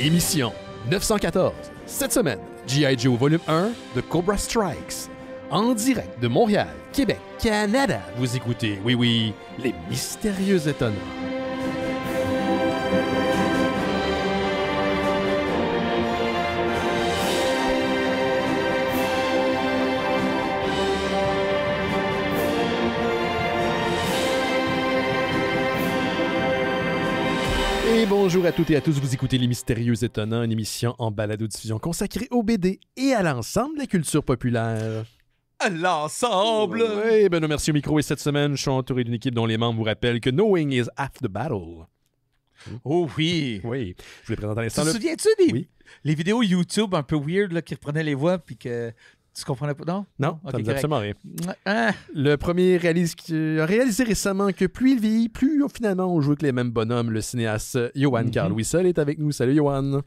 Émission 914. Cette semaine, G.I. Joe Volume 1 de Cobra Strikes. En direct de Montréal, Québec, Canada. Vous écoutez, oui, les mystérieux étonnants. Et bonjour à toutes et à tous, vous écoutez Les Mystérieux Étonnants, une émission en balado-diffusion consacrée au BD et à l'ensemble de la culture populaire. À l'ensemble! Oui, Benoît Mercier au micro et cette semaine, je suis entouré d'une équipe dont les membres vous rappellent que knowing is half the battle. Oh oui! Oui, je vous les présente à Tu l'instant. te souviens-tu les vidéos YouTube un peu weird là, qui reprenaient les voix puis que tu comprenais pas? Non? Non, ça me dit absolument rien. Ah. Le premier a réalisé récemment que plus il vieillit, plus finalement on joue avec les mêmes bonhommes. Le cinéaste Johan Carl Wissel est avec nous. Salut Johan.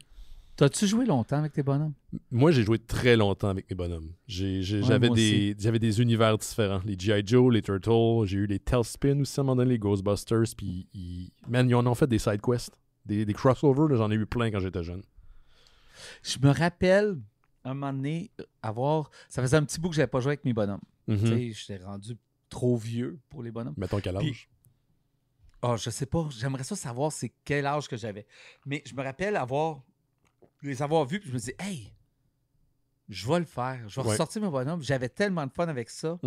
T'as-tu joué longtemps avec tes bonhommes? Moi, j'ai joué très longtemps avec mes bonhommes. J'avais des univers différents. Les G.I. Joe, les Turtles, j'ai eu les Tailspin aussi à un moment donné, les Ghostbusters, puis ils en ont fait des side quests, des crossovers, là, j'en ai eu plein quand j'étais jeune. Je me rappelle, un moment donné, ça faisait un petit bout que j'avais pas joué avec mes bonhommes. Tu sais, j'étais rendu trop vieux pour les bonhommes. Mettons quel âge? Je sais pas, j'aimerais ça savoir c'est quel âge que j'avais. Mais je me rappelle les avoir vus, puis je me dis, hey, je vais le faire. Je vais ressortir mes bonhommes. J'avais tellement de fun avec ça.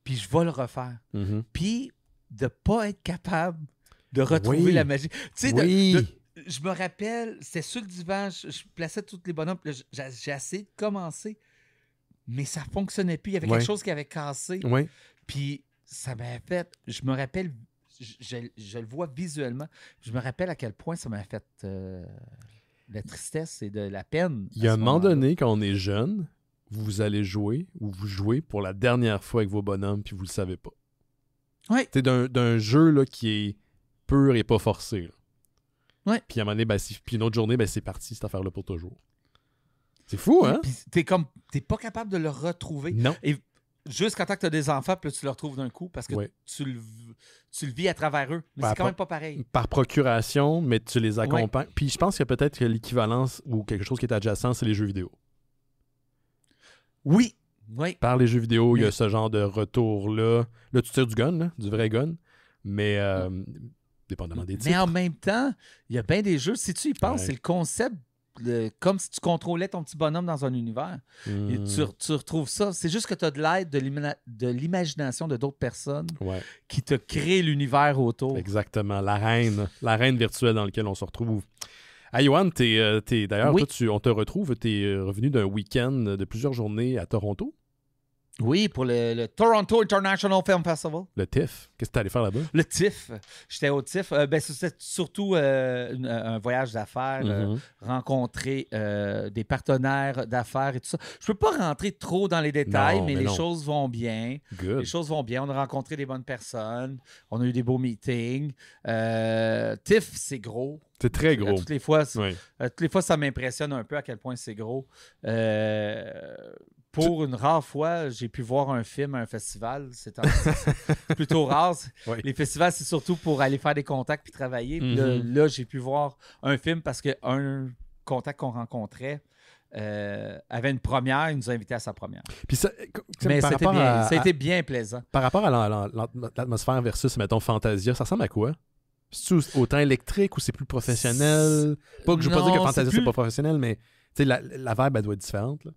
Puis je vais le refaire. Puis de pas être capable de retrouver la magie. Tu sais, je me rappelle, c'était sur le divan, je plaçais tous les bonhommes. Là, j'ai essayé de commencer, mais ça fonctionnait plus. Il y avait quelque chose qui avait cassé. Puis ça m'a fait... Je me rappelle, je le vois visuellement. Je me rappelle à quel point ça m'a fait... la tristesse et de la peine. Il y a un moment donné, quand on est jeune, vous allez jouer ou vous jouez pour la dernière fois avec vos bonhommes puis vous le savez pas. Oui. C'est d'un jeu là, qui est pur et pas forcé. Là. Oui. Puis à un moment donné, puis une autre journée, c'est parti cette affaire-là pour toujours. C'est fou, hein? Puis t'es pas capable de le retrouver. Non. Et juste quand tu as des enfants, puis là, tu le retrouves d'un coup parce que tu le vis à travers eux. Mais c'est quand même pas pareil. Par procuration, mais tu les accompagnes. Puis je pense qu'il y a peut-être l'équivalence ou quelque chose qui est adjacent, c'est les jeux vidéo. Oui. Par les jeux vidéo, il y a ce genre de retour-là. Là, tu tires du gun, là, du vrai gun. Mais dépendamment des titres. Mais en même temps, il y a bien des jeux, si tu y penses, c'est le concept comme si tu contrôlais ton petit bonhomme dans un univers. Et tu retrouves ça. C'est juste que tu as de l'aide de l'imagination de d'autres personnes qui te créent l'univers autour. Exactement. La reine virtuelle dans laquelle on se retrouve. Hey, Johan, d'ailleurs, toi, on te retrouve. Tu es revenu d'un week-end de plusieurs journées à Toronto. Oui, pour le Toronto International Film Festival. Le TIFF. Qu'est-ce que tu allé faire là-bas? Le TIFF. J'étais au TIFF. C'était surtout un voyage d'affaires, rencontrer des partenaires d'affaires et tout ça. Je peux pas rentrer trop dans les détails, mais les choses vont bien. Good. Les choses vont bien. On a rencontré des bonnes personnes. On a eu des beaux meetings. TIFF, c'est gros. C'est très gros. Toutes les fois, ça m'impressionne un peu à quel point c'est gros. Pour une rare fois, j'ai pu voir un film à un festival. C'est plutôt rare. Les festivals, c'est surtout pour aller faire des contacts puis travailler. Puis là, j'ai pu voir un film parce qu'un contact qu'on rencontrait avait une première. Il nous a invités à sa première. Puis ça a été bien plaisant. Par rapport à l'atmosphère versus, mettons, Fantasia, ça ressemble à quoi? C'est autant électrique ou c'est plus professionnel? Pas que je veux pas dire que Fantasia, c'est pas professionnel, mais la vibe, elle doit être différente, là.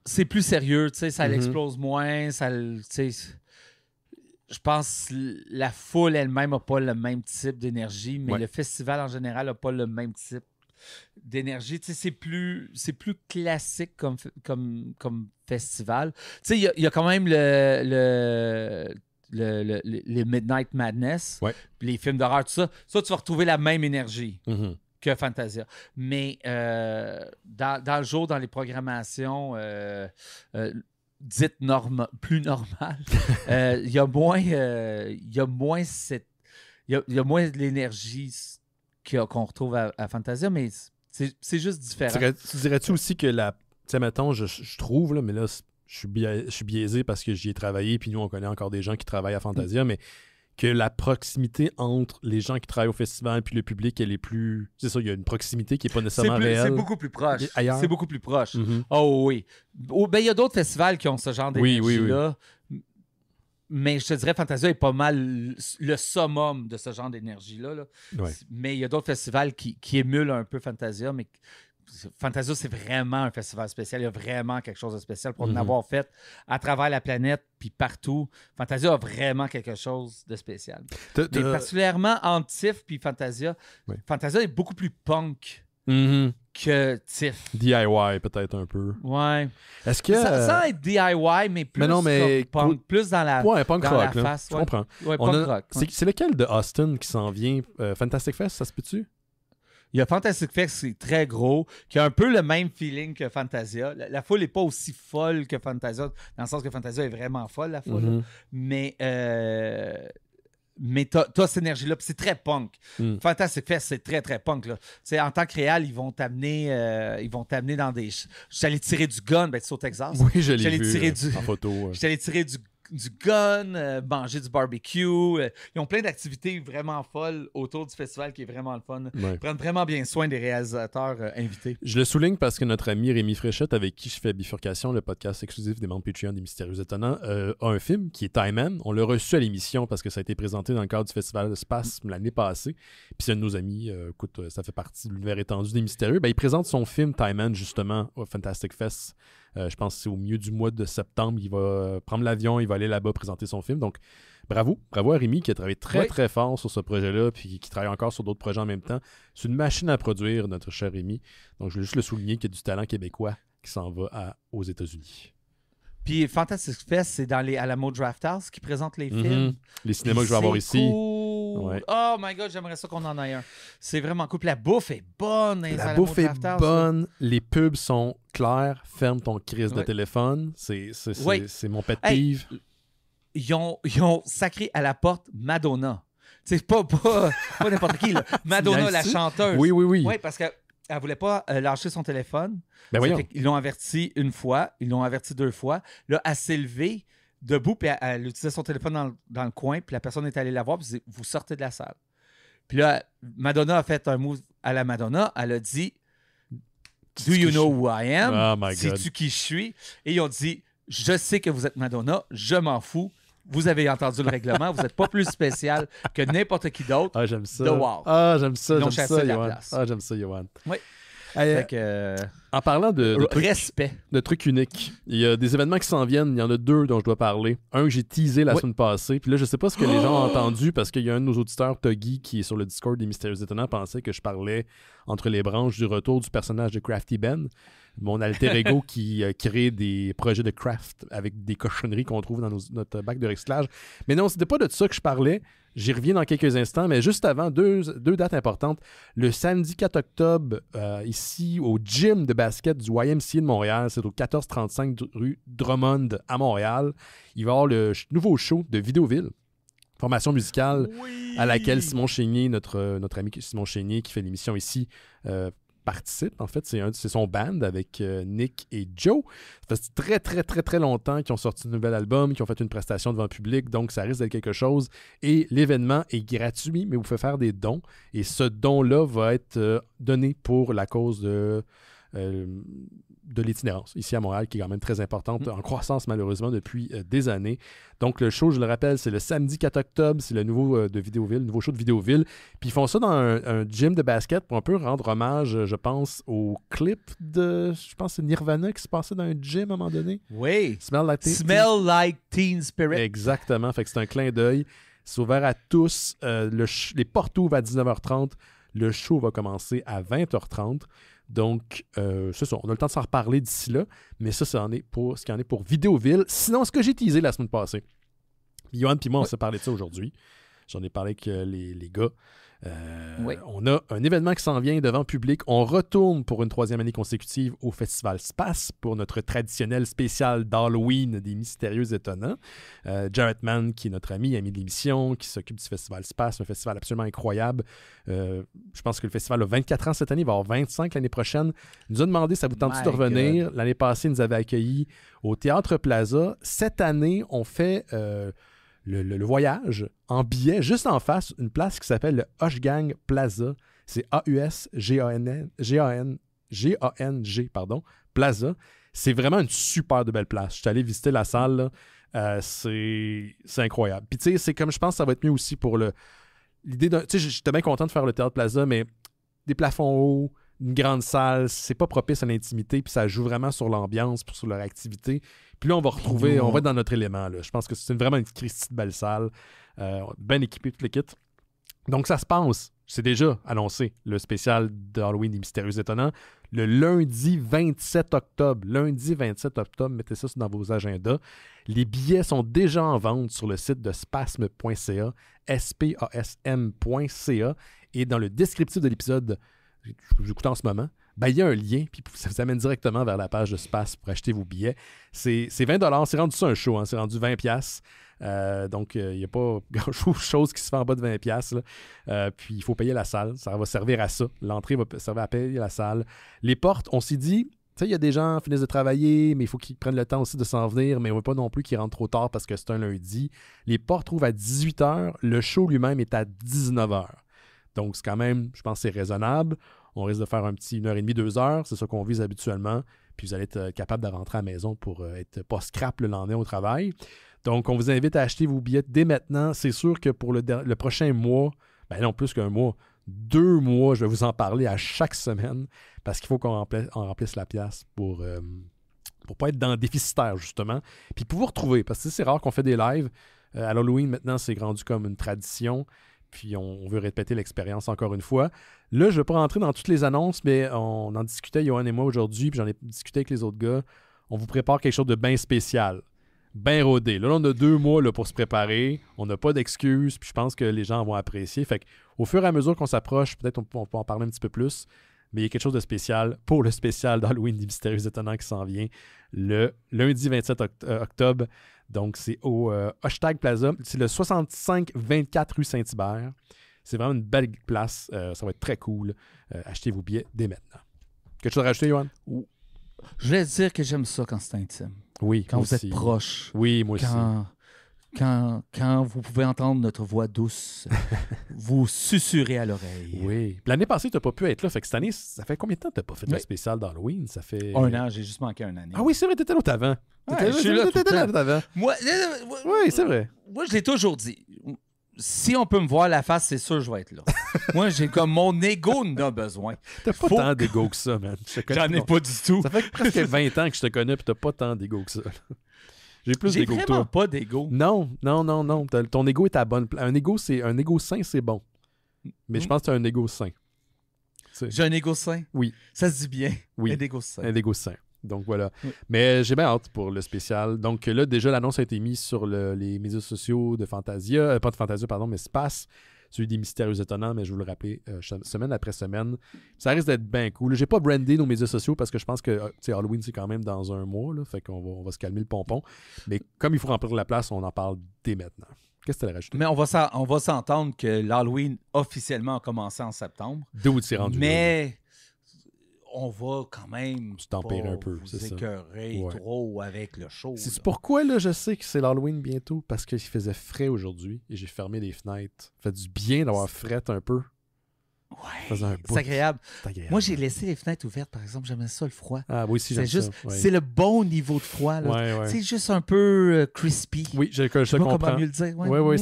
C'est plus sérieux, ça l'explose moins, je pense que la foule elle-même n'a pas le même type d'énergie, mais le festival en général n'a pas le même type d'énergie. C'est plus classique comme festival. Il y a quand même les Midnight Madness, les films d'horreur, tout ça. Ça, tu vas retrouver la même énergie que Fantasia. Mais dans le jour, dans les programmations dites plus normales, il y a moins de l'énergie qu'on retrouve à Fantasia, mais c'est juste différent. Dirais-tu aussi que mettons, je trouve, là, mais là, je suis biaisé parce que j'y ai travaillé, puis nous, on connaît encore des gens qui travaillent à Fantasia, mais que la proximité entre les gens qui travaillent au festival puis le public, elle est plus... C'est ça, il y a une proximité qui n'est pas nécessairement réelle. C'est beaucoup plus proche. Ailleurs. C'est beaucoup plus proche. Mm-hmm. Oh oui. Ben, il y a d'autres festivals qui ont ce genre d'énergie-là. Oui. Mais je te dirais, Fantasia est pas mal le summum de ce genre d'énergie-là. Là. Ouais. Mais il y a d'autres festivals qui émulent un peu Fantasia, mais Fantasia, c'est vraiment un festival spécial. Il y a vraiment quelque chose de spécial pour en avoir fait à travers la planète puis partout. Fantasia a vraiment quelque chose de spécial. Mais particulièrement entre TIFF puis Fantasia, Fantasia est beaucoup plus punk que TIFF. DIY peut-être un peu. Ouais. Est-ce que... Sans être DIY, mais plus comme punk, plus dans la, punk dans rock, la face. Je comprends. Ouais, punk rock. C'est lequel de Austin qui s'en vient? Fantastic Fest, ça se peut-tu? Il y a Fantastic Fest, c'est très gros, qui a un peu le même feeling que Fantasia. La foule n'est pas aussi folle que Fantasia, dans le sens que Fantasia est vraiment folle, la foule. Mais t'as cette énergie-là, puis c'est très punk. Fantastic Fest, c'est très, très punk. Là. En tant que réel, ils vont t'amener dans des... Je suis allé tirer du gun, ben, c'est au Texas. Oui, je l'ai vu en photo. Je suis allé tirer du gun, manger du barbecue. Ils ont plein d'activités vraiment folles autour du festival qui est vraiment le fun. Ils prennent vraiment bien soin des réalisateurs invités. Je le souligne parce que notre ami Rémi Fréchette, avec qui je fais Bifurcation, le podcast exclusif des membres Patreon des Mystérieux Étonnants, a un film qui est Time Man. On l'a reçu à l'émission parce que ça a été présenté dans le cadre du Festival de Spasme l'année passée. Puis c'est un de nos amis, écoute, ça fait partie de l'univers étendu des Mystérieux. Ben, il présente son film Time Man justement au Fantastic Fest. Je pense que c'est au milieu du mois de septembre. Il va prendre l'avion, il va aller là-bas présenter son film. Donc, bravo à Rémi qui a travaillé très, très fort sur ce projet-là puis qui travaille encore sur d'autres projets en même temps. C'est une machine à produire, notre cher Rémi. Donc, je veux juste le souligner qu'il y a du talent québécois qui s'en va aux États-Unis. Puis Fantastic Fest, c'est dans à la Mo Draft House qui présente les films. Les cinémas que je vais avoir ici. Ouais. Oh my God, j'aimerais ça qu'on en ait un. C'est vraiment cool. Puis la bouffe est bonne. La bouffe est bonne. Les pubs sont clairs. Ferme ton crise de téléphone. C'est mon pet peeve. Ils ont sacré à la porte Madonna. C'est pas n'importe qui. Là. Madonna, la chanteuse. Oui. Oui, parce qu'elle ne voulait pas lâcher son téléphone. Ils l'ont averti une fois. Ils l'ont averti 2 fois. Là, elle s'est levée debout, puis elle utilisait son téléphone dans le coin, puis la personne est allée la voir, puis elle dit, vous sortez de la salle. Puis là, Madonna a fait un move à la Madonna. Elle a dit, Do you know who I am? Oh my God. Sais-tu qui je suis? Et ils ont dit, je sais que vous êtes Madonna, je m'en fous. Vous avez entendu le règlement, vous n'êtes pas plus spécial que n'importe qui d'autre. Ah, j'aime ça. The Wow. Ah, j'aime ça, Johan. Ah, j'aime ça, Johan. Oui. En parlant de respect. De trucs uniques, il y a des événements qui s'en viennent. Il y en a 2 dont je dois parler. Un que j'ai teasé la semaine passée. Puis là, je sais pas ce que les gens ont entendu parce qu'il y a un de nos auditeurs, Toggy, qui est sur le Discord des Mystérieux Étonnants, pensait que je parlais entre les branches du retour du personnage de Crafty Ben, mon alter ego qui crée des projets de craft avec des cochonneries qu'on trouve dans notre bac de recyclage. Mais non, c'était pas de ça que je parlais. J'y reviens dans quelques instants, mais juste avant, deux dates importantes. Le samedi 4 octobre, ici, au gym de basket du YMCA de Montréal, c'est au 1435 rue Drummond à Montréal. Il va y avoir le nouveau show de Vidéoville, formation musicale à laquelle Simon Chénier, notre ami Simon Chénier, qui fait l'émission ici, participe. En fait, c'est son band avec Nick et Joe. Ça fait très, très, très, très longtemps qu'ils ont sorti un nouvel album, qu'ils ont fait une prestation devant le public, donc ça risque d'être quelque chose. Et l'événement est gratuit, mais vous pouvez faire des dons. Et ce don-là va être donné pour la cause de l'itinérance ici à Montréal, qui est quand même très importante, en croissance malheureusement depuis des années. Donc le show, je le rappelle, c'est le samedi 4 octobre, c'est le nouveau de Vidéoville, le nouveau show de Vidéoville. Puis ils font ça dans un gym de basket pour un peu rendre hommage, je pense, au clip de, je pense que c'est Nirvana qui se passait dans un gym à un moment donné. Oui. Smell Like Teen Spirit. Exactement, fait que c'est un clin d'œil. C'est ouvert à tous. Les portes ouvrent à 19h30. Le show va commencer à 20h30. Donc, c'est ça. On a le temps de s'en reparler d'ici là. Mais ça, ce qui en est pour Vidéoville. Sinon, ce que j'ai teasé la semaine passée. Johan et moi, on s'est parlé de ça aujourd'hui. J'en ai parlé avec les gars. On a un événement qui s'en vient devant public. On retourne pour une 3e année consécutive au Festival Space pour notre traditionnel spécial d'Halloween des Mystérieux Étonnants. Jarrett Mann, qui est notre ami de l'émission, qui s'occupe du Festival Space, un festival absolument incroyable. Je pense que le festival a 24 ans cette année, il va avoir 25 l'année prochaine. Il nous a demandé ça vous tente de revenir. L'année passée, il nous avait accueillis au Théâtre Plaza. Cette année, on fait le voyage en billet, juste en face, une place qui s'appelle le Hushgang Plaza. C'est A-U-S-G-A-N-G, pardon, Plaza. C'est vraiment une super de belle place. Je suis allé visiter la salle, là. C'est incroyable. Puis tu sais, c'est comme je pense que ça va être mieux aussi pour l'idée d'un... Tu sais, j'étais bien content de faire le Théâtre Plaza, mais des plafonds hauts, une grande salle, c'est pas propice à l'intimité, puis ça joue vraiment sur l'ambiance, sur leur activité. Puis là, on va retrouver, on va être dans notre élément, là. Je pense que c'est vraiment une Christie de belle salle, bien équipée, tout le kit. Donc, ça se passe. C'est déjà annoncé, le spécial d'Halloween des Mystérieux Étonnants, le lundi 27 octobre. Lundi 27 octobre, mettez ça dans vos agendas. Les billets sont déjà en vente sur le site de spasm.ca, spasm.ca, et dans le descriptif de l'épisode que vous écoutez en ce moment, ben, il y a un lien, puis ça vous amène directement vers la page de Spasm pour acheter vos billets. C'est 20$, c'est rendu ça un show, hein, c'est rendu 20$. Donc, il n'y a pas grand-chose qui se fait en bas de 20$. Puis, il faut payer la salle. Ça va servir à ça. L'entrée va servir à payer la salle. Les portes, on s'est dit, tu sais, il y a des gens qui finissent de travailler, mais il faut qu'ils prennent le temps aussi de s'en venir, mais on ne veut pas non plus qu'ils rentrent trop tard parce que c'est un lundi. Les portes trouvent à 18h. Le show lui-même est à 19h. Donc, c'est quand même, je pense que c'est raisonnable. On risque de faire un petit 1h30, 2h. C'est ça qu'on vise habituellement. Puis, vous allez être capable de rentrer à la maison pour être pas scrap le lendemain au travail. Donc, on vous invite à acheter vos billets dès maintenant. C'est sûr que pour le prochain mois, ben non, plus qu'un mois, 2 mois, je vais vous en parler à chaque semaine parce qu'il faut qu'on remplisse la pièce pour pas être dans le déficitaire, justement. Puis pour vous retrouver, parce que c'est rare qu'on fait des lives. À l'Halloween, maintenant, c'est rendu comme une tradition. Puis on veut répéter l'expérience encore une fois. Là, je ne vais pas rentrer dans toutes les annonces, mais on en discutait, Johan et moi, aujourd'hui, puis j'en ai discuté avec les autres gars. On vous prépare quelque chose de bien spécial. Bien rodé. Là, on a 2 mois là, pour se préparer. On n'a pas d'excuses. Puis je pense que les gens vont apprécier. Fait qu'au fur et à mesure qu'on s'approche, peut-être on peut en parler un petit peu plus. Mais il y a quelque chose de spécial pour le spécial d'Halloween des Mystérieux Étonnants qui s'en vient le lundi 27 octobre. Donc, c'est au Hushgang Plaza. C'est le 65-24 rue Saint-Hubert. C'est vraiment une belle place. Ça va être très cool. Achetez vos billets dès maintenant. Quelque chose à rajouter, Johan? Je voulais dire que j'aime ça quand c'est intime. Oui, quand vous aussi. êtes proche. Oui, moi aussi. Quand vous pouvez entendre notre voix douce vous susurrer à l'oreille. Oui. L'année passée, tu n'as pas pu être là. Fait que cette année, ça fait combien de temps que tu n'as pas fait de spécial d'Halloween? Ça fait... 1 an, j'ai juste manqué 1 an. Ah oui, c'est vrai, tu étais là avant. Je suis là avant. Moi, oui, c'est vrai. Moi, je l'ai toujours dit. Si on peut me voir la face, c'est sûr que je vais être là. Moi, j'ai comme mon ego en a besoin. T'as pas tant d'ego que ça, man. J'en ai pas du tout. Ça fait presque 20 ans que je te connais et t'as pas tant d'ego que ça. J'ai plus d'ego que toi. J'ai vraiment pas d'ego. Non. Ton ego est à bonne place. Un ego sain, c'est bon. Mais je pense que tu as un ego sain. J'ai un ego sain? Oui. Ça se dit bien. Oui. Un ego sain. Un ego sain. Donc voilà. Oui. Mais j'ai bien hâte pour le spécial. Donc là, déjà, l'annonce a été mise sur les médias sociaux de Fantasia. Pas de Fantasia, pardon, mais Space. Celui des Mystérieux Étonnants, mais je vous le rappelais semaine après semaine. Ça risque d'être bien cool. J'ai pas brandé nos médias sociaux parce que je pense que Halloween, c'est quand même dans un mois. Là, fait qu'on va se calmer le pompon. Mais comme il faut remplir la place, on en parle dès maintenant. Qu'est-ce que tu as rajouté? Mais on va s'entendre que l'Halloween officiellement a commencé en septembre. D'où tu es rendu? Mais on va quand même tempérer un peu, c'est écœurer trop avec le show. C'est pourquoi là, je sais que c'est l'Halloween bientôt, parce qu'il faisait frais aujourd'hui et j'ai fermé les fenêtres. Ça fait du bien d'avoir fret un peu. Ouais, c'est agréable. Moi, j'ai laissé les fenêtres ouvertes, par exemple. J'aimais ça, le froid. Ah oui, si, j'aime juste, ça. Ouais. C'est le bon niveau de froid. Là. Ouais. C'est juste un peu crispy. Oui, je comprends. Comment mieux le dire. Oui,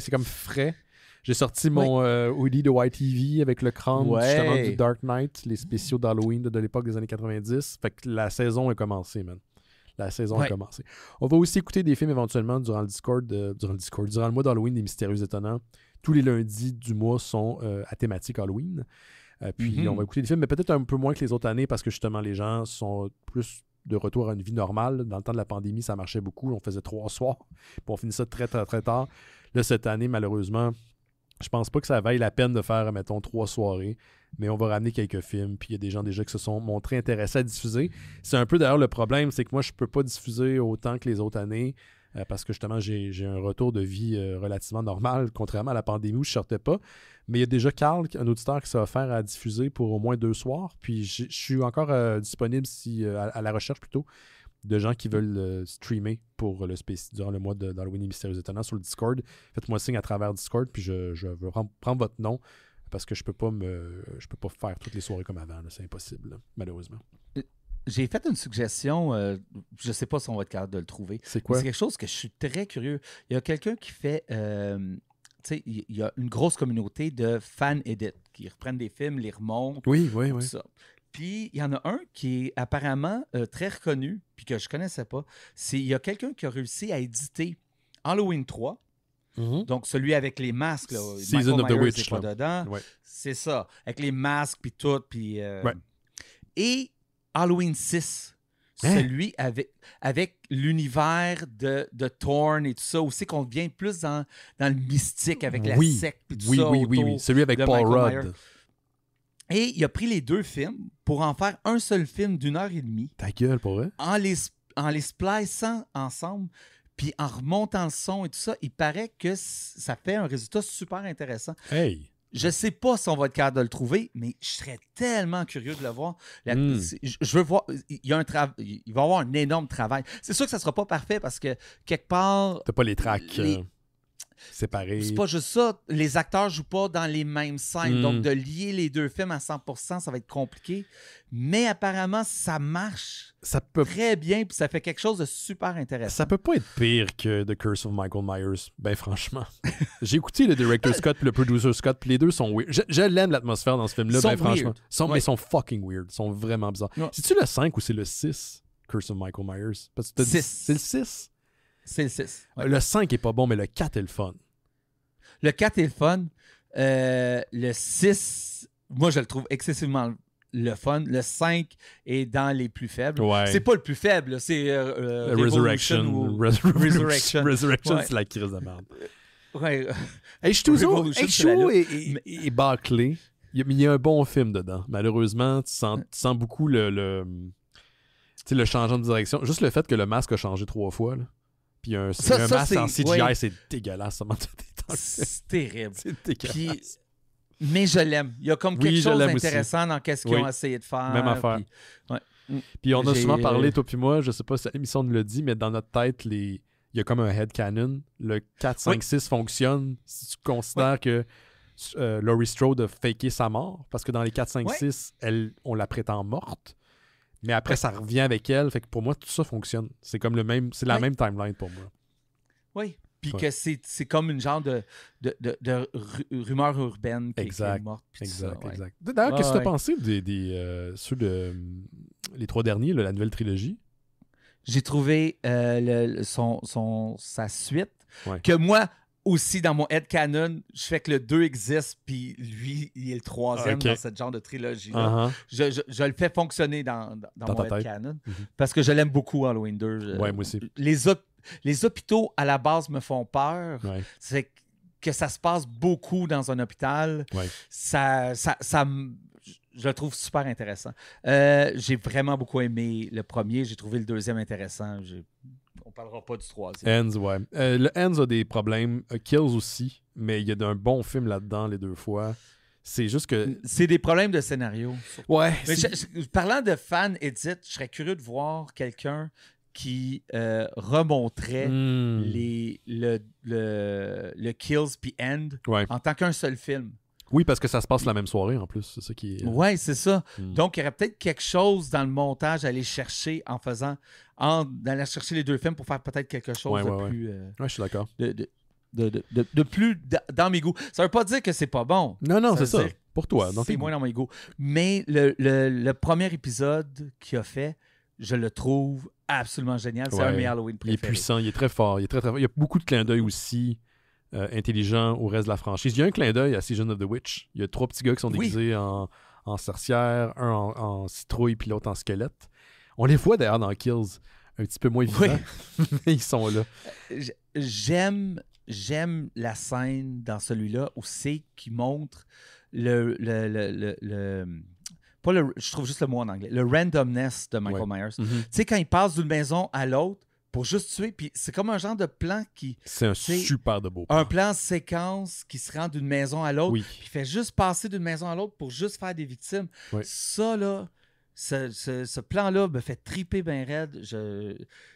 c'est comme frais. J'ai sorti mon hoodie de YTV avec le crâne justement du Dark Knight, les spéciaux d'Halloween de l'époque des années 90. Fait que la saison est commencée, man. La saison a commencé. On va aussi écouter des films éventuellement durant le mois d'Halloween des Mystérieux Étonnants. Tous les lundis du mois sont à thématique Halloween. Puis on va écouter des films, mais peut-être un peu moins que les autres années parce que justement les gens sont plus de retour à une vie normale. Dans le temps de la pandémie, ça marchait beaucoup. On faisait 3 soirs. Puis on finissait très, très, très tard. Là, cette année, malheureusement, je pense pas que ça vaille la peine de faire, mettons, 3 soirées, mais on va ramener quelques films, puis il y a des gens déjà qui se sont montrés intéressés à diffuser. C'est un peu d'ailleurs le problème, c'est que moi, je peux pas diffuser autant que les autres années, parce que justement, j'ai un retour de vie relativement normal, contrairement à la pandémie où je sortais pas. Mais il y a déjà Carl, un auditeur, qui s'est offert à diffuser pour au moins 2 soirs, puis je suis encore disponible à la recherche plutôt de gens qui veulent streamer pour durant le mois d'Halloween et Mystérieux Étonnants sur le Discord. Faites-moi signe à travers Discord, puis je veux prendre votre nom parce que je peux pas faire toutes les soirées comme avant. Là. C'est impossible, là, malheureusement. J'ai fait une suggestion, je sais pas si on va être capable de le trouver. C'est quoi? C'est quelque chose que je suis très curieux. Il y a quelqu'un qui fait... tu sais, il y a une grosse communauté de fan edit qui reprennent des films, les remontent. Oui. Tout ça. Puis, il y en a un qui est apparemment très reconnu, puis que je connaissais pas. Il y a quelqu'un qui a réussi à éditer Halloween 3, donc celui avec les masques. Là. Season of the Witch. Pas dedans. Ouais. C'est ça, avec les masques, puis tout. Puis, Ouais. Et Halloween 6, celui avec l'univers de Thorn et tout ça, aussi qu'on devient plus dans le mystique, avec la secte, puis tout ça. Oui. Celui avec Paul Rudd. Et il a pris les 2 films pour en faire un seul film d'1h30. Ta gueule, pour vrai? En les spliçant ensemble, puis en remontant le son et tout ça, il paraît que ça fait un résultat super intéressant. Hey! Je sais pas si on va être capable de le trouver, mais je serais tellement curieux de le voir. Je veux voir. Il va y avoir un énorme travail. C'est sûr que ça sera pas parfait parce que quelque part... T'as pas les tracks séparés. C'est pas juste ça. Les acteurs jouent pas dans les mêmes scènes. Donc, de lier les 2 films à 100%, ça va être compliqué. Mais apparemment, ça marche très bien. Puis ça fait quelque chose de super intéressant. Ça peut pas être pire que The Curse of Michael Myers. Ben, franchement. J'ai écouté le Director Scott et le Producer Scott. Puis les deux sont weird. Je l'aime, l'atmosphère dans ce film-là. Ben, franchement. Mais ils sont fucking weird. Ils sont vraiment bizarres. Ouais. C'est-tu le 5 ou c'est le 6? Curse of Michael Myers. Parce que c'est le 6? C'est le 6. Ouais. Le 5 est pas bon, mais le 4 est le fun. Le 4 est le fun. Le 6, moi, je le trouve excessivement le fun. Le 5 est dans les plus faibles. Ouais. C'est pas le plus faible, c'est Resurrection. Resurrection, c'est la crise de merde. Ouais. H2O est bâclé. Il y a un bon film dedans. Malheureusement, tu sens beaucoup le changement de direction. Juste le fait que le masque a changé 3 fois. Là. Puis il y a un masque en CGI, c'est dégueulasse. C'est terrible. C'est dégueulasse. Mais je l'aime. Il y a comme quelque chose d'intéressant dans ce qu'ils ont essayé de faire. Même affaire. Puis on a souvent parlé, toi puis moi, je sais pas si l'émission nous le dit, mais dans notre tête, il y a comme un headcanon. Le 4, 5, 6 fonctionne si tu considères que Laurie Strode a faké sa mort. Parce que dans les 4, 5, 6, on la prétend morte. Mais après, ça revient avec elle. Fait que pour moi, tout ça fonctionne. C'est comme c'est la même timeline pour moi. Oui. Puis que c'est comme une genre de rumeur urbaine qui est morte. Exact. D'ailleurs, qu'est-ce que tu as pensé sur les 3 derniers, la nouvelle trilogie? J'ai trouvé sa suite, que moi aussi, dans mon headcanon, je fais que le 2 existe, puis lui, il est le 3e dans ce genre de trilogie-là. Je le fais fonctionner dans mon headcanon, parce que je l'aime beaucoup, Halloween 2. Ouais, moi aussi. Les hôpitaux, à la base, me font peur. Ouais. C'est que ça se passe beaucoup dans un hôpital. Ouais. Je le trouve super intéressant. J'ai vraiment beaucoup aimé le premier. J'ai trouvé le deuxième intéressant. On parlera pas du 3e. Ends, ouais. Le Ends a des problèmes. Kills aussi. Mais il y a un bon film là-dedans les 2 fois. C'est juste que... C'est des problèmes de scénario. Ouais. Mais parlant de fan edit, je serais curieux de voir quelqu'un qui remonterait le Kills puis End en tant qu'un seul film. Oui, parce que ça se passe la même soirée en plus. C'est ça qui est... Oui, c'est ça. Donc, il y aurait peut-être quelque chose dans le montage à aller chercher d'aller chercher les 2 films pour faire peut-être quelque chose de plus... je suis d'accord. De plus dans mes goûts. Ça veut pas dire que c'est pas bon. Non, c'est ça. Pour toi. C'est moins dans mes goûts. Mais le premier épisode qu'il a fait, je le trouve absolument génial. C'est un de mes Halloween préférés. Il est puissant, il est très fort. Il y a beaucoup de clins d'œil aussi intelligents au reste de la franchise. Il y a un clin d'œil à Season of the Witch. Il y a 3 petits gars qui sont déguisés en sorcière, un en citrouille puis l'autre en squelette. On les voit d'ailleurs dans Kills, un petit peu moins vivants, mais ils sont là. J'aime la scène dans celui-là où c'est qui montre je trouve juste le mot en anglais, le randomness de Michael Myers. Tu sais, quand il passe d'une maison à l'autre pour juste tuer, puis c'est comme un genre de plan qui... C'est un super de beau plan. Un plan séquence qui se rend d'une maison à l'autre, puis il fait juste passer d'une maison à l'autre pour juste faire des victimes. Ça, là, ce plan-là me fait triper bien raide.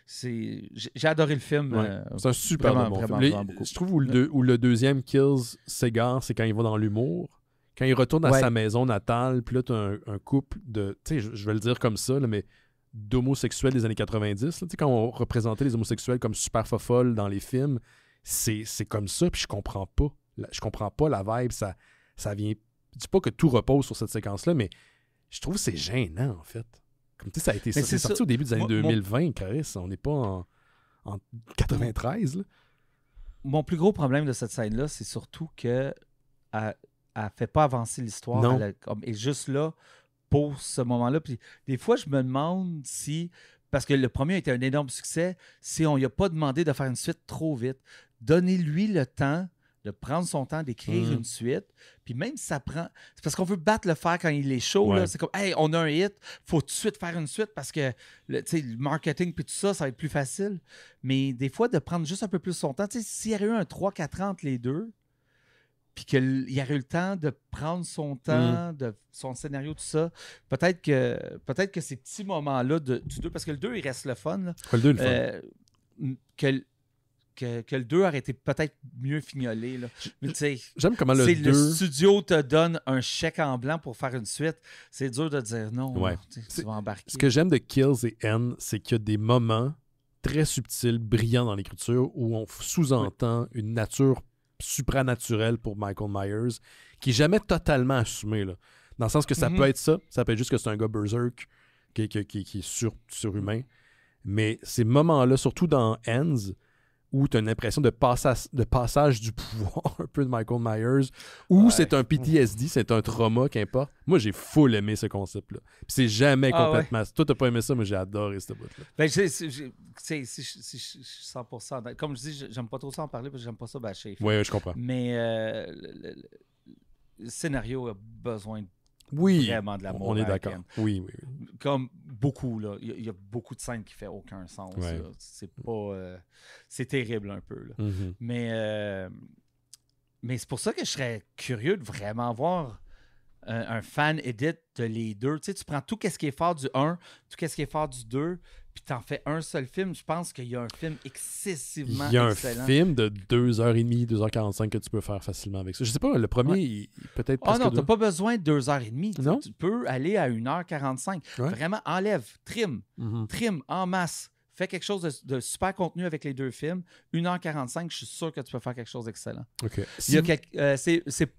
J'ai adoré le film. Ouais. C'est un super bon film. Vraiment beaucoup. Je trouve où le deuxième Kills s'égare, c'est quand il va dans l'humour. Quand il retourne à sa maison natale, puis là, tu as un couple de... Tu sais, je vais le dire comme ça, là, mais d'homosexuels des années 90. Là, tu sais, quand on représentait les homosexuels comme super fofolles dans les films, c'est comme ça, puis je comprends pas. Je comprends pas la vibe. Ça vient... Je dis pas que tout repose sur cette séquence-là, mais je trouve que c'est gênant, en fait. Comme tu sais, ça a été ça. C'est sorti au début des années 2020, Caris. On n'est pas en 93, là. Mon plus gros problème de cette scène-là, c'est surtout qu'elle ne fait pas avancer l'histoire. Elle est juste là pour ce moment-là. Puis des fois, je me demande si, parce que le premier était un énorme succès, si on lui a pas demandé de faire une suite trop vite. Donnez-lui le temps de prendre son temps d'écrire une suite. Puis même si ça prend... C'est parce qu'on veut battre le fer quand il est chaud. Là. C'est comme, hey, on a un hit, faut tout de suite faire une suite parce que le marketing puis tout ça, ça va être plus facile. Mais des fois, de prendre juste un peu plus son temps, s'il y aurait eu un 3-4 ans entre les deux, puis qu'il y aurait eu le temps de prendre son temps, de son scénario, tout ça, peut-être que ces petits moments-là du 2, parce que le 2, il reste le fun. Là, le 2, le fun. Que le 2 aurait été peut-être mieux fignolé. Là. Mais j'aime comment le 2... Le studio te donne un chèque en blanc pour faire une suite. C'est dur de dire non. Ouais. Tu vas embarquer. Ce que j'aime de Kills et N, c'est qu'il y a des moments très subtils, brillants dans l'écriture, où on sous-entend une nature supranaturelle pour Michael Myers, qui n'est jamais totalement assumée. Là. Dans le sens que ça peut être ça peut être juste que c'est un gars berserk qui est surhumain. Mais ces moments-là, surtout dans Ends, où tu as une impression de passage du pouvoir un peu de Michael Myers, ou c'est un PTSD, c'est un trauma, qu'importe. Moi, j'ai full aimé ce concept-là. Puis c'est jamais complètement... Toi, t'as pas aimé ça, mais j'ai adoré ce bout-là. Ben, c'est 100%. Comme je dis, j'aime pas trop ça en parler, parce que j'aime pas ça bâcher. Oui, je comprends. Mais le scénario a besoin vraiment de l'amour. On est d'accord. Oui. Comme beaucoup, là. Il y a beaucoup de scènes qui ne font aucun sens. Ouais. C'est pas... c'est terrible un peu, là. Mm-hmm. Mais c'est pour ça que je serais curieux de vraiment voir un fan edit de les deux. Tu sais, tu prends tout ce qui est fort du 1, tout ce qui est fort du 2, puis t'en fais un seul film. Je pense qu'il y a un film excessivement excellent. Il y a un film de 2h30, 2h45 que tu peux faire facilement avec ça. Je sais pas, le premier, peut-être presque... non, t'as pas besoin de 2h30. Non? Tu peux aller à 1h45. Ouais. Vraiment, enlève, trim en masse. Fais quelque chose de super contenu avec les deux films. 1h45, je suis sûr que tu peux faire quelque chose d'excellent. OK. C'est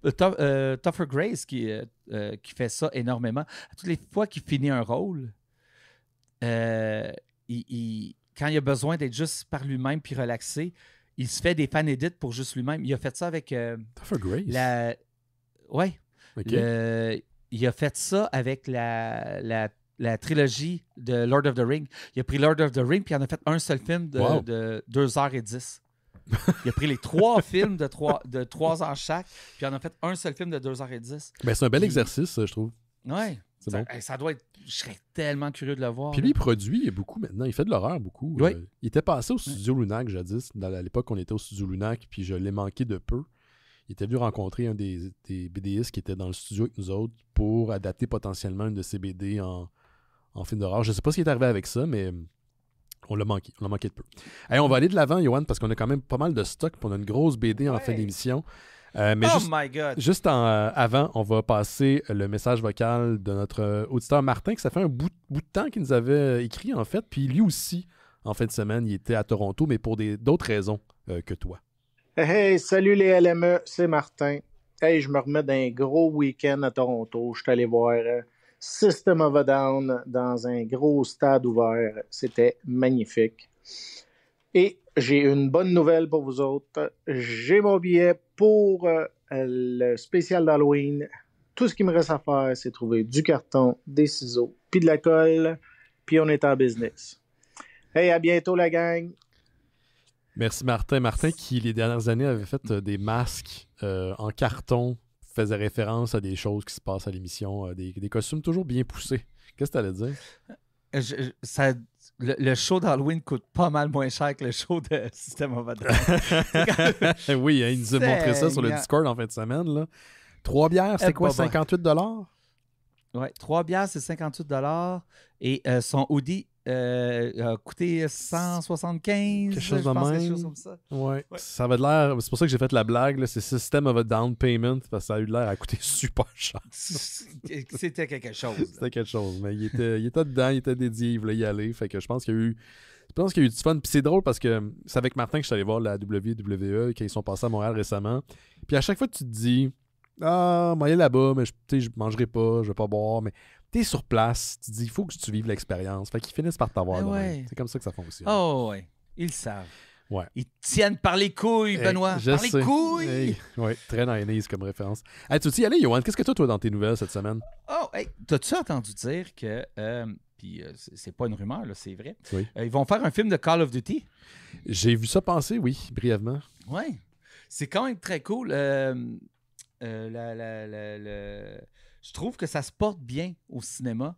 Topher Grace qui fait ça énormément. À toutes les fois qu'il finit un rôle, quand il a besoin d'être juste par lui-même puis relaxé, il se fait des fan edits pour juste lui-même. Il a fait ça avec... Topher Grace? Oui. Okay. Il a fait ça avec la trilogie de Lord of the Rings. Il a pris Lord of the Rings puis il en a fait un seul film de 2h10. Il a pris les 3 films de 3 heures chaque, puis il en a fait un seul film de 2h10. Ben, c'est un bel exercice, je trouve. Oui. C'est bon. Ça doit être... Je serais tellement curieux de le voir. Puis lui, il produit beaucoup maintenant. Il fait de l'horreur beaucoup. Oui. Il était passé au Studio Lunac jadis. À l'époque, on était au Studio Lunac, puis je l'ai manqué de peu. Il était venu rencontrer un des BDistes qui était dans le studio avec nous autres pour adapter potentiellement une de ses BD en film d'horreur. Je ne sais pas ce qui est arrivé avec ça, mais on l'a manqué. On l'a manqué de peu. Hey, on va aller de l'avant, Yoann, parce qu'on a quand même pas mal de stock. Puis on a une grosse BD en fin d'émission. Mais my God! Juste avant, on va passer le message vocal de notre auditeur Martin, que ça fait un bout de temps qu'il nous avait écrit, en fait. Puis lui aussi, en fin de semaine, il était à Toronto, mais pour d'autres raisons que toi. Hey, salut les LME, c'est Martin. Hey, je me remets d'un gros week-end à Toronto. Je suis allé voir System of a Down dans un gros stade ouvert. C'était magnifique. Et j'ai une bonne nouvelle pour vous autres. J'ai mon billet pour le spécial d'Halloween. Tout ce qu'il me reste à faire, c'est trouver du carton, des ciseaux, puis de la colle, puis on est en business. Hey, à bientôt la gang! Merci Martin. Martin qui, les dernières années, avait fait des masques en carton, faisait référence à des choses qui se passent à l'émission, des costumes toujours bien poussés. Qu'est-ce que tu allais dire? Le show d'Halloween coûte pas mal moins cher que le show de System of a Down. Oui, il nous a montré ça sur le Discord en fin de semaine. Là. 3 bières, c'est quoi, 58 $? Ouais, 3 bières, c'est 58$. Et son hoodie a coûté 175$. Quelque chose de pense, même. quelque chose comme ça. Ouais. Ça avait de l'air. C'est pour ça que j'ai fait la blague. Là. C'est System of a Down Payment parce que ça a eu l'air à coûter super cher. C'était quelque chose. C'était quelque chose. Mais il était dedans, il était dédié, il voulait y aller. Fait que je pense qu'il y a eu. Je pense qu'il y a eu du fun. Puis c'est drôle parce que c'est avec Martin que je suis allé voir la WWE quand ils sont passés à Montréal récemment. Puis à chaque fois, tu te dis ah, moi, aller là-bas, mais je mangerai pas, je vais pas boire. Mais t'es sur place, tu te dis il faut que tu vives l'expérience. Fait qu'ils finissent par t'avoir. Ouais. C'est comme ça que ça fonctionne. Oh, ouais. Ils le savent. Ouais. Ils tiennent par les couilles, Benoît. Par les couilles! Hey, ouais, très 90s comme référence. Hey, tu veux y aller, Yoann? Qu'est-ce que toi, dans tes nouvelles cette semaine? Oh, hey, t'as-tu entendu dire que... puis c'est pas une rumeur, là, c'est vrai. Oui. Ils vont faire un film de Call of Duty. J'ai vu ça passer, oui, brièvement. Ouais. C'est quand même très cool. Je trouve que ça se porte bien au cinéma.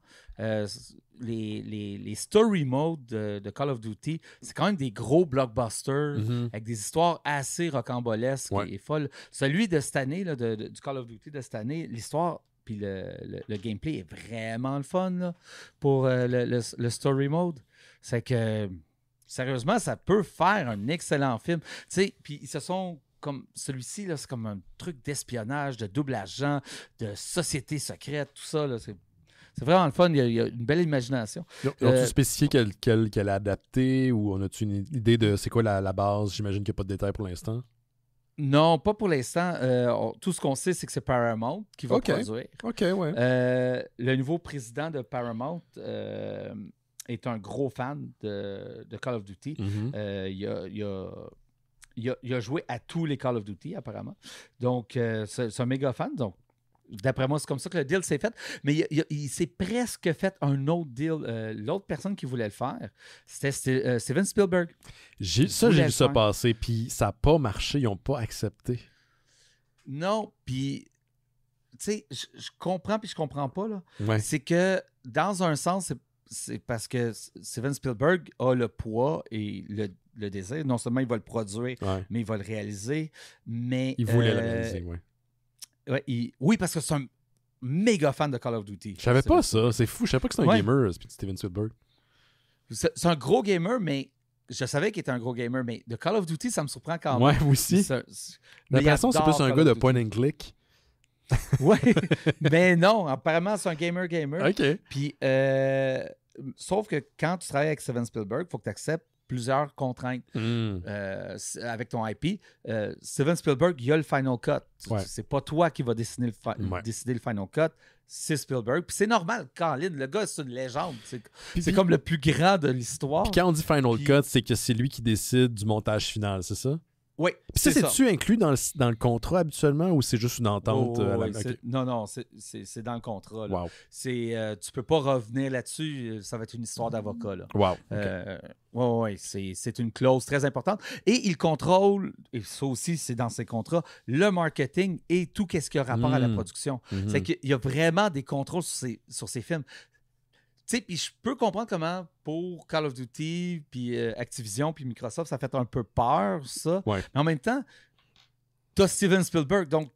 Les story modes de Call of Duty, c'est quand même des gros blockbusters avec des histoires assez rocambolesques et folles. Celui de cette année, là, du Call of Duty de cette année, l'histoire puis le gameplay est vraiment le fun là, pour le story mode. C'est que, sérieusement, ça peut faire un excellent film. Tu sais, puis ils se sont... Comme celui-ci, là, c'est comme un truc d'espionnage, de double agent, de société secrète, tout ça. Là, c'est vraiment le fun. Il y a une belle imagination. Ont-tu spécifié qu'elle a adapté ou on a-tu une idée de c'est quoi la base? J'imagine qu'il n'y a pas de détails pour l'instant. Non, pas pour l'instant. Tout ce qu'on sait, c'est que c'est Paramount qui va produire. OK, ouais. Le nouveau président de Paramount est un gros fan de Call of Duty. Il a joué à tous les Call of Duty, apparemment. Donc, c'est un méga fan. Donc, d'après moi, c'est comme ça que le deal s'est fait. Mais il s'est presque fait un autre deal. L'autre personne qui voulait le faire, c'était Steven Spielberg. J'ai vu ça passer, puis ça n'a pas marché. Ils n'ont pas accepté. Non, puis... Tu sais, je comprends puis je comprends pas. Là. Ouais. C'est que, dans un sens, c'est parce que Steven Spielberg a le poids et le désir. Non seulement il va le produire, mais il va le réaliser. Mais, il voulait le réaliser, oui. Ouais, oui, parce que c'est un méga fan de Call of Duty. Je savais pas ça. C'est fou. Je savais pas que c'était un gamer, Steven Spielberg. C'est un gros gamer, mais je savais qu'il était un gros gamer. Mais de Call of Duty, ça me surprend quand même. Ouais, moi aussi. J'ai l'impression que c'est plus un gars de point and click. Oui, mais non, apparemment, c'est un gamer. OK. Puis, sauf que quand tu travailles avec Steven Spielberg, il faut que tu acceptes plusieurs contraintes avec ton IP. Steven Spielberg, il a le Final Cut. Ouais. C'est pas toi qui vas décider le Final Cut, c'est Spielberg. Puis c'est normal, Colin, le gars, c'est une légende. C'est comme le plus grand de l'histoire. Puis quand on dit Final Cut, c'est que c'est lui qui décide du montage final, c'est ça? Oui, c'est-tu inclus dans le contrat habituellement ou c'est juste une entente? Okay. Non, c'est dans le contrat. Là. Wow. Tu peux pas revenir là-dessus, ça va être une histoire d'avocat. Là. Wow. Okay. Oui, c'est une clause très importante. Et il contrôle, et ça aussi, c'est dans ses contrats, le marketing et tout ce qui a rapport à la production. C'est qu'il y a vraiment des contrôles sur ces films. Tu sais, puis je peux comprendre comment pour Call of Duty, puis Activision, puis Microsoft, ça fait un peu peur, ça. Ouais. Mais en même temps, t'as Steven Spielberg, donc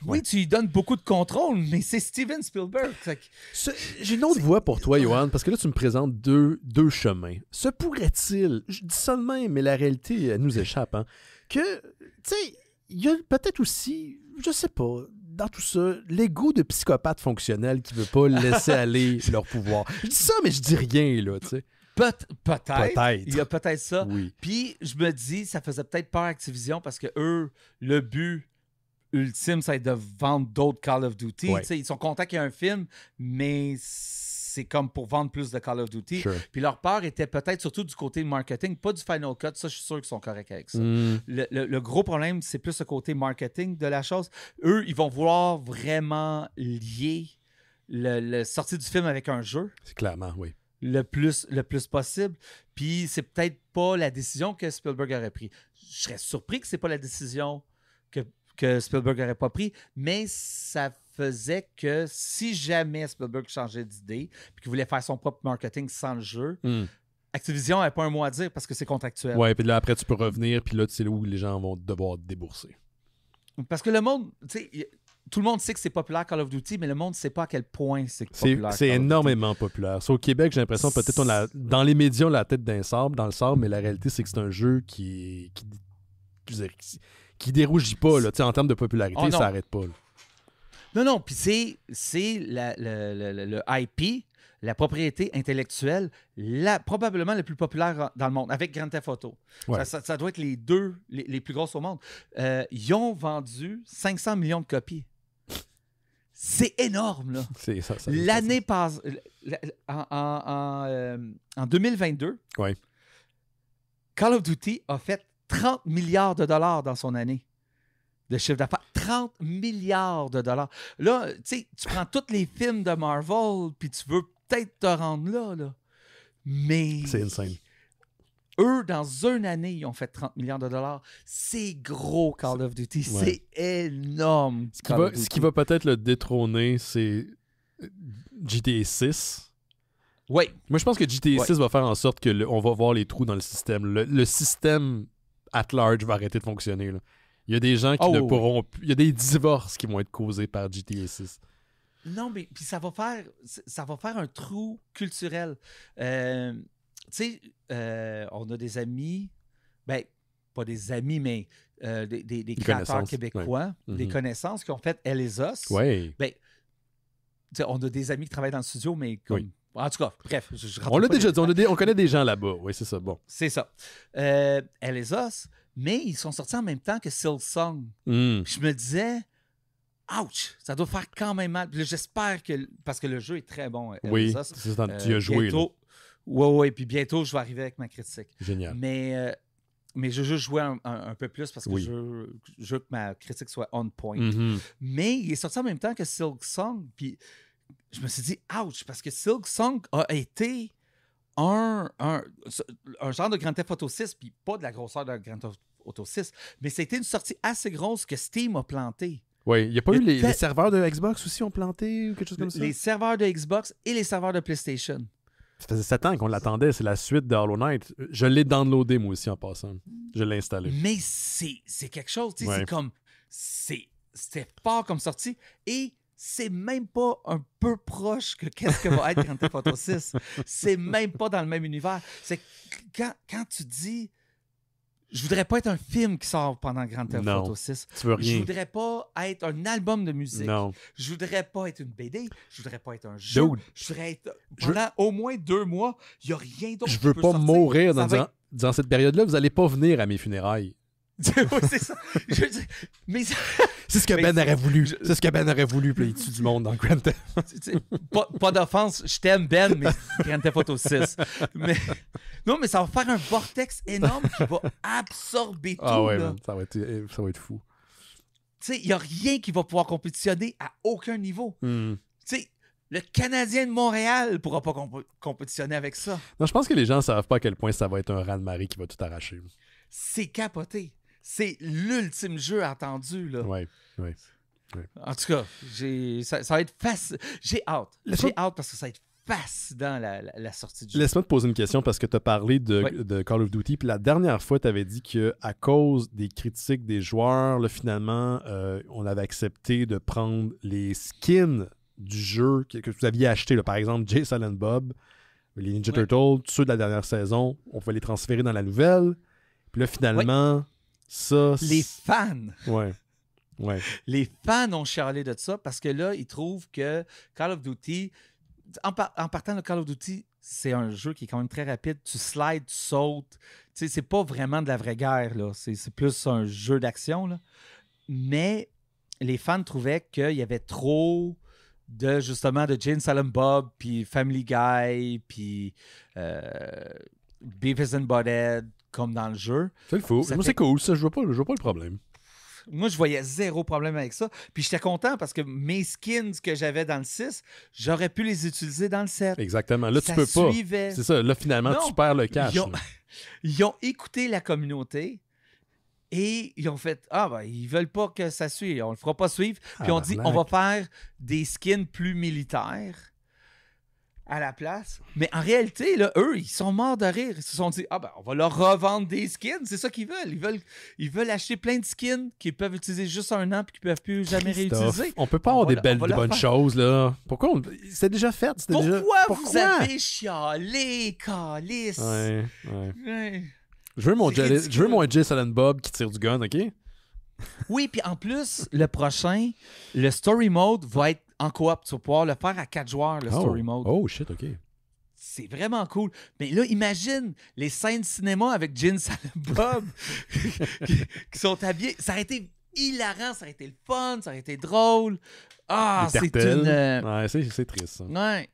oui, tu lui donnes beaucoup de contrôle, mais c'est Steven Spielberg. J'ai une autre voie pour toi, Yoann, parce que là, tu me présentes deux chemins. Se pourrait-il, je dis ça de même, mais la réalité, elle nous échappe, hein, que, tu sais, il y a peut-être aussi, je sais pas, dans tout ça, l'ego de psychopathe fonctionnel qui veut pas laisser aller leur pouvoir. Je dis ça, mais je dis rien, là, tu sais. Peut-être. Il y a peut-être ça. Oui. Puis, je me dis, ça faisait peut-être peur à Activision parce que eux, le but ultime, ça va être de vendre d'autres Call of Duty. Ouais. Ils sont contents qu'il y ait un film, mais c'est comme pour vendre plus de Call of Duty. Sure. Puis leur peur était peut-être surtout du côté marketing, pas du Final Cut. Ça, je suis sûr qu'ils sont corrects avec ça. Le gros problème, c'est plus le côté marketing de la chose. Eux, ils vont vouloir vraiment lier le sortie du film avec un jeu. C'est clairement, oui. Le plus possible. Puis c'est peut-être pas la décision que Spielberg aurait prise. Je serais surpris que c'est pas la décision que Spielberg n'aurait pas pris, mais ça faisait que si jamais Spielberg changeait d'idée puis qu'il voulait faire son propre marketing sans le jeu, Activision n'avait pas un mot à dire parce que c'est contractuel. Ouais, puis là, après, tu peux revenir, puis là, c'est là où les gens vont devoir débourser. Parce que le monde, tu sais, tout le monde sait que c'est populaire Call of Duty, mais le monde ne sait pas à quel point c'est populaire. C'est énormément populaire. Au Québec, j'ai l'impression peut-être dans les médias, on a la tête dans le sable, mais la réalité, c'est que c'est un jeu qui dérougit pas. Là. En termes de popularité, ça n'arrête pas. Là. Non, puis c'est le IP, la propriété intellectuelle, probablement la plus populaire dans le monde, avec Grand Theft Auto. Ouais. Ça doit être les deux les plus grosses au monde. Ils ont vendu 500 millions de copies. C'est énorme, là. L'année passée, en 2022, Call of Duty a fait 30 milliards de dollars dans son année de chiffre d'affaires. 30 milliards de dollars. Là, tu sais, tu prends tous les films de Marvel, puis tu veux peut-être te rendre là. Mais... C'est insane. Eux, dans une année, ils ont fait 30 milliards de dollars. C'est gros, Call of Duty. C'est énorme. Ce qui va peut-être le détrôner, c'est GTA 6. Oui. Moi, je pense que GTA 6 va faire en sorte qu'on va voir les trous dans le système. Le système at large va arrêter de fonctionner. Là. Il y a des gens qui ne pourront plus... Il y a des divorces qui vont être causés par GTA 6. Non, mais puis ça va faire un trou culturel. Tu sais, on a des amis, ben, pas des amis, mais des créateurs québécois, des connaissances qui ont fait Elizos. Oui. Ben, on a des amis qui travaillent dans le studio, mais comme... En tout cas, bref. On l'a déjà dit, on connaît des gens là-bas. Oui, c'est ça. Bon. C'est ça. Elizos, mais ils sont sortis en même temps que Silksong. Puis je me disais... Ouch! Ça doit faire quand même mal. J'espère que... Parce que le jeu est très bon. Oui, c'est ça. Tu as joué, là. Oui, puis bientôt, je vais arriver avec ma critique. Génial. Mais je veux juste jouer un peu plus parce que je veux que ma critique soit on point. Mais il est sorti en même temps que Silksong, puis je me suis dit, ouch, parce que Silksong a été un genre de Grand Theft Auto 6, puis pas de la grosseur de Grand Theft Auto 6, mais c'était une sortie assez grosse que Steam a planté. Oui, il n'y a pas eu les serveurs de Xbox aussi ont planté ou quelque chose comme ça? Les serveurs de Xbox et les serveurs de PlayStation. Ça faisait 7 ans qu'on l'attendait, c'est la suite de Hollow Knight. Je l'ai downloadé moi aussi en passant. Je l'ai installé. Mais c'est quelque chose, tu sais, c'est comme... C'était fort comme sortie et c'est même pas un peu proche que qu'est-ce que va être Grand Theft Auto 6. C'est même pas dans le même univers. C'est quand tu dis... Je voudrais pas être un film qui sort pendant Grand Theft Auto 6. Tu veux rien. Je voudrais pas être un album de musique. Non. Je voudrais pas être une BD. Je voudrais pas être un jeu. Je voudrais être... Pendant au moins 2 mois, il n'y a rien d'autre. Je veux pas mourir dans cette période-là. Vous allez pas venir à mes funérailles. Oui, c'est ça. Mais... C'est ce que Ben aurait voulu. C'est ce que Ben aurait voulu, puis il tue du monde dans Grand Theft. Pas d'offense, je t'aime Ben, mais Grand Theft Auto 6. Mais... Non, mais ça va faire un vortex énorme qui va absorber tout. Ah ouais, là. Man, ça va être fou. Tu sais, il n'y a rien qui va pouvoir compétitionner à aucun niveau. Tu sais, le Canadien de Montréal ne pourra pas compétitionner avec ça. Non, je pense que les gens ne savent pas à quel point ça va être un ran-de-marée qui va tout arracher. C'est capoté. C'est l'ultime jeu attendu, là. Oui. En tout cas, ça va être facile. J'ai hâte. J'ai hâte parce que ça va être fascinant, la sortie du jeu. Laisse-moi te poser une question parce que tu as parlé de Call of Duty. Puis la dernière fois, tu avais dit qu'à cause des critiques des joueurs, là, finalement, on avait accepté de prendre les skins du jeu que vous aviez acheté. Par exemple, Jay Silent Bob, les Ninja Turtles, ceux de la dernière saison, on pouvait les transférer dans la nouvelle. Puis là, finalement, ça... Les fans! Ouais. Les fans ont chialé de ça parce que là, ils trouvent que Call of Duty... En partant de Call of Duty, c'est un jeu qui est quand même très rapide. Tu slides, tu sautes. Tu sais, c'est pas vraiment de la vraie guerre, là. C'est plus un jeu d'action, là. Mais les fans trouvaient qu'il y avait trop de Jay and Silent Bob, puis Family Guy, puis Beavis and Butthead, comme dans le jeu. C'est le fou. Moi, c'est cool, ça. Je vois pas le problème. Moi, je voyais zéro problème avec ça. Puis j'étais content parce que mes skins que j'avais dans le 6, j'aurais pu les utiliser dans le 7. Exactement. Là, ça tu peux pas. Suivait. C'est ça. Là, finalement, tu perds le cash. Ils ont écouté la communauté et ils ont fait ils veulent pas que ça suive. On le fera pas suivre. Puis on dit, on va faire des skins plus militaires. à la place. Mais en réalité, là, eux, ils sont morts de rire. Ils se sont dit, on va leur revendre des skins. C'est ça qu'ils veulent. Ils veulent acheter plein de skins qu'ils peuvent utiliser juste 1 an puis qu'ils peuvent plus jamais réutiliser. On peut pas avoir des bonnes choses, là. Pourquoi? C'est déjà fait. Pourquoi vous avez chialé, calice? Ouais. Je veux mon Jay Silent Bob qui tire du gun, OK? Oui, puis en plus, le prochain, le story mode va être en coop. Tu vas pouvoir le faire à 4 joueurs, le story mode. Oh, shit, OK. C'est vraiment cool. Mais là, imagine les scènes cinéma avec Jin Silent Bob qui sont habillés. Ça aurait été hilarant, ça aurait été le fun, ça aurait été drôle. Ah, c'est une... Ouais, c'est triste, ça. Ouais.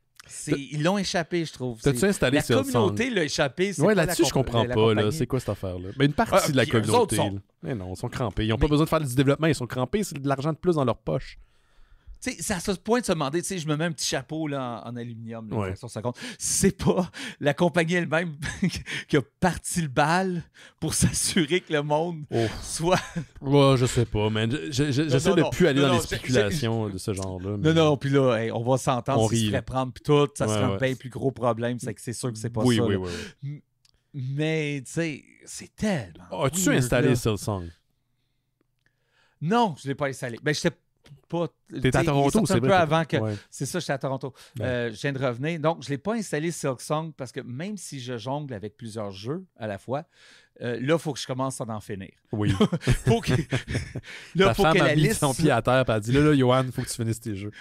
Ils l'ont échappé, je trouve. T'as-tu installé la communauté l'a échappé. Ouais, là-dessus, je comprends pas. Là. C'est quoi cette affaire-là? Mais une partie de la communauté. Mais non, ils sont crampés. Ils n'ont pas besoin de faire du développement. Ils sont crampés. C'est de l'argent de plus dans leur poche. Tu sais, c'est à ce point de se demander, tu sais, je me mets un petit chapeau là, en aluminium, là, ouais. C'est pas la compagnie elle-même qui a parti le bal pour s'assurer que le monde soit... Ouais, je sais pas, man. J'essaie de plus aller dans les spéculations de ce genre-là. Mais... Non, puis là, on va s'entendre, si se ferait prendre, puis tout, ça serait un bien plus gros problème, c'est sûr que c'est pas ça. Oui. Mais, tu sais, c'est tellement... As-tu installé Silksong? Non, je l'ai pas installé. Ben, j'étais pas. T'es à Toronto, c'est un peu avant que. Ouais. C'est ça, j'étais à Toronto. Je viens de revenir. Donc, je l'ai pas installé Silksong parce que même si je jongle avec plusieurs jeux à la fois, là, il faut que je commence à en finir. Oui. faut que. Là, ta femme a mis son pied à terre et elle a dit là, Johan, il faut que tu finisses tes jeux.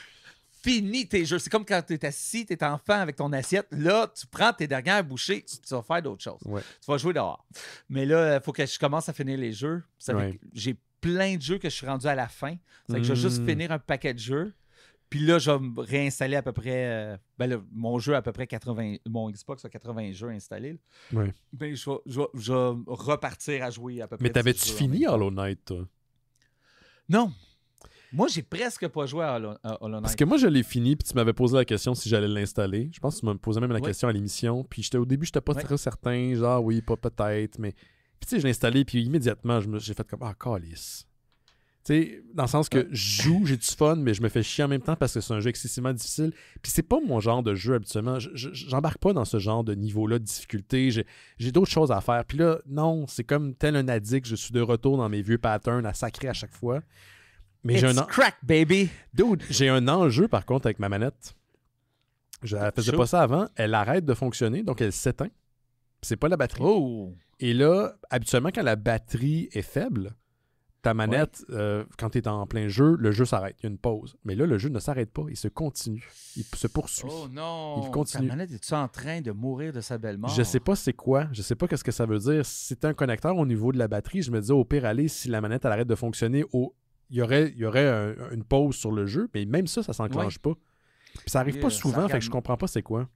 Finis tes jeux. C'est comme quand tu es assis, tu es enfant avec ton assiette. Là, tu prends tes dernières bouchées, tu vas faire d'autres choses. Ouais. Tu vas jouer dehors. Mais là, il faut que je commence à finir les jeux. J'ai plein de jeux que je suis rendu à la fin. C'est que je vais juste finir un paquet de jvais Puis là, je vais me réinstaller à peu près... mon jeu a à peu près 80... Mon Xbox a 80 jeux installés. Oui. Ben, je vais repartir à jouer à peu près. Mais t'avais-tu fini Hollow Knight, toi? Non. Moi, j'ai presque pas joué à Hollow Knight. Parce que moi, je l'ai fini, puis tu m'avais posé la question si j'allais l'installer. Je pense que tu m'as posé même la question à l'émission. Puis au début, j'étais pas très certain. Genre, oui, pas peut-être, mais... Puis tu sais, je l'ai installé, puis immédiatement, j'ai fait comme, calice. Tu sais, dans le sens que je joue, j'ai du fun, mais je me fais chier en même temps parce que c'est un jeu excessivement difficile. Puis c'est pas mon genre de jeu habituellement. J'embarque pas dans ce genre de niveau-là de difficulté. J'ai d'autres choses à faire. Puis là, non, c'est comme tel un addict. Je suis de retour dans mes vieux patterns à sacrer à chaque fois. Mais crack, baby! Dude, j'ai un enjeu, par contre, avec ma manette. Je ne faisais pas ça avant. Elle arrête de fonctionner, donc elle s'éteint. C'est pas la batterie. Oh! Et là, habituellement, quand la batterie est faible, ta manette, quand tu es en plein jeu, le jeu s'arrête. Il y a une pause. Mais là, le jeu ne s'arrête pas. Il se continue. Il se poursuit. Oh non! Il continue. Ta manette, es-tu en train de mourir de sa belle mort? Je sais pas c'est quoi. Je sais pas qu'est-ce que ça veut dire. Si c'était un connecteur au niveau de la batterie, je me disais au pire, aller, si la manette elle arrête de fonctionner, il y aurait une pause sur le jeu. Mais même ça s'enclenche pas. Puis ça arrive pas souvent, fait que je comprends pas c'est quoi.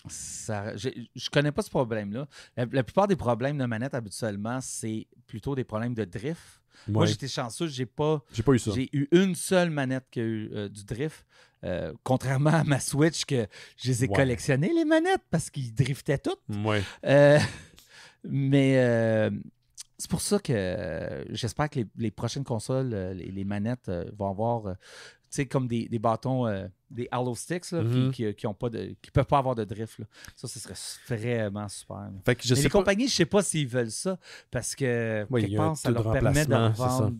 Je connais pas ce problème-là. La plupart des problèmes de manette, habituellement, c'est plutôt des problèmes de drift. Ouais. Moi, j'étais chanceux, j'ai pas eu ça. J'ai eu une seule manette qui a eu du drift. Contrairement à ma Switch, que je les ai collectionnées, les manettes, parce qu'ils driftaient toutes. Ouais. Mais c'est pour ça que j'espère que les prochaines consoles, les manettes vont avoir... tu sais, comme des bâtons, des Halo Sticks là, qui peuvent pas avoir de drift. Là. Ça, ce serait vraiment super. Fait que les compagnies, je sais pas s'ils veulent ça, parce que quelque part, ça leur permet de revendre.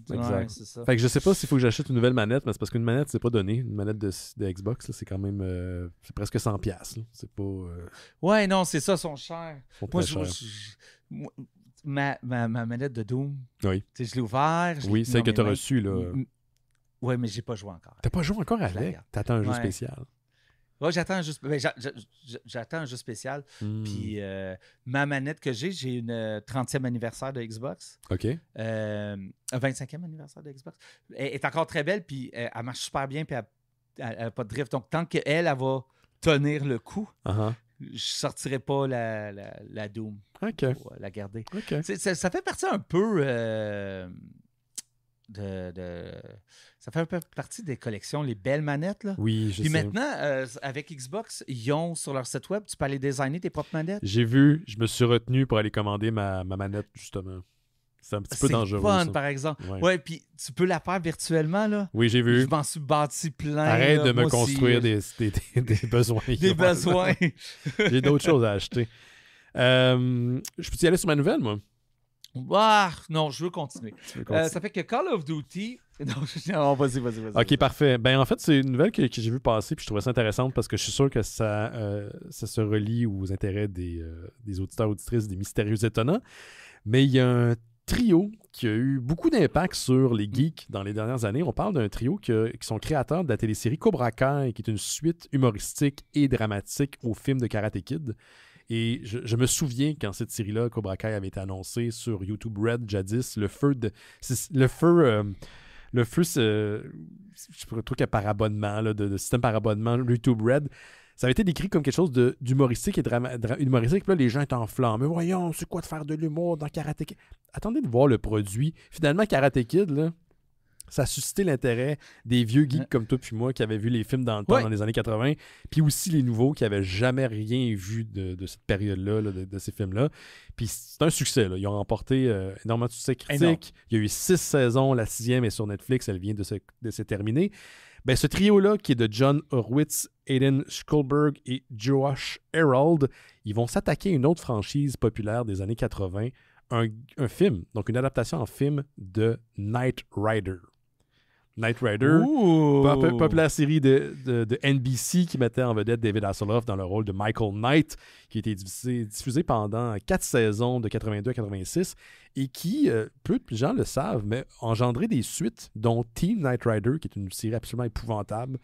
C'est ça. Fait que je sais pas s'il faut que j'achète une nouvelle manette, mais c'est parce qu'une manette, c'est pas donné. Une manette de Xbox, là, c'est quand même... c'est presque 100$. C'est pas... Ouais, non, c'est ça, sont chers. Moi, ma manette de Doom, oui. Je l'ai ouvert. Oui, celle que tu as reçue, là. Oui, mais j'ai pas joué encore. T'as pas joué encore avec? T'attends un jeu spécial. Oui, j'attends un jeu, j'attends un jeu spécial. Puis ma manette que j'ai une 30e anniversaire de Xbox. OK. Un 25e anniversaire de Xbox. Elle est encore très belle, puis elle marche super bien, puis elle n'a pas de drift. Donc, tant qu'elle va tenir le coup, je ne sortirai pas la Doom pour la garder. Okay. Ça fait partie un peu... ça fait un peu partie des collections, les belles manettes. Là. Oui, je sais. Puis maintenant, avec Xbox, ils ont sur leur site web, tu peux aller designer tes propres manettes. J'ai vu, je me suis retenu pour aller commander ma manette, justement. C'est un petit peu dangereux. C'est fun, ça. par exemple. Ouais, puis tu peux la faire virtuellement, là. Oui, j'ai vu. Je m'en suis bâti plein. Arrête là, de me construire des besoins. Des besoins. J'ai d'autres choses à acheter. Je peux y aller sur ma nouvelle, moi? Non, je veux continuer. Ça fait que Call of Duty... Non, vas-y. OK, parfait. Ben, en fait, c'est une nouvelle que j'ai vue passer puis je trouvais ça intéressante parce que je suis sûr que ça se relie aux intérêts des auditeurs auditrices des Mystérieux Étonnants. Mais il y a un trio qui a eu beaucoup d'impact sur les geeks dans les dernières années. On parle d'un trio qui sont créateurs de la télésérie Cobra Kai, qui est une suite humoristique et dramatique au film de Karate Kid. Et je me souviens quand cette série-là, Cobra Kai, avait été annoncée sur YouTube Red jadis, le feu, c'est un truc par abonnement, là, de système par abonnement, YouTube Red. Ça avait été décrit comme quelque chose d'humoristique et humoristique. Puis là, les gens étaient en flamme. Mais voyons, c'est quoi de faire de l'humour dans Karate Kid? Attendez de voir le produit. Finalement, Karate Kid, là, ça a suscité l'intérêt des vieux geeks comme toi puis moi qui avaient vu les films dans le temps, dans les années 80, puis aussi les nouveaux qui n'avaient jamais rien vu de cette période-là, là, de ces films-là. Puis c'est un succès. Là. Ils ont remporté énormément de succès critiques. Il y a eu 6 saisons. La 6e est sur Netflix. Elle vient de se terminer. Ben, ce trio-là, qui est de John Horwitz, Aiden Schulberg et Josh Herold, ils vont s'attaquer à une autre franchise populaire des années 80, un film, donc une adaptation en film de Knight Rider. Knight Rider, populaire série de NBC qui mettait en vedette David Hasselhoff dans le rôle de Michael Knight, qui a été diffusé pendant 4 saisons de 82 à 86 et qui, peu de gens le savent, mais a engendré des suites, dont Team Knight Rider, qui est une série absolument épouvantable,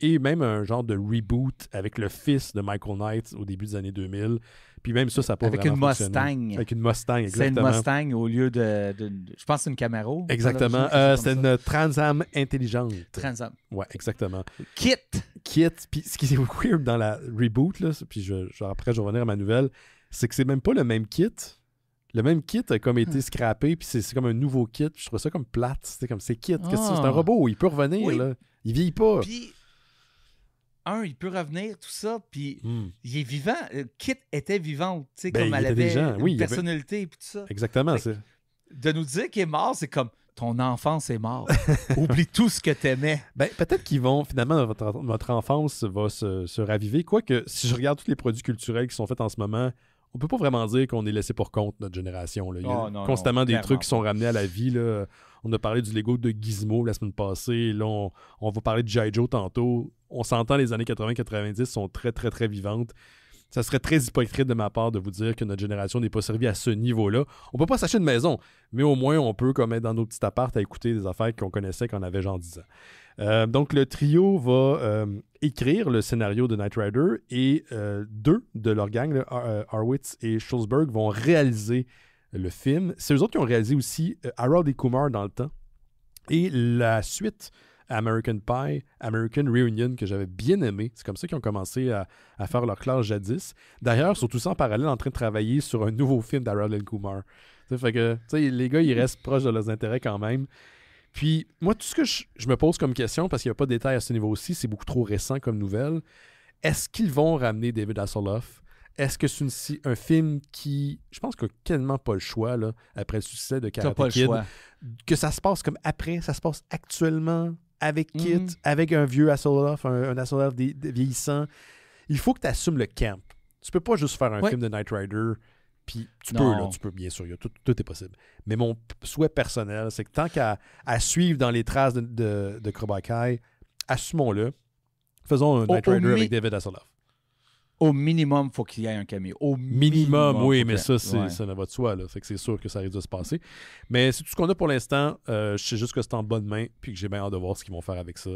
et même un genre de reboot avec le fils de Michael Knight au début des années 2000. Puis même ça n'a pas avec vraiment fonctionné. Avec une Mustang, exactement. C'est une Mustang au lieu de je pense que c'est une Camaro. Exactement. C'est une Trans Am intelligente. Trans Am. Ouais, exactement. Kit. Puis ce qui est weird dans la reboot, là, puis après je vais revenir à ma nouvelle, c'est que c'est même pas le même kit. Le même kit a comme été scrappé, puis c'est comme un nouveau kit. Puis je trouve ça comme plate. C'est comme c'est kit. Qu'est-ce que c'est un robot, il peut revenir. Là. Il vieillit pas. Puis il peut revenir, tout ça, puis il est vivant. Kit était vivante, tu sais, comme elle avait une personnalité et tout ça. Exactement. De nous dire qu'il est mort, c'est comme ton enfance est morte. Oublie tout ce que t'aimais. Ben, peut-être qu'ils vont, finalement, votre enfance va se raviver. Quoique, si je regarde tous les produits culturels qui sont faits en ce moment, on peut pas vraiment dire qu'on est laissé pour compte, notre génération. Là. Il y a constamment des trucs qui sont ramenés à la vie. Là. On a parlé du Lego de Gizmo la semaine passée. Là, on va parler de G.I. Joe tantôt. On s'entend, les années 80-90 sont très, très, très vivantes. Ça serait très hypocrite de ma part de vous dire que notre génération n'est pas servie à ce niveau-là. On peut pas s'acheter une maison, mais au moins, on peut comme être dans nos petits apparts à écouter des affaires qu'on connaissait quand on avait genre 10 ans. Donc, le trio va écrire le scénario de Knight Rider et 2 de leur gang, Horwitz et Schulberg, vont réaliser le film. C'est eux autres qui ont réalisé aussi Harold et Kumar dans le temps. Et la suite, American Pie, American Reunion, que j'avais bien aimé. C'est comme ça qu'ils ont commencé à faire leur classe jadis. D'ailleurs, ils sont tous en parallèle en train de travailler sur un nouveau film d'Harold et Kumar. Ça fait que, les gars, ils restent proches de leurs intérêts quand même. Puis, moi, tout ce que je me pose comme question, parce qu'il n'y a pas de détails à ce niveau-ci, c'est beaucoup trop récent comme nouvelle, est-ce qu'ils vont ramener David Hasselhoff? Est-ce que c'est un film qui... Je pense qu'il n'y a tellement pas le choix, là, après le succès de Karate Kid, que ça se passe comme après, ça se passe actuellement avec Kit, avec un vieux Hasselhoff, un Hasselhoff vieillissant. Il faut que tu assumes le camp. Tu peux pas juste faire un film de Knight Rider, puis tu peux, bien sûr, tout est possible. Mais mon souhait personnel, c'est que tant qu'à suivre dans les traces de Cobra Kai, assumons-le, faisons un Knight Rider avec David Hasselhoff. Au minimum, il faut qu'il y ait un cameo. Au minimum, oui, mais ça ne va de soi. Là. Fait que c'est sûr que ça risque de se passer. Mais c'est tout ce qu'on a pour l'instant. Je sais juste que c'est en bonne main puis que j'ai bien hâte de voir ce qu'ils vont faire avec ça.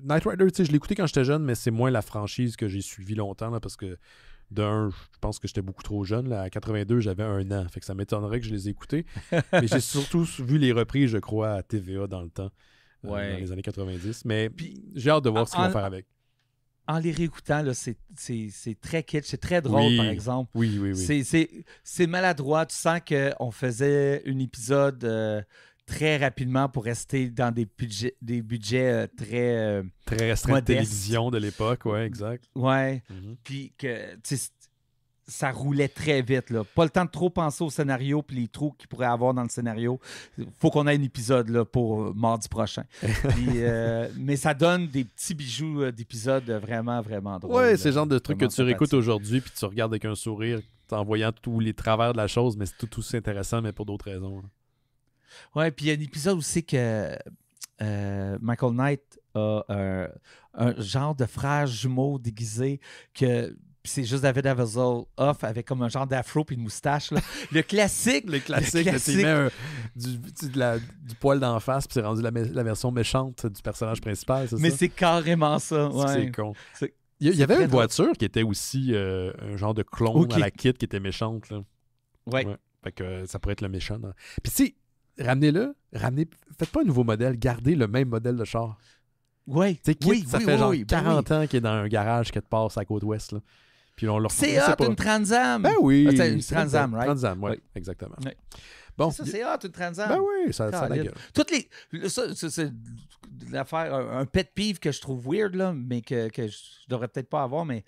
Knight Rider, je l'ai écouté quand j'étais jeune, mais c'est moins la franchise que j'ai suivie longtemps là, parce que je pense que j'étais beaucoup trop jeune. Là. À 82, j'avais 1 an. Fait que ça m'étonnerait que je les ai écoutés. Mais j'ai surtout vu les reprises, je crois, à TVA dans le temps, dans les années 90. Mais j'ai hâte de voir ce qu'ils vont faire avec. En les réécoutant, là, c'est très kitsch, c'est très drôle, par exemple. Oui. C'est maladroit. Tu sens qu'on faisait un épisode très rapidement pour rester dans des budgets très restreints de télévision de l'époque, ouais, exact. Ouais. Puis que ça roulait très vite. Là. Pas le temps de trop penser au scénario puis les trous qu'il pourrait avoir dans le scénario. Faut qu'on ait un épisode là, pour mardi prochain. Puis, mais ça donne des petits bijoux d'épisodes vraiment, vraiment drôles. Ouais, c'est le genre de truc que tu sympathique. réécoutes aujourd'hui puis tu regardes avec un sourire en voyant tous les travers de la chose, mais c'est tout aussi intéressant, mais pour d'autres raisons. Là. Ouais, puis il y a un épisode aussi que Michael Knight a un genre de frère jumeau déguisé que... Puis c'est juste David Azazel off avec comme un genre d'afro puis une moustache. Là. Le classique. Le classique. Tu mets du poil d'en face puis c'est rendu la version méchante du personnage principal, c'est Mais ça? c'est carrément ça. Ouais. C'est con. C'est- Il y avait très une voiture qui était aussi un genre de clone Ok. à la kit qui était méchante. Là. Ouais. Ouais. Fait que ça pourrait être le méchant. Dans... Puis tu sais, faites pas un nouveau modèle, gardez le même modèle de char. Ouais. Tu sais, Kit, Oui, ça oui, fait oui, genre oui, ben 40 ans qu'il est dans un garage quelque part à la côte ouest. Là. Puis on le C'est hot, une Transam. Ben oui. C'est une Transam, right? Transam, oui, Oui. exactement. Oui. Bon, Ça, c'est hot, une Transam. ben oui, ça a la Caroline. gueule. Toutes les... Ça, c'est l'affaire, un pet peeve que je trouve weird, là, mais que je devrais peut-être pas avoir, mais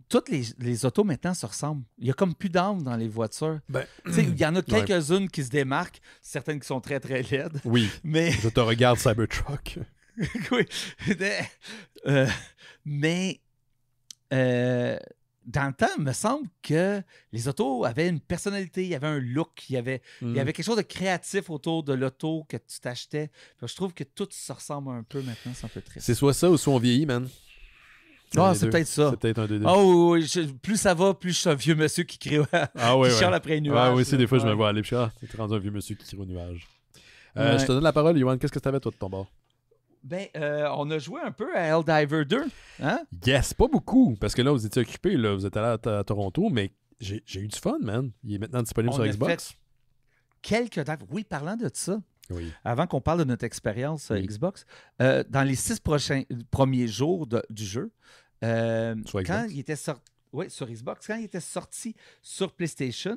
toutes les autos maintenant se ressemblent. Il y a comme plus d'âme dans les voitures. Ben, Tu sais, il y en a quelques-unes qui se démarquent, certaines qui sont très, très laides, oui, mais... je te regarde Cybertruck. Oui. Mais dans le temps, il me semble que les autos avaient une personnalité, il y avait un look, il y avait quelque chose de créatif autour de l'auto que tu t'achetais. Puis je trouve que tout se ressemble un peu maintenant, c'est un peu triste. C'est soit ça ou soit on vieillit, man. Ah, Les c'est deux. peut-être ça. C'est peut-être un des deux. Oh, oui, plus ça va, plus je suis un vieux monsieur qui crie, Ah ouais, qui ouais. chiale après les nuages. Ah oui, c'est des fois je me Ouais. vois aller. Puis t'es rendu un vieux monsieur qui tire au nuage. Ouais. Je te donne la parole, Yoann. Qu'est-ce que t'avais, toi, de ton bord? Ben, on a joué un peu à Helldiver 2. Hein? Yes, pas beaucoup. Parce que là, vous étiez occupés, là. Vous êtes allé à Toronto, mais j'ai eu du fun, man. Il est maintenant disponible On sur a Xbox. fait quelques dives. Oui, parlant de ça, Oui. avant qu'on parle de notre expérience Oui. Xbox, dans les 6 premiers jours du jeu, Sur Xbox. quand il était sorti, oui, sur Xbox, quand il était sorti sur PlayStation,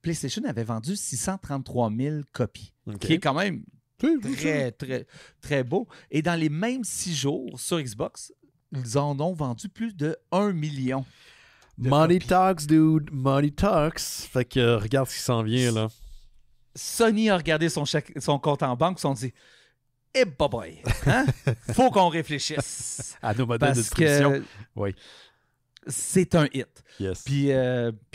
PlayStation avait vendu 633 000 copies, OK. qui est quand même C'est- très, très, très beau. Et dans les mêmes 6 jours sur Xbox, ils en ont vendu plus de 1 million. de Money copies. talks, dude. Money talks. Fait que regarde ce qui s'en vient, là. Sony a regardé son compte en banque, ils se sont dit « Eh, boy, hein? Faut qu'on réfléchisse. » À nos modèles de Parce distribution. que Oui. c'est un hit. Yes. Puis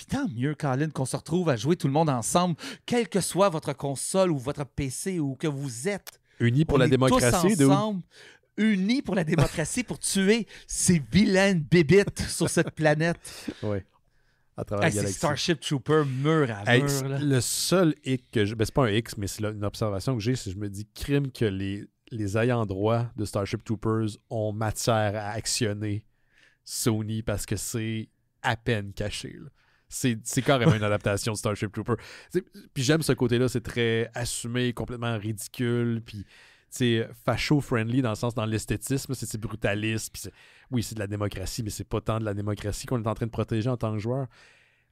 tant mieux, Colin, qu'on se retrouve à jouer tout le monde ensemble, quelle que soit votre console ou votre PC ou que vous êtes. Unis pour On la est démocratie, tous dude. ensemble, unis pour la démocratie, pour tuer ces vilaines bébites sur cette planète. Oui. À travers Hey, la c'est galaxie. Starship Trooper mur à Hey, mur. Là. le seul hic que ben, c'est pas un X, mais c'est une observation que j'ai, c'est que je me dis crime que les ayants droit de Starship Troopers ont matière à actionner Sony parce que c'est à peine caché. Là. C'est carrément une adaptation de Starship Trooper. Puis j'aime ce côté-là, c'est très assumé, complètement ridicule, puis facho-friendly dans le sens, dans l'esthétisme, c'est brutaliste, puis oui, c'est de la démocratie, mais c'est pas tant de la démocratie qu'on est en train de protéger en tant que joueur.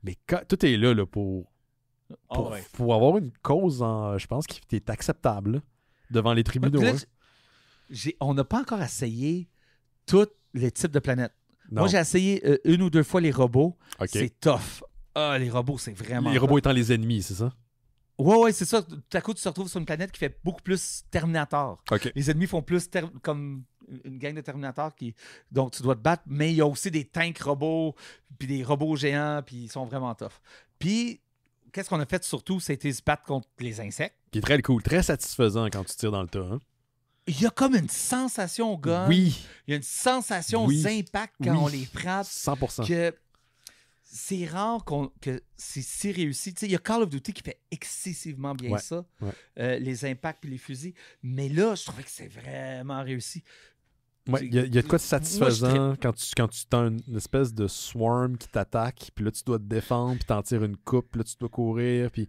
Mais tout est là pour pour avoir une cause, je pense, qui est acceptable là, devant les tribunaux. Puis là, hein. on n'a pas encore essayé tous les types de planètes. Non. Moi, j'ai essayé une ou deux fois les robots. OK. C'est tough. Ah, les robots, c'est vraiment Les robots étant les ennemis, c'est ça? Ouais, c'est ça. Tout à coup, tu te retrouves sur une planète qui fait beaucoup plus Terminator. OK. Les ennemis font plus comme une gang de Terminator donc tu dois te battre, mais il y a aussi des tanks robots, puis des robots géants, puis ils sont vraiment tough. Puis, qu'est-ce qu'on a fait surtout, c'était se battre contre les insectes. Qui est très cool, très satisfaisant quand tu tires dans le tas. Hein? Il y a comme une sensation au gun. Oui, Il y a une sensation Oui. aux impacts quand Oui. on les frappe. 100%. Que c'est rare que c'est si réussi. Tu sais, il y a Call of Duty qui fait excessivement bien Ouais, ça, ouais. les impacts et les fusils. Mais là, je trouvais que c'est vraiment réussi. Ouais, il y a de quoi de satisfaisant Moi, quand tu as une espèce de swarm qui t'attaque, puis là, tu dois te défendre, puis t'en tires une coupe, puis là, tu dois courir, puis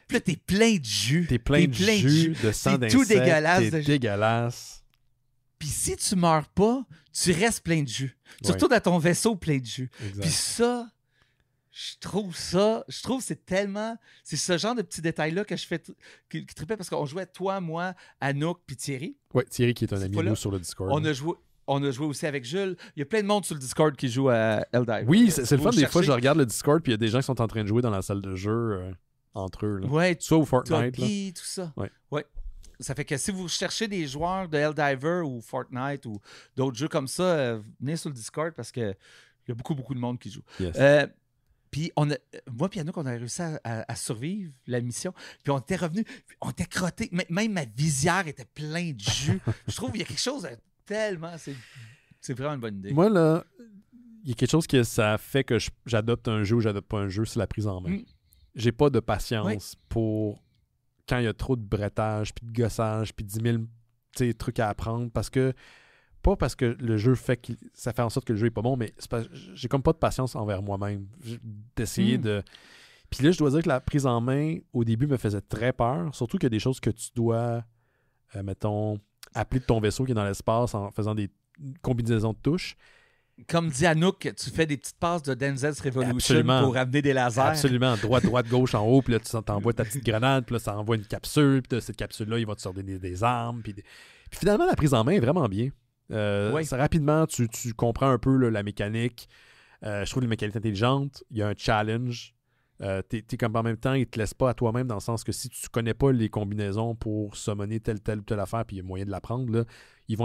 Puis là, t'es plein de jus. t'es plein de jus, de sang C'est d'insectes. tout dégueulasse T'es de jus. dégueulasse. Puis si tu meurs pas, tu restes plein de jus. Tu Ouais. retournes à ton vaisseau plein de jus. Exact. Puis ça, je trouve que c'est tellement... C'est ce genre de petits détails-là que je fais... qui trippait parce qu'on jouait toi, moi, Anouk, puis Thierry. Ouais, Thierry qui est un ami pas de là. nous sur le Discord. On a joué... on a joué aussi avec Jules. Il y a plein de monde sur le Discord qui joue à Helldivers. Oui, c'est le fun. Des fois, je regarde le Discord puis il y a des gens qui sont en train de jouer dans la salle de jeu entre eux. Là. Ouais, soit au Fortnite. Toby, tout ça. Ouais. Ça fait que si vous cherchez des joueurs de Helldivers ou Fortnite ou d'autres jeux comme ça, venez sur le Discord parce qu'il y a beaucoup, beaucoup de monde qui joue. Yes. Puis moi et Anouk, on a réussi à survivre la mission. Puis on était revenus, on était crottés. Même ma visière était pleine de jus. Je trouve qu'il y a quelque chose tellement... C'est vraiment une bonne idée. Moi, là, il y a quelque chose que ça fait que j'adopte un jeu ou j'adopte pas un jeu, c'est la prise en main. J'ai pas de patience pour quand il y a trop de brettage, puis de gossage, puis 10 000 trucs à apprendre, parce que pas parce que le jeu ça fait en sorte que le jeu est pas bon, mais j'ai comme pas de patience envers moi-même d'essayer de... Puis là, je dois dire que la prise en main, au début, me faisait très peur, surtout qu'il y a des choses que tu dois, mettons, appeler de ton vaisseau qui est dans l'espace en faisant des combinaisons de touches. Comme dit Anouk, tu fais des petites passes de Denzel's Revolution Absolument. pour amener des lasers. Absolument. Droite, gauche, en haut, puis là, tu t'envoies ta petite grenade, puis là, ça envoie une capsule, puis cette capsule-là, il va te sortir des armes. Puis finalement, la prise en main est vraiment bien. Rapidement, tu comprends un peu là, la mécanique. Je trouve les mécaniques intelligentes. Il y a un challenge. T'es comme en même temps, ils te laissent pas à toi-même dans le sens que si tu connais pas les combinaisons pour summoner telle affaire, puis il y a moyen de l'apprendre, là, ils vont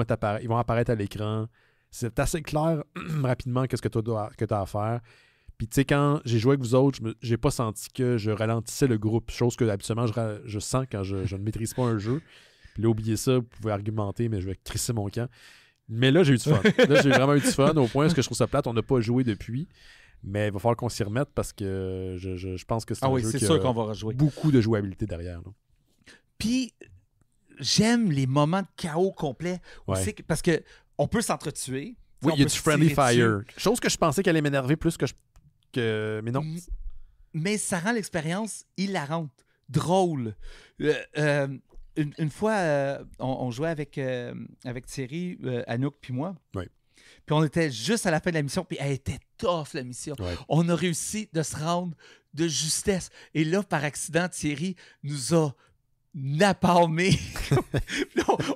apparaître à l'écran. C'est assez clair rapidement qu'est-ce que tu as à faire. Puis tu sais, quand j'ai joué avec vous autres, j'ai pas senti que je ralentissais le groupe, chose que habituellement je sens quand je ne maîtrise pas un jeu. Puis là, oubliez ça, vous pouvez argumenter, mais je vais crisser mon camp. Mais là, j'ai eu du fun. Là, j'ai vraiment eu du fun au point où je trouve ça plate. On n'a pas joué depuis. Mais il va falloir qu'on s'y remette parce que je pense que c'est un jeu qui sûr a qu'on va rejouer. Beaucoup de jouabilité derrière. Là. Puis, j'aime les moments de chaos complet. Parce que on peut s'entretuer. Oui, il y a du friendly fire. Chose que je pensais qu'elle allait m'énerver plus que... Mais non. Mais ça rend l'expérience hilarante, drôle. Une fois, on jouait avec Thierry, Anouk puis moi. Oui. Puis on était juste à la fin de la mission, puis elle était tough, la mission. Ouais. On a réussi de se rendre de justesse. Et là, par accident, Thierry nous a napalmé.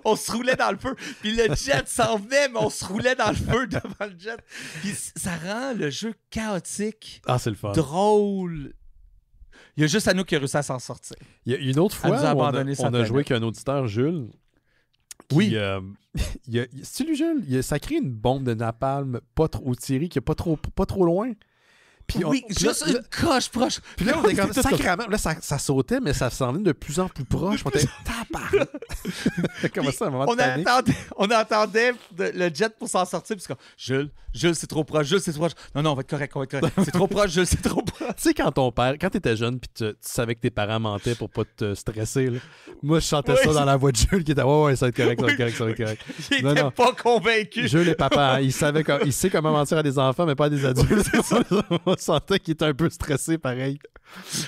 on se roulait dans le feu. Puis le jet s'en venait, mais on se roulait dans le feu devant le jet. Puis ça rend le jeu chaotique. Ah, c'est le fun. Drôle. Il y a juste Anouk qui a réussi à s'en sortir. Il y a une autre fois où on a joué avec un auditeur, Jules. Oui. C'est lui, Jules. Ça crée une bombe de napalm pas trop Thierry qui est pas trop loin. Puis juste une coche proche. Puis là, on est comme sacrément. Là, ça sautait, mais ça s'en venait de plus en plus proche. On était tabarnak. Comment ça, à un moment donné? On attendait le jet pour s'en sortir. Puis Jules, c'est trop proche. Jules, c'est trop proche. Non, on va être correct. C'est trop proche, Jules, c'est trop proche. Tu sais, quand t'étais jeune, puis tu savais que tes parents mentaient pour pas te stresser, là. Moi, je chantais ça dans la voix de Jules qui était ouais, ça va être correct. Il était pas convaincu. Jules et papa, il sait comment mentir à des enfants, mais pas à des adultes. On sentait qu'il était un peu stressé, pareil.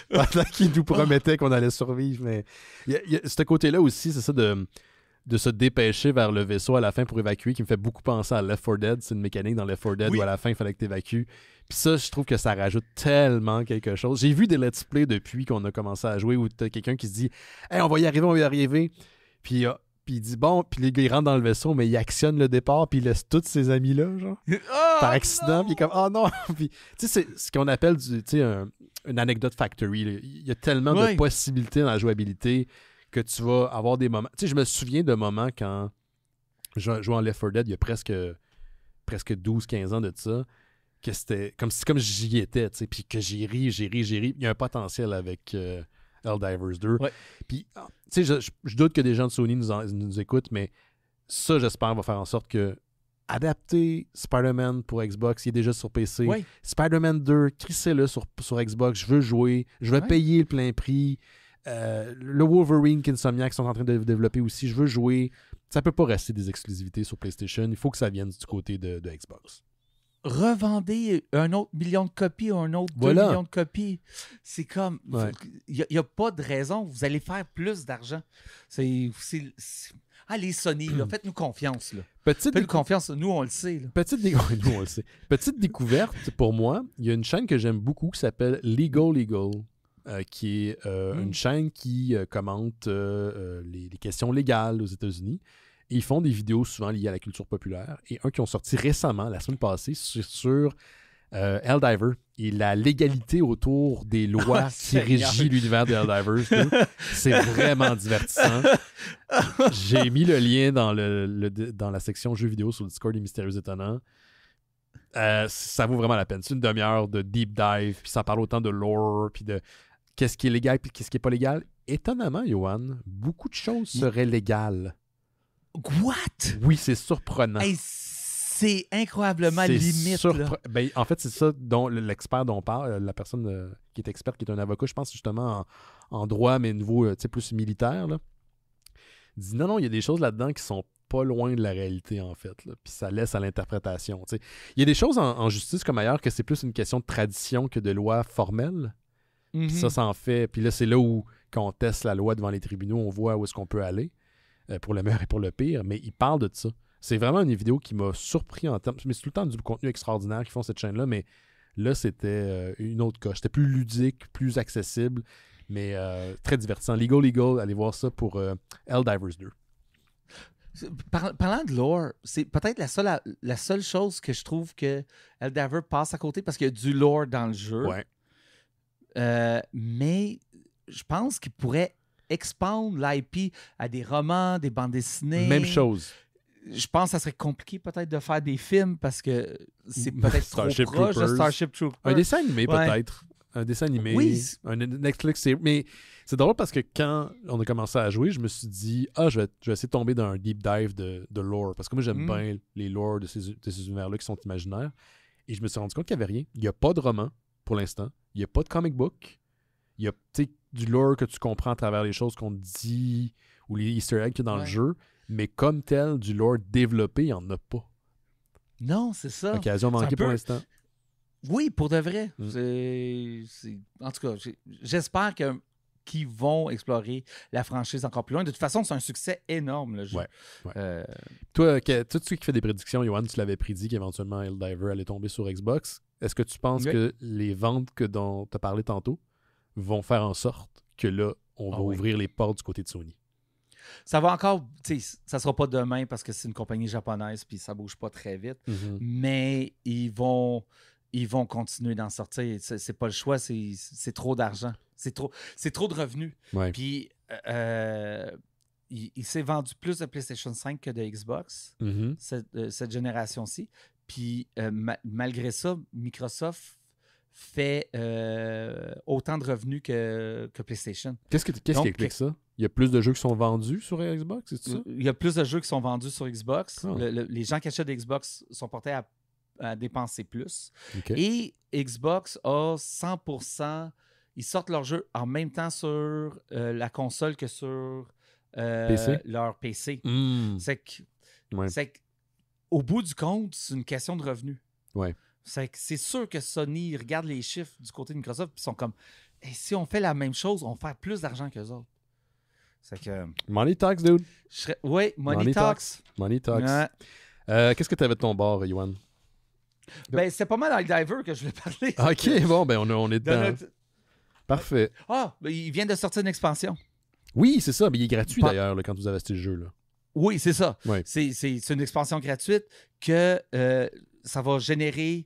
Pendant qu'il nous promettait qu'on allait survivre. Mais il y a ce côté-là aussi, c'est ça de se dépêcher vers le vaisseau à la fin pour évacuer, qui me fait beaucoup penser à Left 4 Dead. C'est une mécanique dans Left 4 Dead où à la fin, il fallait que tu évacues. Puis ça, je trouve que ça rajoute tellement quelque chose. J'ai vu des let's play depuis qu'on a commencé à jouer où tu as quelqu'un qui se dit « Hey, on va y arriver. » Puis il dit bon, puis les gars, ils rentrent dans le vaisseau, mais il actionne le départ, puis il laisse tous ses amis là, genre, par accident, puis il est comme oh non, puis tu sais, c'est ce qu'on appelle une anecdote factory. Là. Il y a tellement de possibilités dans la jouabilité que tu vas avoir des moments. Tu sais, je me souviens de moments quand je jouais en Left 4 Dead il y a presque 12-15 ans de ça, que c'était comme j'y étais, tu sais, puis que j'ai ri. Il y a un potentiel avec Helldivers 2. Ouais. Puis, tu sais, je doute que des gens de Sony nous écoutent, mais ça, j'espère, va faire en sorte que adapter Spider-Man pour Xbox, il est déjà sur PC. Ouais. Spider-Man 2, crissez-le sur Xbox. Je veux jouer. Je vais payer le plein prix. Le Wolverine qu'Insomniac sont en train de développer aussi. Je veux jouer. Ça peut pas rester des exclusivités sur PlayStation. Il faut que ça vienne du côté de Xbox. Revendez un autre million de copies ou un autre 2 millions de copies. C'est comme... Il n'y a pas de raison. Vous allez faire plus d'argent. Allez, Sony, là, faites-nous confiance. Faites-nous confiance. Nous, on le sait. Là. Petite découverte pour moi. Il y a une chaîne que j'aime beaucoup qui s'appelle Legal, qui est une chaîne qui commente les questions légales aux États-Unis. Et ils font des vidéos souvent liées à la culture populaire. Et un qui ont sorti récemment, la semaine passée, sur Helldivers et la légalité autour des lois qui régissent l'univers de Helldivers. C'est vraiment divertissant. J'ai mis le lien dans la section jeux vidéo sur le Discord des Mystérieux Étonnants. Ça vaut vraiment la peine. C'est une demi-heure de deep dive, puis ça parle autant de lore, puis de qu'est-ce qui est légal, puis qu'est-ce qui n'est pas légal. Étonnamment, Yoann, beaucoup de choses seraient légales. What? Oui, c'est surprenant. Hey, c'est incroyablement limite. Ben, en fait, c'est ça dont l'expert dont on parle, la personne qui est experte, qui est un avocat, je pense justement en droit, mais niveau plus militaire, là, dit non, il y a des choses là-dedans qui sont pas loin de la réalité, en fait. Là. Puis ça laisse à l'interprétation. T'sais. Il y a des choses en justice comme ailleurs que c'est plus une question de tradition que de loi formelle. Puis ça en fait. Puis là, c'est là où, quand on teste la loi devant les tribunaux, on voit où est-ce qu'on peut aller, pour le meilleur et pour le pire. Mais ils parlent de ça. C'est vraiment une vidéo qui m'a surpris en termes... Mais c'est tout le temps du contenu extraordinaire qu'ils font cette chaîne-là, mais là, c'était une autre coche. C'était plus ludique, plus accessible, mais très divertissant. Legal, allez voir ça pour Helldivers 2. Parlant de lore, c'est peut-être la seule chose que je trouve que Helldivers passe à côté parce qu'il y a du lore dans le jeu. Ouais. Mais je pense qu'il pourrait expandre l'IP à des romans, des bandes dessinées. Même chose. Je pense que ça serait compliqué peut-être de faire des films parce que c'est peut-être trop proche de Starship Troopers. Un dessin animé peut-être. Un dessin animé. Oui. Un Netflix série. Mais c'est drôle parce que quand on a commencé à jouer, je me suis dit je vais essayer de tomber dans un deep dive de lore. Parce que moi, j'aime bien les lore de ces univers-là qui sont imaginaires. Et je me suis rendu compte qu'il n'y avait rien. Il n'y a pas de roman pour l'instant. Il n'y a pas de comic book. Il y a du lore que tu comprends à travers les choses qu'on dit ou les Easter eggs qu'il y a dans le jeu. Mais comme tel, du lore développé, il n'y en a pas. Non, c'est ça. Occasion manquée pour l'instant. Oui, pour de vrai. En tout cas, j'espère qu'ils vont explorer la franchise encore plus loin. De toute façon, c'est un succès énorme, le jeu. Ouais. Toi, tu qui fais des prédictions, Yoann, tu l'avais prédit qu'éventuellement Helldivers allait tomber sur Xbox. Est-ce que tu penses que les ventes dont tu as parlé tantôt vont faire en sorte que là, on va ouvrir les portes du côté de Sony? Ça va encore, ça sera pas demain parce que c'est une compagnie japonaise puis ça bouge pas très vite. Mais ils vont continuer d'en sortir. C'est pas le choix, c'est trop d'argent. C'est trop de revenus. Ouais. Puis il s'est vendu plus de PlayStation 5 que de Xbox cette génération-ci. Puis malgré ça, Microsoft fait autant de revenus que PlayStation. Qu'est-ce qui explique ça? Il y a plus de jeux qui sont vendus sur Xbox, c'est ça? Il y a plus de jeux qui sont vendus sur Xbox. Les gens qui achètent des Xbox sont portés à dépenser plus. Et Xbox a 100%... Ils sortent leurs jeux en même temps sur la console que sur leur PC. C'est qu'au bout du compte, c'est une question de revenus. Ouais. C'est sûr que Sony regarde les chiffres du côté de Microsoft et ils sont comme si on fait la même chose, on va faire plus d'argent qu'eux autres. C'est que... Money talks, dude. Oui, money talks. Money talks. Ouais. Qu'est-ce que tu avais de ton bord, Yoann? Ben, c'est pas mal Helldivers que je voulais parler. OK, bon, ben on est dedans. Parfait. Ben, il vient de sortir une expansion. Oui, c'est ça, mais il est gratuit d'ailleurs là, quand vous avez acheté le jeu. Là. Oui, c'est ça. Ouais. C'est une expansion gratuite que ça va générer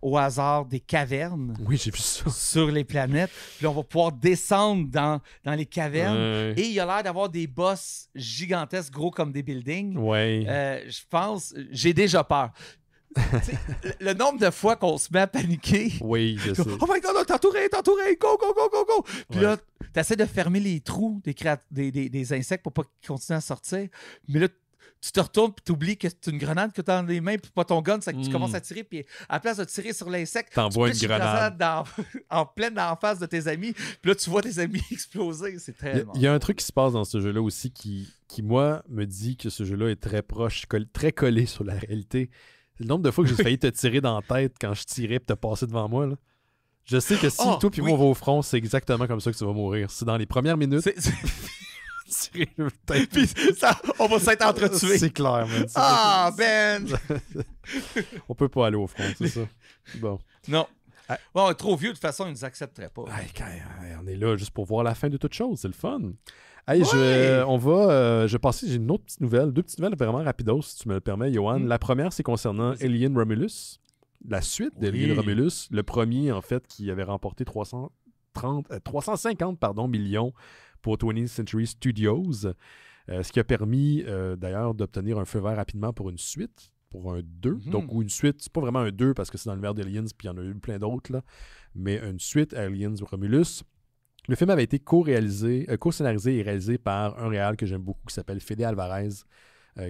au hasard des cavernes. Oui, j'ai vu ça. Sur les planètes. Puis on va pouvoir descendre dans les cavernes. Et il a l'air d'avoir des boss gigantesques, gros comme des buildings. Ouais. Je pense, j'ai déjà peur. Le nombre de fois qu'on se met à paniquer. Oui, je sais. Oh my God, t'es entouré, go. Puis là, t'essaies de fermer les trous des insectes pour pas qu'ils continuent à sortir. Mais là, tu te retournes puis t'oublies que c'est une grenade que t'as dans les mains puis pas ton gun, c'est que tu commences à tirer puis à la place de tirer sur l'insecte, t'envoies une grenade en pleine en face de tes amis. Puis là, tu vois tes amis exploser. C'est tellement... Il y a un truc qui se passe dans ce jeu-là aussi qui moi, me dit que ce jeu-là est très proche, très collé sur la réalité. C'est le nombre de fois que j'ai failli te tirer dans la tête quand je tirais et te passer devant moi. Là. Je sais que si toi puis moi on va au front, c'est exactement comme ça que tu vas mourir. C'est dans les premières minutes. Tirer le tête. Puis ça, on va s'être entretués. C'est clair, man. Ben! On peut pas aller au front, c'est ça. Bon. Non. Bon, on est trop vieux, de toute façon, ils nous accepteraient pas. On est là juste pour voir la fin de toute chose, c'est le fun. Hey, je vais passer, j'ai une autre petite nouvelle, 2 petites nouvelles vraiment rapidos, si tu me le permets, Johan. La première, c'est concernant Alien Romulus, la suite d'Alien Romulus, le premier, en fait, qui avait remporté 350 millions pour 20th Century Studios, ce qui a permis, d'ailleurs, d'obtenir un feu vert rapidement pour une suite, pour un 2. Donc, ou une suite, c'est pas vraiment un 2 parce que c'est dans l'univers d'Aliens, puis il y en a eu plein d'autres, là, mais une suite Aliens Romulus. Le film avait été co-scénarisé et réalisé par un réal que j'aime beaucoup qui s'appelle Fede Alvarez,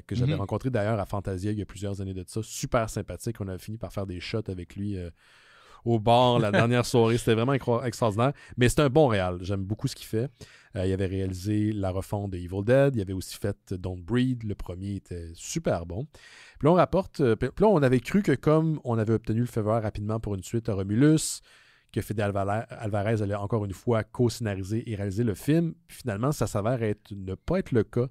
que j'avais rencontré d'ailleurs à Fantasia il y a plusieurs années de ça. Super sympathique. On a fini par faire des shots avec lui au bar la dernière soirée. C'était vraiment extraordinaire. Mais c'est un bon réal. J'aime beaucoup ce qu'il fait. Il avait réalisé la refonte de Evil Dead. Il avait aussi fait Don't Breed. Le premier était super bon. Puis là, on rapporte... puis là, on avait cru que comme on avait obtenu le faveur rapidement pour une suite à Romulus, que Fede Alvarez allait encore une fois co-scénariser et réaliser le film. Puis finalement, ça s'avère ne pas être le cas.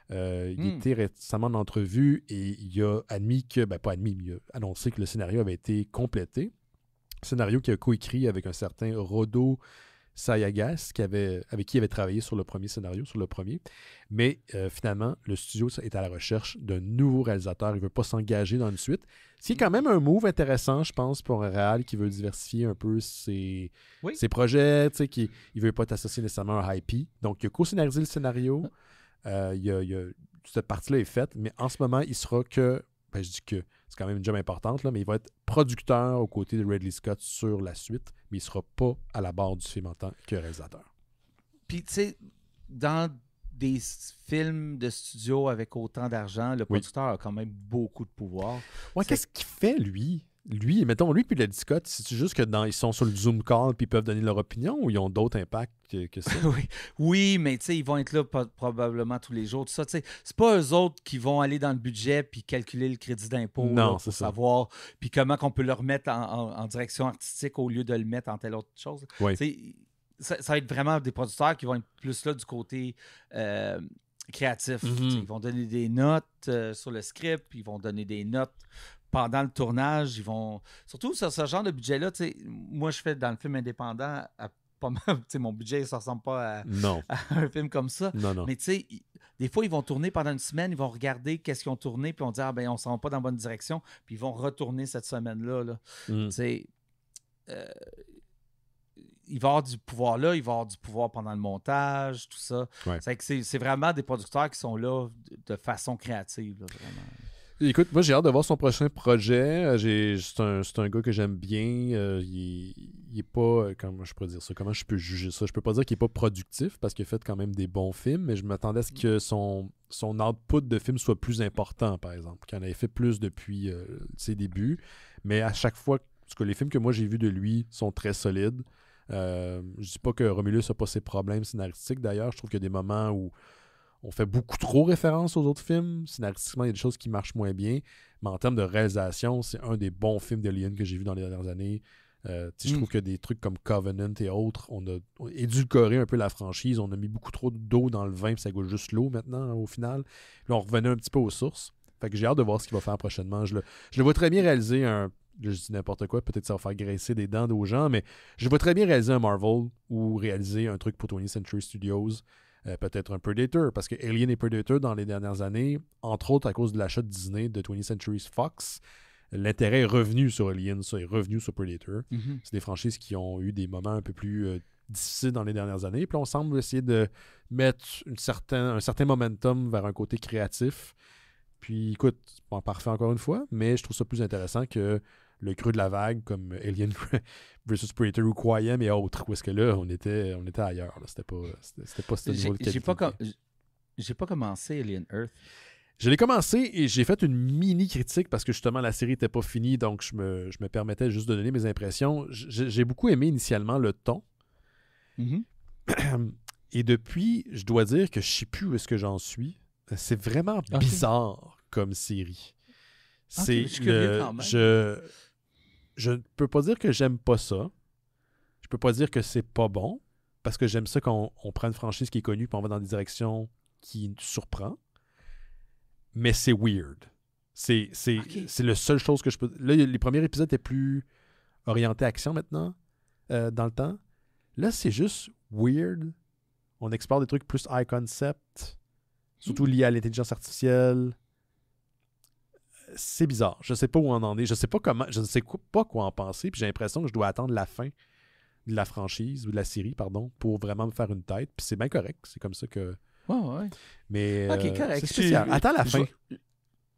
Il était récemment en entrevue et il a admis que, pas admis, mais il a annoncé que le scénario avait été complété. Scénario qu'il a coécrit avec un certain Rodo Sayagas, avec qui il avait travaillé sur le premier scénario, Mais finalement, le studio est à la recherche d'un nouveau réalisateur. Il ne veut pas s'engager dans une suite. Ce qui est quand même un move intéressant, je pense, pour un réal qui veut diversifier un peu ses projets, qui ne veut pas être associé nécessairement à un IP. Donc, il a co-scénarisé le scénario. Cette partie-là est faite, mais en ce moment, il sera que... je dis que c'est quand même une job importante, là, mais il va être producteur aux côtés de Ridley Scott sur la suite, mais il ne sera pas à la barre du film en tant que réalisateur. Puis, tu sais, dans des films de studio avec autant d'argent, le producteur a quand même beaucoup de pouvoir. Ouais, qu'est-ce qu'il fait, lui? Mettons, lui puis Ridley Scott, c'est juste que ils sont sur le Zoom call puis ils peuvent donner leur opinion ou ils ont d'autres impacts que ça? Oui, mais tu sais, ils vont être là probablement tous les jours. Tout ça, tu sais, c'est pas eux autres qui vont aller dans le budget puis calculer le crédit d'impôt pour savoir puis comment qu'on peut le remettre en direction artistique au lieu de le mettre en telle autre chose. Oui. Ça va être vraiment des producteurs qui vont être plus là du côté créatif. Ils vont donner des notes sur le script, ils vont donner des notes pendant le tournage. Ils vont surtout sur ce genre de budget-là. Moi, je fais dans le film indépendant pas mal. Mon budget, ça ne ressemble pas à un film comme ça. Non. Mais tu sais, des fois, ils vont tourner pendant une semaine, ils vont regarder qu'est-ce qu'ils ont tourné, puis on dit on ne s'en va pas dans la bonne direction, puis ils vont retourner cette semaine-là. Là. Tu sais, il va y avoir du pouvoir là, il va y avoir du pouvoir pendant le montage, tout ça. Ouais. C'est vraiment des producteurs qui sont là de façon créative, là, vraiment. Écoute, moi j'ai hâte de voir son prochain projet. C'est un gars que j'aime bien. Il est pas, comment je pourrais dire ça, comment je peux juger ça? Je peux pas dire qu'il est pas productif parce qu'il a fait quand même des bons films, mais je m'attendais à ce que son output de film soit plus important, par exemple, qu'il en avait fait plus depuis ses débuts. Mais à chaque fois, parce que les films que moi j'ai vus de lui sont très solides. Je dis pas que Romulus n'a pas ses problèmes scénaristiques d'ailleurs. Je trouve qu'il y a des moments où on fait beaucoup trop référence aux autres films. Scénaristiquement, il y a des choses qui marchent moins bien. Mais en termes de réalisation, c'est un des bons films d'Alien que j'ai vu dans les dernières années. Je trouve que des trucs comme Covenant et autres, on a édulcoré un peu la franchise. On a mis beaucoup trop d'eau dans le vin, puis ça goûte juste l'eau maintenant, au final. Là, on revenait un petit peu aux sources. Fait que j'ai hâte de voir ce qu'il va faire prochainement. Je le vois très bien réaliser je dis n'importe quoi, peut-être ça va faire graisser des dents aux gens, mais je le vois très bien réaliser un Marvel ou réaliser un truc pour 20th Century Studios. Peut-être un Predator, parce que Alien et Predator, dans les dernières années, entre autres à cause de l'achat de Disney de 20th Century Fox, l'intérêt est revenu sur Alien, ça est revenu sur Predator. C'est des franchises qui ont eu des moments un peu plus difficiles dans les dernières années. Puis là, on semble essayer de mettre un certain momentum vers un côté créatif. Puis écoute, pas parfait encore une fois, mais je trouve ça plus intéressant que le creux de la vague comme Alien vs Predator ou Quayam et autres, où est-ce que là, on était ailleurs. Là. C'était pas ce niveau de qualité. J'ai pas commencé Alien Earth. Je l'ai commencé et j'ai fait une mini-critique parce que justement la série n'était pas finie, donc je me permettais juste de donner mes impressions. J'ai beaucoup aimé initialement le ton. Et depuis, je dois dire que je ne sais plus où est-ce que j'en suis. C'est vraiment bizarre comme série. Je ne peux pas dire que j'aime pas ça. Je peux pas dire que c'est pas bon, parce que j'aime ça quand on prend une franchise qui est connue et on va dans des directions qui surprend. Mais c'est weird. C'est la seule chose que je peux... Là, les premiers épisodes étaient plus orienté action maintenant, dans le temps. Là, c'est juste weird. On explore des trucs plus high concept, surtout liés à l'intelligence artificielle. C'est bizarre. Je sais pas où on en est. Je sais pas quoi en penser. Puis j'ai l'impression que je dois attendre la fin de la franchise ou de la série, pardon, pour vraiment me faire une tête. Puis c'est bien correct. C'est comme ça que... Ouais. Mais OK, correct. c'est spécial. Attends la fin.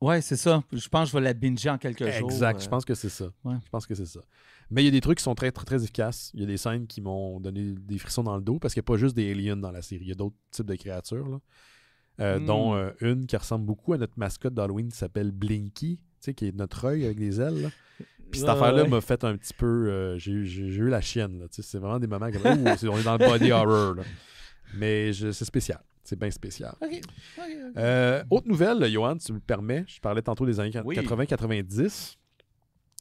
Ouais, c'est ça. Je pense que je vais la binger en quelques jours. Exact. Je pense que c'est ça. Ouais. Je pense que c'est ça. Mais il y a des trucs qui sont très, très, très efficaces. Il y a des scènes qui m'ont donné des frissons dans le dos parce qu'il n'y a pas juste des aliens dans la série. Il y a d'autres types de créatures, là. Dont une qui ressemble beaucoup à notre mascotte d'Halloween qui s'appelle Blinky, tu sais, qui est notre œil avec des ailes, là. Puis cette affaire-là m'a fait un petit peu... j'ai eu la chienne, là. Tu sais, c'est vraiment des moments comme... on est dans le body horror, là. Mais c'est spécial. C'est bien spécial. OK. Autre nouvelle, Johan, tu me le permets. Je parlais tantôt des années 80-90.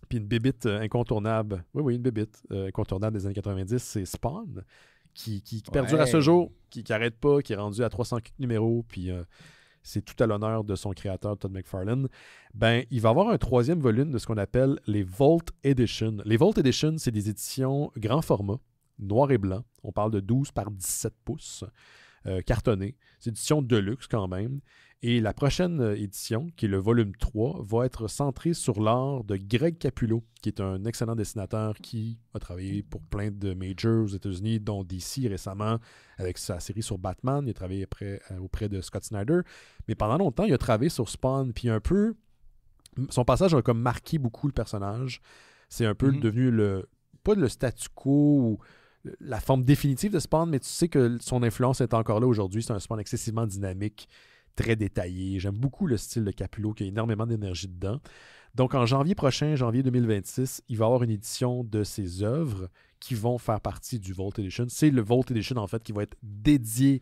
Puis une bébite incontournable. Oui, une bébite incontournable des années 90, c'est Spawn, qui perdure à ce jour, qui n'arrête pas, qui est rendu à 300 numéros, puis c'est tout à l'honneur de son créateur, Todd McFarlane. Ben, il va y avoir un 3e volume de ce qu'on appelle les Vault Edition. Les Vault Edition, c'est des éditions grand format, noir et blanc. On parle de 12 par 17 pouces. Cartonné. C'est une édition de luxe quand même. Et la prochaine édition, qui est le volume 3, va être centrée sur l'art de Greg Capullo, qui est un excellent dessinateur qui a travaillé pour plein de majors aux États-Unis, dont DC récemment, avec sa série sur Batman. Il a travaillé auprès de Scott Snyder. Mais pendant longtemps, il a travaillé sur Spawn. Puis un peu, son passage a comme marqué beaucoup le personnage. C'est un peu devenu pas le statu quo ou la forme définitive de Spawn, mais tu sais que son influence est encore là aujourd'hui. C'est un Spawn excessivement dynamique, très détaillé. J'aime beaucoup le style de Capullo, qui a énormément d'énergie dedans. Donc, en janvier prochain, janvier 2026, il va y avoir une édition de ses œuvres qui vont faire partie du Vault Edition. C'est le Vault Edition, en fait, qui va être dédié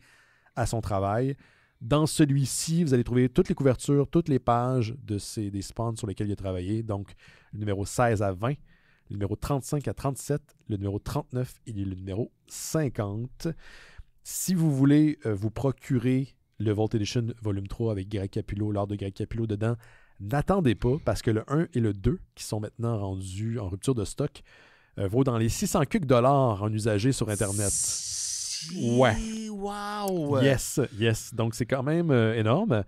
à son travail. Dans celui-ci, vous allez trouver toutes les couvertures, toutes les pages des Spawns sur lesquels il a travaillé. Donc, le numéro 16 à 20, le numéro 35 à 37, le numéro 39 et le numéro 50. Si vous voulez vous procurer le Vault Edition volume 3 avec Greg Capullo, l'art de Greg Capullo dedans, n'attendez pas parce que le 1 et le 2, qui sont maintenant rendus en rupture de stock, vaut dans les 600 $, en usagé sur Internet. Ouais. Wow! Yes. Donc, c'est quand même énorme.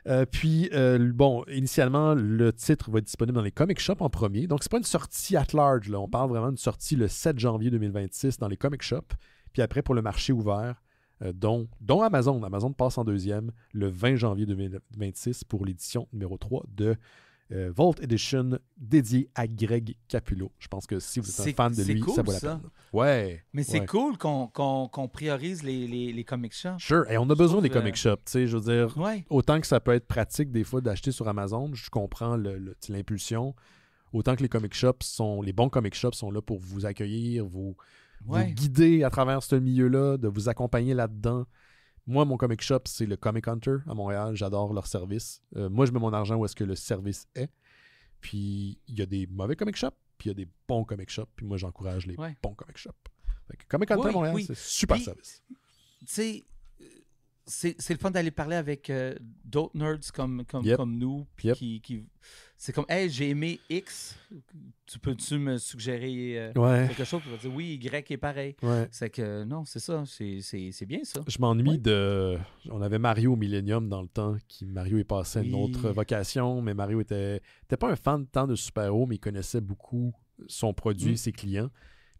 Bon, initialement, le titre va être disponible dans les comic shops en premier. Donc, c'est pas une sortie at large, là. On parle vraiment d'une sortie le 7 janvier 2026 dans les comic shops. Puis après, pour le marché ouvert, dont Amazon. Amazon passe en deuxième le 20 janvier 2026 pour l'édition numéro 3 de Vault Edition dédié à Greg Capullo. Je pense que si vous êtes un fan de lui, cool, ça vaut la peine. Ouais. Mais c'est cool qu'on priorise les comic shops. Sure. Et on a besoin des comic shops. Tu sais, je veux dire, ouais. Autant que ça peut être pratique des fois d'acheter sur Amazon, je comprends l'impulsion. Autant que les comic shops les bons comic shops sont là pour vous accueillir, vous guider à travers ce milieu-là, de vous accompagner là-dedans. Moi, mon comic shop, c'est le Comic Hunter à Montréal. J'adore leur service. Moi, je mets mon argent où est-ce que le service est. Puis, il y a des mauvais comic shops, puis il y a des bons comic shops. Puis moi, j'encourage les bons comic shops. Fait que Comic Hunter à Montréal, c'est super service. Tu sais, c'est le fun d'aller parler avec d'autres nerds comme nous. Qui c'est comme, hey, j'ai aimé X. Peux-tu me suggérer quelque chose? Tu vas dire, oui, Y est pareil. Ouais. C'est que, non, c'est ça. C'est bien ça. Je m'ennuie On avait Mario au Millennium dans le temps. Mario est passé à une autre vocation, mais Mario était pas un fan tant de super-héros, mais il connaissait beaucoup son produit, ses clients.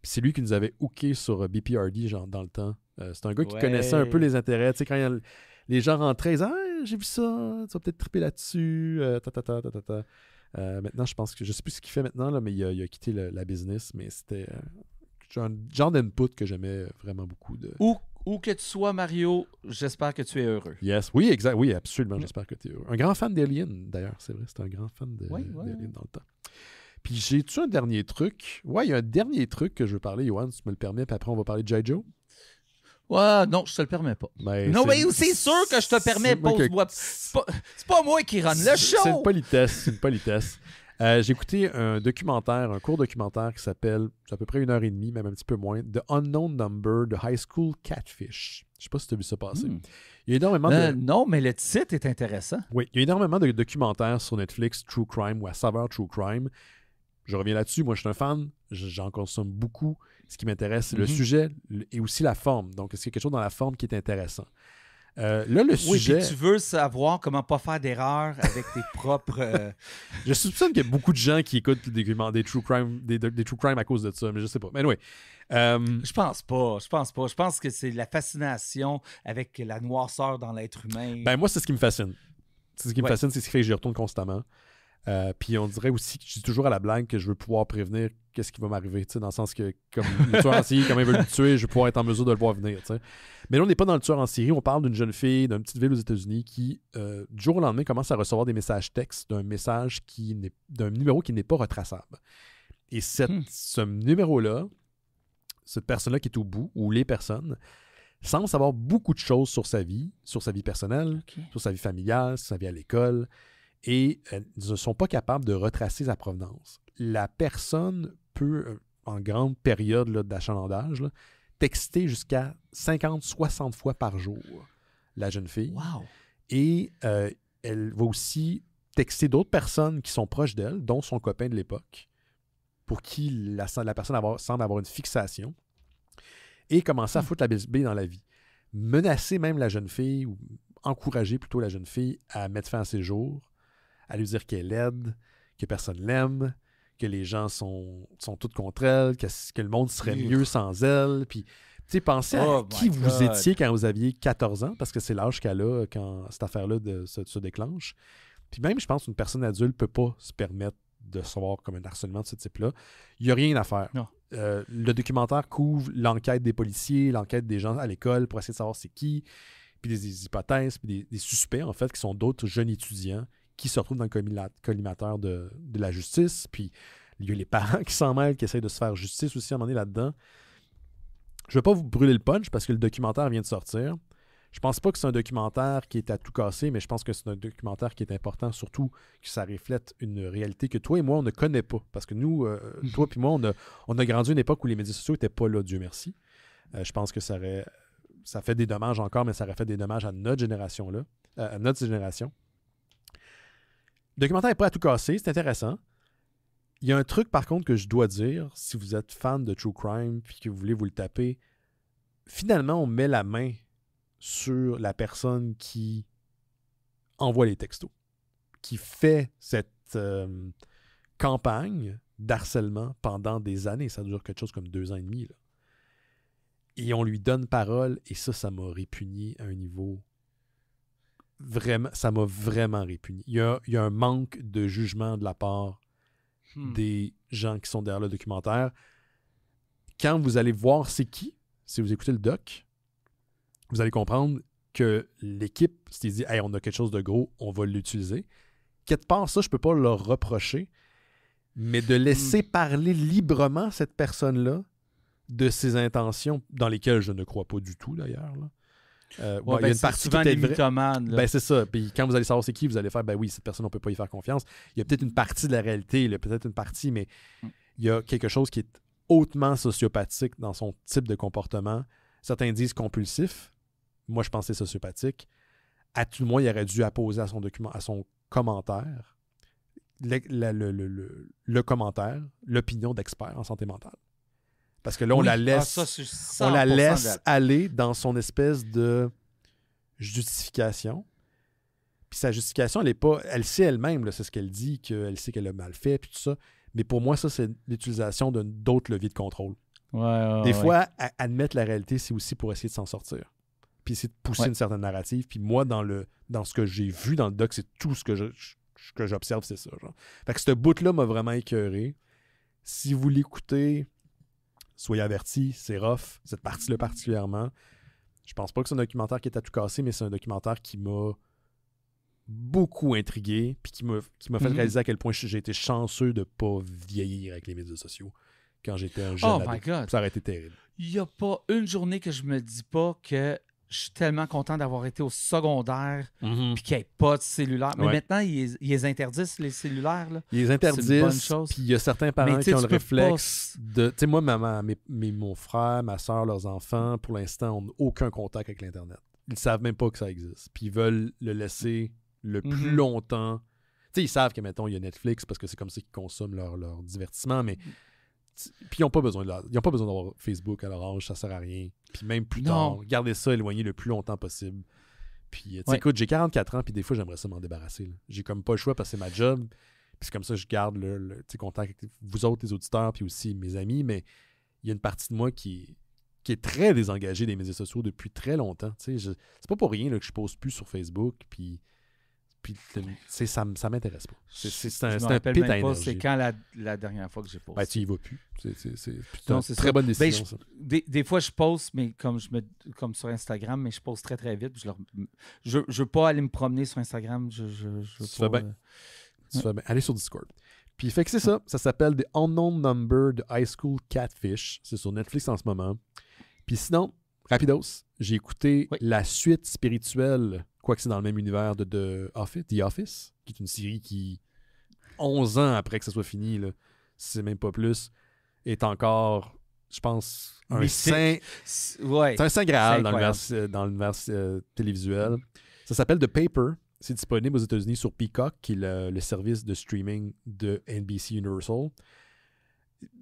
Puis c'est lui qui nous avait hooké sur BPRD genre, dans le temps. C'est un gars qui connaissait un peu les intérêts. Tu sais, quand les gens rentraient, ils disaient « Ah, j'ai vu ça, tu vas peut-être triper là-dessus. Maintenant, je pense que je sais plus ce qu'il fait maintenant, là, mais il a quitté la business. Mais c'était un genre d'input que j'aimais vraiment beaucoup. Où que tu sois, Mario, j'espère que tu es heureux. Yes, oui, exact. Oui, absolument, j'espère que tu es heureux. Un grand fan d'Alien, d'ailleurs, c'est vrai. C'est un grand fan d'Alien dans le temps. Puis j'ai-tu un dernier truc? Ouais, il y a un dernier truc que je veux parler, Johan, si tu me le permets, puis après on va parler de G.I. Joe. Ouais, non, je te le permets pas. Mais c'est sûr que je te permets pas. C'est pas moi qui run le show. C'est une politesse. J'ai écouté un court documentaire qui s'appelle, c'est à peu près 1h30, même un petit peu moins, The Unknown Number de High School Catfish. Je sais pas si tu as vu ça passer. Il y a énormément non, mais le titre est intéressant. Oui, il y a énormément de documentaires sur Netflix, True Crime ou à saveur True Crime. Je reviens là-dessus. Moi, je suis un fan. J'en consomme beaucoup. Ce qui m'intéresse, c'est le sujet et aussi la forme. Donc, est-ce qu'il y a quelque chose dans la forme qui est intéressant? Là, le sujet... Oui, puis tu veux savoir comment pas faire d'erreur avec tes propres... Je soupçonne qu'il y a beaucoup de gens qui écoutent des true crime à cause de ça, mais je sais pas. Mais anyway, Je pense pas. Je pense que c'est la fascination avec la noirceur dans l'être humain. ben moi, c'est ce qui me fascine. C'est ce qui me fascine, c'est ce qui fait que j'y retourne constamment. Puis on dirait aussi que je dis toujours à la blague que je veux pouvoir prévenir qu'est-ce qui va m'arriver, dans le sens que comme le tueur en série, quand ils veulent le tuer, je vais pouvoir être en mesure de le voir venir. T'sais. Mais là, on n'est pas dans le tueur en série, on parle d'une jeune fille d'une petite ville aux États-Unis qui, du jour au lendemain, commence à recevoir des messages textes d'un numéro qui n'est pas retraçable. Et ce numéro-là, cette personne-là qui est au bout, ou les personnes, semble savoir beaucoup de choses sur sa vie personnelle, sur sa vie familiale, sur sa vie à l'école, et ne sont pas capables de retracer sa provenance. La personne peut, en grande période d'achalandage, texter jusqu'à 50-60 fois par jour, la jeune fille. Wow. Et elle va aussi texter d'autres personnes qui sont proches d'elle, dont son copain de l'époque, pour qui la personne semble avoir une fixation, et commencer à foutre la bisbille dans la vie. Menacer même la jeune fille, ou encourager plutôt la jeune fille à mettre fin à ses jours, à lui dire qu'elle est laide, que personne l'aime, que les gens sont tous contre elle, que le monde serait mieux sans elle. Puis, tu sais, pensez à qui vous étiez quand vous aviez 14 ans, parce que c'est l'âge qu'elle a quand cette affaire-là se déclenche. Puis même, je pense qu'une personne adulte ne peut pas se permettre de recevoir comme un harcèlement de ce type-là. Il n'y a rien à faire. Non. Le documentaire couvre l'enquête des policiers, l'enquête des gens à l'école pour essayer de savoir c'est qui, puis des hypothèses, puis des suspects, en fait, qui sont d'autres jeunes étudiants qui se retrouvent dans le collimateur de la justice. Puis il y a les parents qui s'en mêlent, qui essayent de se faire justice aussi à un moment donné là-dedans. Je ne vais pas vous brûler le punch parce que le documentaire vient de sortir. Je pense pas que c'est un documentaire qui est à tout casser, mais je pense que c'est un documentaire qui est important, surtout que ça reflète une réalité que toi et moi, on ne connaît pas. Parce que nous, toi et moi, on a grandi à une époque où les médias sociaux n'étaient pas là, Dieu merci. Je pense que ça fait des dommages encore, mais ça aurait fait des dommages à notre génération-là, à notre génération. Le documentaire n'est pas à tout casser, c'est intéressant. Il y a un truc, par contre, que je dois dire, si vous êtes fan de True Crime et que vous voulez vous le taper, finalement, on met la main sur la personne qui envoie les textos, qui fait cette campagne d'harcèlement pendant des années. Ça dure quelque chose comme 2 ans et demi. Là. Et on lui donne parole, et ça m'a répugné à un niveau... Vraiment, ça m'a vraiment répugné. Il y a un manque de jugement de la part des gens qui sont derrière le documentaire. Quand vous allez voir c'est qui, si vous écoutez le doc, vous allez comprendre que l'équipe s'est dit « Hey, on a quelque chose de gros, on va l'utiliser ». Quelque part, ça, je peux pas leur reprocher, mais de laisser parler librement cette personne-là de ses intentions, dans lesquelles je ne crois pas du tout, d'ailleurs, là. Il y a une partie qui est mythomane. Ben, c'est ça. Puis quand vous allez savoir c'est qui, vous allez faire, ben oui, cette personne, on peut pas y faire confiance. Il y a peut-être une partie de la réalité, il y a peut-être une partie, mais il y a quelque chose qui est hautement sociopathique dans son type de comportement. Certains disent compulsif. Moi, je pense que c'est sociopathique. À tout le moins, il aurait dû apposer à son commentaire le commentaire, l'opinion d'expert en santé mentale. Parce que là, on la laisse aller dans son espèce de justification. Puis sa justification, elle sait elle-même, là, c'est ce qu'elle dit, qu'elle sait qu'elle a mal fait, puis tout ça. Mais pour moi, ça, c'est l'utilisation d'autres leviers de contrôle. Des fois, admettre la réalité, c'est aussi pour essayer de s'en sortir. Puis essayer de pousser une certaine narrative. Puis moi, dans ce que j'ai vu dans le doc, c'est tout ce que j'observe, c'est ça. Genre. Fait que ce bout-là m'a vraiment écœuré. Si vous l'écoutez... Soyez avertis, c'est rough, cette partie-là particulièrement. Je pense pas que c'est un documentaire qui est à tout casser, mais c'est un documentaire qui m'a beaucoup intrigué, puis qui m'a fait réaliser à quel point j'ai été chanceux de pas vieillir avec les médias sociaux quand j'étais un jeune ado. My God. Ça aurait été terrible. Il n'y a pas une journée que je me dis pas que je suis tellement content d'avoir été au secondaire puis qu'il n'y ait pas de cellulaire. Mais maintenant, ils les interdisent, les cellulaires. Là. Ils les interdisent, c'est une bonne chose. Puis il y a certains parents qui ont le réflexe de... Tu sais, moi, mon frère, ma soeur, leurs enfants, pour l'instant, n'ont aucun contact avec l'Internet. Ils ne savent même pas que ça existe. Puis ils veulent le laisser le plus longtemps. sais, ils savent que, mettons, il y a Netflix parce que c'est comme ça qu'ils consomment leur divertissement, mais puis ils n'ont pas besoin d'avoir Facebook à leur âge, ça sert à rien. Puis même plus tard, gardez ça éloigné le plus longtemps possible. Puis, écoute, j'ai 44 ans, puis des fois, j'aimerais ça m'en débarrasser. Là. J'ai comme pas le choix parce que c'est ma job. Puis c'est comme ça que je garde le contact avec vous autres, les auditeurs, puis aussi mes amis. Mais il y a une partie de moi qui est très désengagée des médias sociaux depuis très longtemps. C'est pas pour rien là, que je pose plus sur Facebook, puis ça m'intéresse pas. C'est un pit à énergie. C'est quand la dernière fois que j'ai posté. Ben, tu y vas plus. C'est une très bonne décision, ça. Des fois, je poste, mais comme sur Instagram, mais je poste très, très vite. Je veux pas aller me promener sur Instagram. Je veux pas... Tu fais bien. Allez sur Discord. Puis fait que c'est ça. Ça s'appelle The Unknown Number de High School Catfish. C'est sur Netflix en ce moment. Puis sinon, rapidos, j'ai écouté la suite spirituelle, quoique c'est dans le même univers de The Office, qui est une série qui, 11 ans après que ça soit fini, là, si c'est même pas plus, est encore, je pense, un saint... Ouais. C'est un saint Graal dans l'univers télévisuel. Ça s'appelle The Paper. C'est disponible aux États-Unis sur Peacock, qui est le service de streaming de NBC Universal.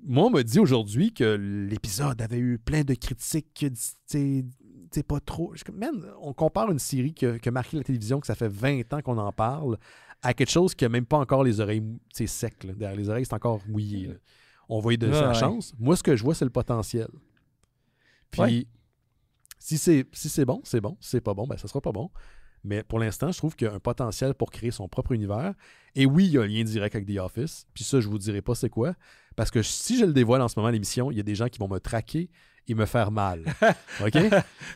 Moi, on m'a dit aujourd'hui que l'épisode avait eu plein de critiques, c'est pas trop... Man, on compare une série qui a marqué la télévision, que ça fait 20 ans qu'on en parle, à quelque chose qui n'a même pas encore les oreilles secs. Là. Derrière les oreilles, c'est encore mouillé. Là. On va y donner sa chance. Moi, ce que je vois, c'est le potentiel. Puis, si c'est bon, c'est bon. Si c'est pas bon, ben ça sera pas bon. Mais pour l'instant, je trouve qu'il y a un potentiel pour créer son propre univers. Et oui, il y a un lien direct avec The Office. Puis ça, je vous dirai pas c'est quoi. Parce que si je le dévoile en ce moment à l'émission, il y a des gens qui vont me traquer et me faire mal. OK?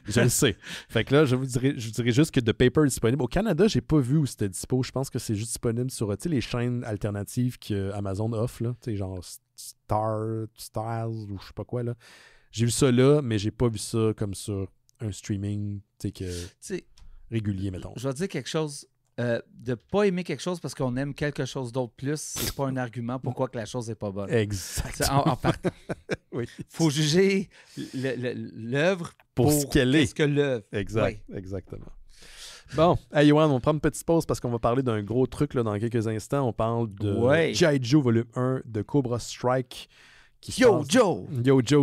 Je le sais. Fait que là, je vous dirai juste que The Paper est disponible. Au Canada, j'ai pas vu où c'était dispo. Je pense que c'est juste disponible sur les chaînes alternatives que Amazon offre. Là. Genre Stars ou je sais pas quoi. Là. J'ai vu ça là, mais j'ai pas vu ça comme sur un streaming régulier, mettons. Je vais dire quelque chose. De pas aimer quelque chose parce qu'on aime quelque chose d'autre plus, c'est pas un argument pourquoi que la chose n'est pas bonne. Exactement. En partant. Oui. Faut juger l'œuvre pour ce qu'elle est. Ce que l'œuvre. Exactement. Bon, hey Yoann, on prend une petite pause parce qu'on va parler d'un gros truc là, dans quelques instants. On parle de G.I. Joe volume 1 de Cobra Strike. Yo Joe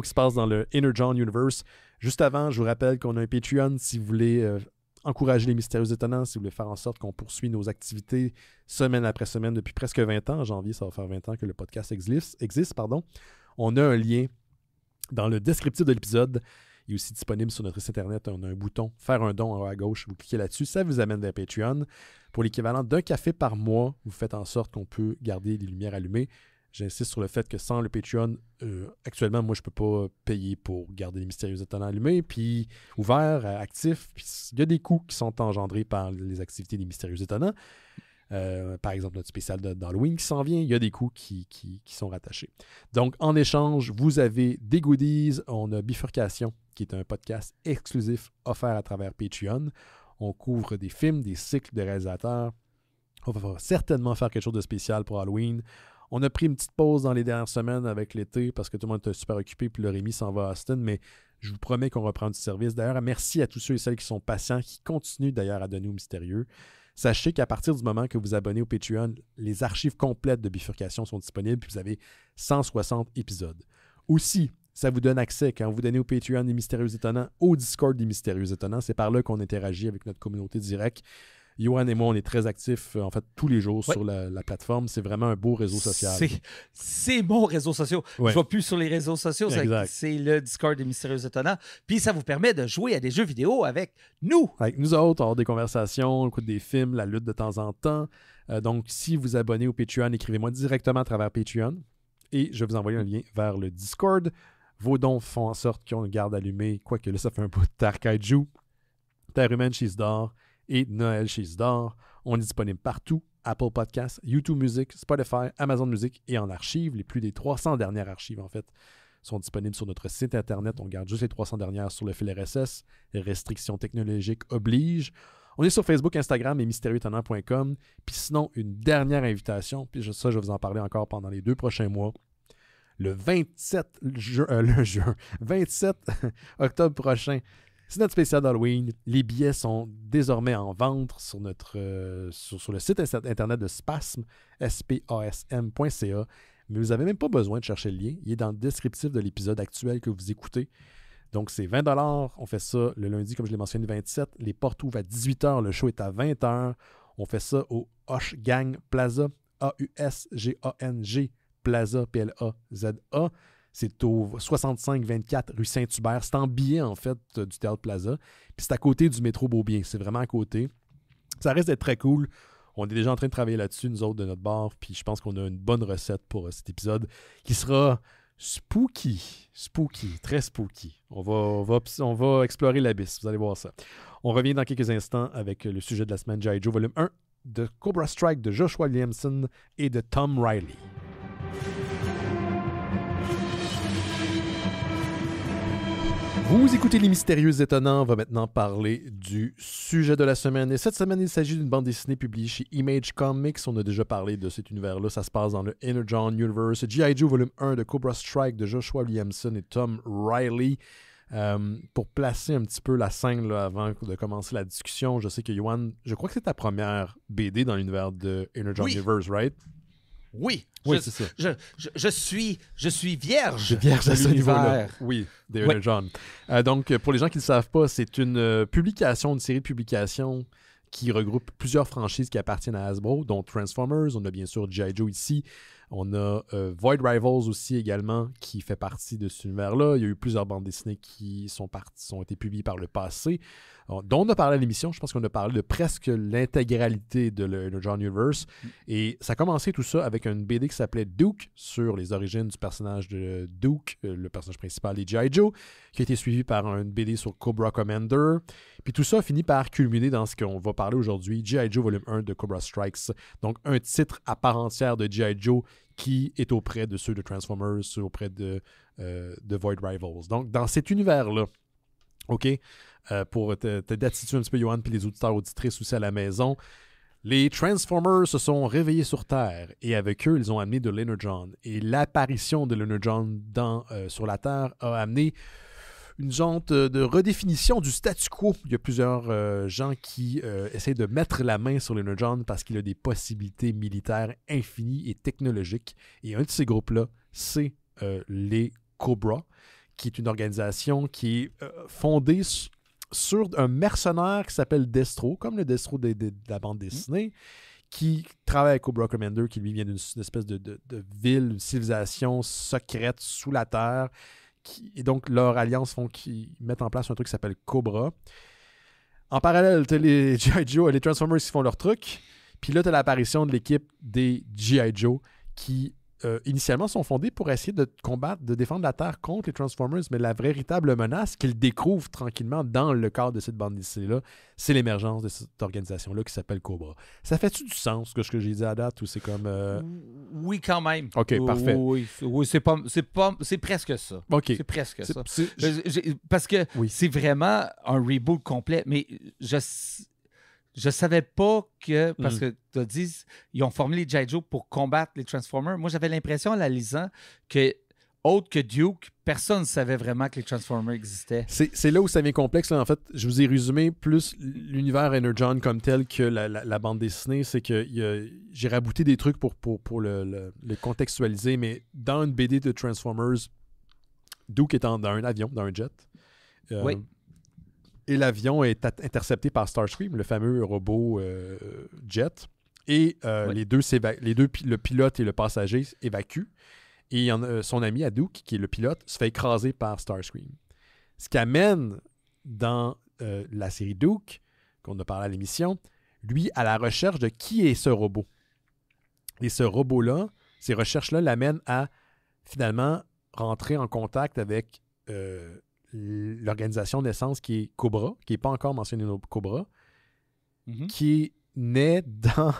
qui se passe dans le Inner John Universe. Juste avant, je vous rappelle qu'on a un Patreon si vous voulez encourager les Mystérieux Étonnants, si vous voulez faire en sorte qu'on poursuit nos activités semaine après semaine depuis presque 20 ans. En janvier, ça va faire 20 ans que le podcast existe. On a un lien dans le descriptif de l'épisode. Il est aussi disponible sur notre site internet. On a un bouton « Faire un don » en haut à gauche. Vous cliquez là-dessus. Ça vous amène vers Patreon. Pour l'équivalent d'un café par mois, vous faites en sorte qu'on peut garder les lumières allumées. J'insiste sur le fait que sans le Patreon, actuellement, moi, je ne peux pas payer pour garder les Mystérieux Étonnants allumés, puis ouverts, actifs. Puis il y a des coûts qui sont engendrés par les activités des Mystérieux Étonnants. Par exemple, notre spécial d'Halloween qui s'en vient, il y a des coûts qui sont rattachés. Donc, en échange, vous avez des goodies. On a Bifurcation, qui est un podcast exclusif offert à travers Patreon. On couvre des films, des cycles de réalisateurs. On va certainement faire quelque chose de spécial pour Halloween. On a pris une petite pause dans les dernières semaines avec l'été parce que tout le monde était super occupé puis le Rémi s'en va à Austin, mais je vous promets qu'on reprend du service. D'ailleurs, merci à tous ceux et celles qui sont patients, qui continuent d'ailleurs à donner au mystérieux. Sachez qu'à partir du moment que vous abonnez au Patreon, les archives complètes de Bifurcation sont disponibles puis vous avez 160 épisodes. Aussi, ça vous donne accès, quand vous donnez au Patreon des Mystérieux Étonnants, au Discord des Mystérieux Étonnants. C'est par là qu'on interagit avec notre communauté directe. Yoann et moi, on est très actifs, en fait, tous les jours sur la plateforme. C'est vraiment un beau réseau social. C'est mon réseau social. Je ne vais plus sur les réseaux sociaux. C'est le Discord des Mystérieux Étonnants. Puis ça vous permet de jouer à des jeux vidéo avec nous. Avec nous autres, avoir des conversations, on écoute des films, la lutte de temps en temps. Donc, si vous abonnez au Patreon, écrivez-moi directement à travers Patreon et je vais vous envoyer un lien vers le Discord. Vos dons font en sorte qu'on le garde allumé. Quoique là, ça fait un bout de Tarkaiju, Terre humaine chez Isidore et Noël chez Isidore. On est disponible partout. Apple Podcasts, YouTube Music, Spotify, Amazon Music et en archives. Les plus des 300 dernières archives, en fait, sont disponibles sur notre site Internet. On garde juste les 300 dernières sur le fil RSS. Les restrictions technologiques obligent. On est sur Facebook, Instagram et mystérieuxétonnants.com. Puis sinon, une dernière invitation. Puis ça, je vais vous en parler encore pendant les 2 prochains mois. Le 27 octobre prochain, C'est notre spécial d'Halloween. Les billets sont désormais en vente sur sur le site internet de Spasm, spasm.ca. Mais vous n'avez même pas besoin de chercher le lien. Il est dans le descriptif de l'épisode actuel que vous écoutez. Donc, c'est 20$. On fait ça le lundi, comme je l'ai mentionné, 27. Les portes ouvrent à 18h. Le show est à 20h. On fait ça au Hushgang Plaza, AUSGANG Plaza, PLAZA. C'est au 65-24 rue Saint-Hubert. C'est en billet, en fait, du Théâtre Plaza. Puis c'est à côté du métro Beaubien. C'est vraiment à côté. Ça risque d'être très cool. On est déjà en train de travailler là-dessus, nous autres, de notre bar. Puis je pense qu'on a une bonne recette pour cet épisode qui sera spooky. Spooky. Très spooky. On va explorer l'abysse. Vous allez voir ça. On revient dans quelques instants avec le sujet de la semaine, G.I. Joe volume 1 de Cobra Strike de Joshua Williamson et de Tom Riley. Vous écoutez Les Mystérieux Étonnants. On va maintenant parler du sujet de la semaine. Et cette semaine, il s'agit d'une bande dessinée publiée chez Image Comics. On a déjà parlé de cet univers-là. Ça se passe dans le Energon Universe. G.I. Joe volume 1 de Cobra Strike de Joshua Williamson et Tom Riley. Pour placer un petit peu la scène là, avant de commencer la discussion, je sais que Yohan, je crois que c'est ta première BD dans l'univers de Energon Universe, right? Oui, c'est ça. Je suis vierge. Vierge à ce l'univers. niveau-là. Oui, de Energon. Donc, pour les gens qui ne le savent pas, c'est une publication, une série de publications qui regroupe plusieurs franchises qui appartiennent à Hasbro, dont Transformers. On a bien sûr G.I. Joe ici. On a Void Rivals aussi également, qui fait partie de cet univers-là. Il y a eu plusieurs bandes dessinées qui ont été publiées par le passé, dont on a parlé à l'émission. Je pense qu'on a parlé de presque l'intégralité de l'Energon Universe. Et ça a commencé tout ça avec une BD qui s'appelait Duke, sur les origines du personnage de Duke, le personnage principal des G.I. Joe, qui a été suivi par une BD sur Cobra Commander. Puis tout ça a fini par culminer dans ce qu'on va parler aujourd'hui, G.I. Joe volume 1 de Cobra Strikes. Donc un titre à part entière de G.I. Joe qui est auprès de ceux de Transformers, ceux auprès de Void Rivals. Donc dans cet univers-là, OK, pour t'attituder un petit peu, Yohan, puis les auditeurs auditrices aussi à la maison, les Transformers se sont réveillés sur Terre et avec eux, ils ont amené de l'Energon. Et l'apparition de l'Energon sur la Terre a amené une genre de redéfinition du statu quo. Il y a plusieurs gens qui essaient de mettre la main sur l'Energon parce qu'il a des possibilités militaires infinies et technologiques. Et un de ces groupes-là, c'est les Cobra, qui est une organisation qui est fondée sur un mercenaire qui s'appelle Destro, comme le Destro de la bande dessinée, qui travaille avec Cobra Commander, qui lui vient d'une espèce de ville, une civilisation secrète sous la terre. Et donc, leur alliance font qu'ils mettent en place un truc qui s'appelle Cobra. En parallèle, tu as les G.I. Joe, les Transformers qui font leur truc. Puis là, tu as l'apparition de l'équipe des G.I. Joe qui, initialement, sont fondés pour essayer de combattre, de défendre la Terre contre les Transformers. Mais la véritable menace qu'ils découvrent tranquillement dans le cadre de cette bande dessinée-là, c'est l'émergence de cette organisation-là qui s'appelle Cobra. Ça fait-tu du sens, ce que j'ai dit à date, ou c'est comme... Oui, quand même. OK, parfait. Oui, c'est presque ça. OK. C'est presque ça. Parce que c'est vraiment un reboot complet, mais je savais pas que, parce que tu as dit, ils ont formé les G.I. Joe pour combattre les Transformers. Moi, j'avais l'impression, en la lisant, que, autre que Duke, personne ne savait vraiment que les Transformers existaient. C'est là où ça devient complexe. Là. En fait, je vous ai résumé plus l'univers Energon comme tel que la bande dessinée. C'est que j'ai rabouté des trucs pour le contextualiser, mais dans une BD de Transformers, Duke est dans un avion, dans un jet. Oui. Et l'avion est intercepté par Starscream, le fameux robot jet. Et le pilote et le passager s'évacuent. Et son ami à Duke, qui est le pilote, se fait écraser par Starscream. Ce qui amène dans la série Duke, qu'on a parlé à l'émission, lui à la recherche de qui est ce robot. Et ce robot-là, ces recherches-là l'amènent à finalement rentrer en contact avec l'organisation naissance qui est Cobra, qui n'est pas encore mentionné dans Cobra, qui naît dans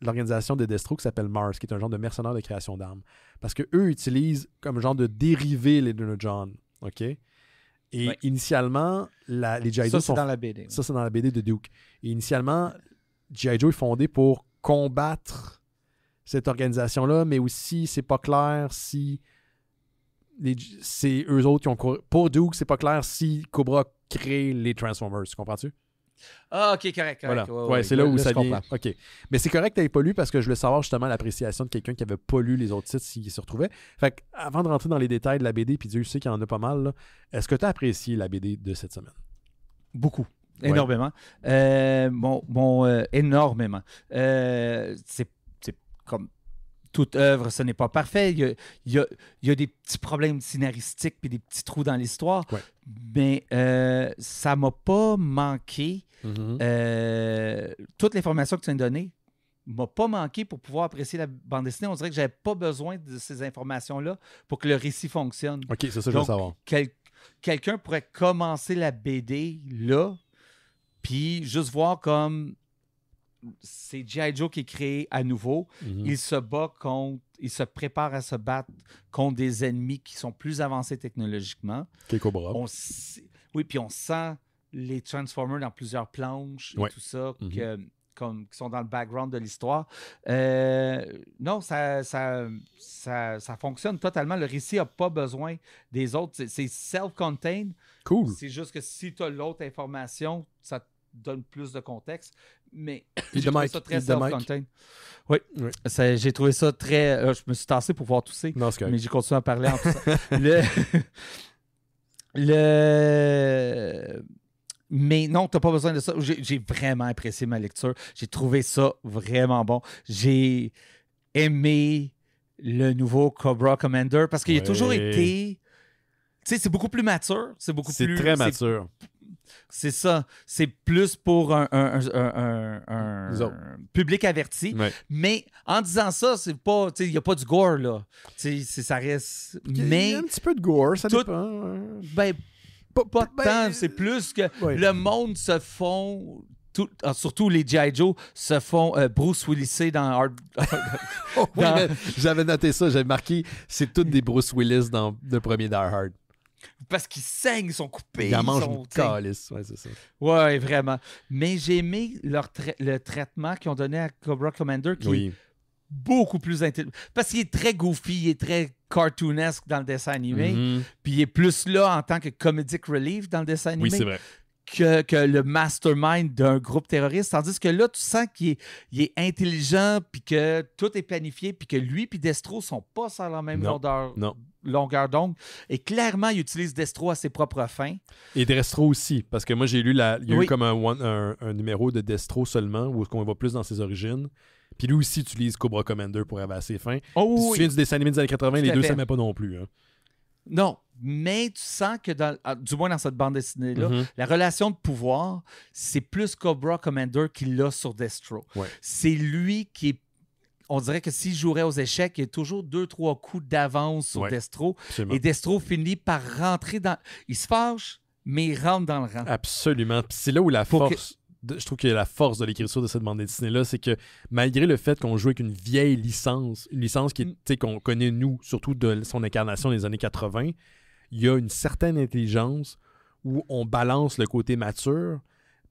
l'organisation de Destro qui s'appelle Mars, qui est un genre de mercenaire de création d'armes. Parce qu'eux utilisent comme genre de dérivé les Energon. OK? Et initialement, les G.I. Joe sont... dans la BD. Ça, c'est dans la BD de Duke. Et initialement, G.I. Joe est fondé pour combattre cette organisation-là, mais aussi, c'est pas clair si c'est eux autres qui ont... Pour Duke, c'est pas clair si Cobra crée les Transformers. Tu comprends-tu? Ah, OK, correct. Voilà. Ouais, c'est là où ça vient. comprends. OK. Mais c'est correct que tu n'aies pas lu parce que je voulais savoir justement l'appréciation de quelqu'un qui n'avait pas lu les autres titres s'il se retrouvait. Fait avant de rentrer dans les détails de la BD, puis Dieu sait qu'il y en a pas mal, là, est-ce que tu as apprécié la BD de cette semaine? Beaucoup. Ouais. Énormément. Énormément. C'est comme toute œuvre, ce n'est pas parfait. Il y a des petits problèmes scénaristiques puis des petits trous dans l'histoire. Ouais. Mais ça m'a pas manqué. Toute l'information que tu viens de donner m'a pas manqué pour pouvoir apprécier la bande dessinée. On dirait que j'avais pas besoin de ces informations-là pour que le récit fonctionne. OK, c'est ça que je veux savoir. Quelqu'un pourrait commencer la BD là, puis juste voir comme c'est G.I. Joe qui est créé à nouveau. Il se prépare à se battre contre des ennemis qui sont plus avancés technologiquement. Cobra. Oui, puis on sent les Transformers dans plusieurs planches et tout ça, qui sont dans le background de l'histoire. Non, ça fonctionne totalement. Le récit n'a pas besoin des autres. C'est self-contained. Cool. C'est juste que si tu as l'autre information, ça te donne plus de contexte. Mais j'ai trouvé ça très self-contained. Oui. J'ai trouvé ça très... je me suis tassé pour pouvoir tousser, mais j'ai continué à parler en tout ça. Mais non, tu n'as pas besoin de ça. J'ai vraiment apprécié ma lecture. J'ai trouvé ça vraiment bon. J'ai aimé le nouveau Cobra Commander parce qu'il a toujours été... Tu sais, c'est beaucoup plus mature. C'est très mature. C'est ça. C'est plus pour un public averti. Ouais. Mais en disant ça, c'est pas... Il n'y a pas du gore, là. Ça reste... Il y a un petit peu de gore, ça dépend. Ben, pas tant. C'est plus que le monde se font... surtout les G.I. Joe se font Bruce Willisser dans Hard... J'avais noté ça. J'avais marqué, c'est toutes des Bruce Willis dans le premier Die Hard. Parce qu'ils saignent, ils sont coupés. Ils en mangent une calice. Ouais, c'est ça. Ouais, vraiment. Mais j'ai aimé le traitement qu'ils ont donné à Cobra Commander qui est beaucoup plus intelligent. Parce qu'il est très goofy, il est très cartoonesque dans le dessin animé. Puis il est plus là en tant que comedic relief dans le dessin animé. Oui, c'est vrai. Que le mastermind d'un groupe terroriste. Tandis que là, tu sens qu'il est intelligent, puis que tout est planifié, puis que lui et Destro sont pas sur la même longueur d'onde. Et clairement, il utilise Destro à ses propres fins. Et Destro aussi, parce que moi, j'ai lu il y a eu comme un numéro de Destro seulement, où on va plus dans ses origines. Puis lui aussi utilise Cobra Commander pour arriver à ses fins. Si tu viens du dessin animé des années 80, les deux, ça ne met pas non plus. Hein. Non, mais tu sens que, du moins dans cette bande dessinée-là, la relation de pouvoir, c'est plus Cobra Commander qui l'a sur Destro. Ouais. C'est lui qui est... On dirait que s'il jouerait aux échecs, il y a toujours 2-3 coups d'avance sur Destro. Absolument. Et Destro finit par rentrer dans... Il se fâche, mais il rentre dans le rang. Absolument. Puis c'est là où la force... Je trouve que la force de l'écriture de cette bande dessinée-là, c'est que malgré le fait qu'on joue avec une vieille licence, une licence qu'on connaît, nous, surtout de son incarnation des années 80, il y a une certaine intelligence où on balance le côté mature,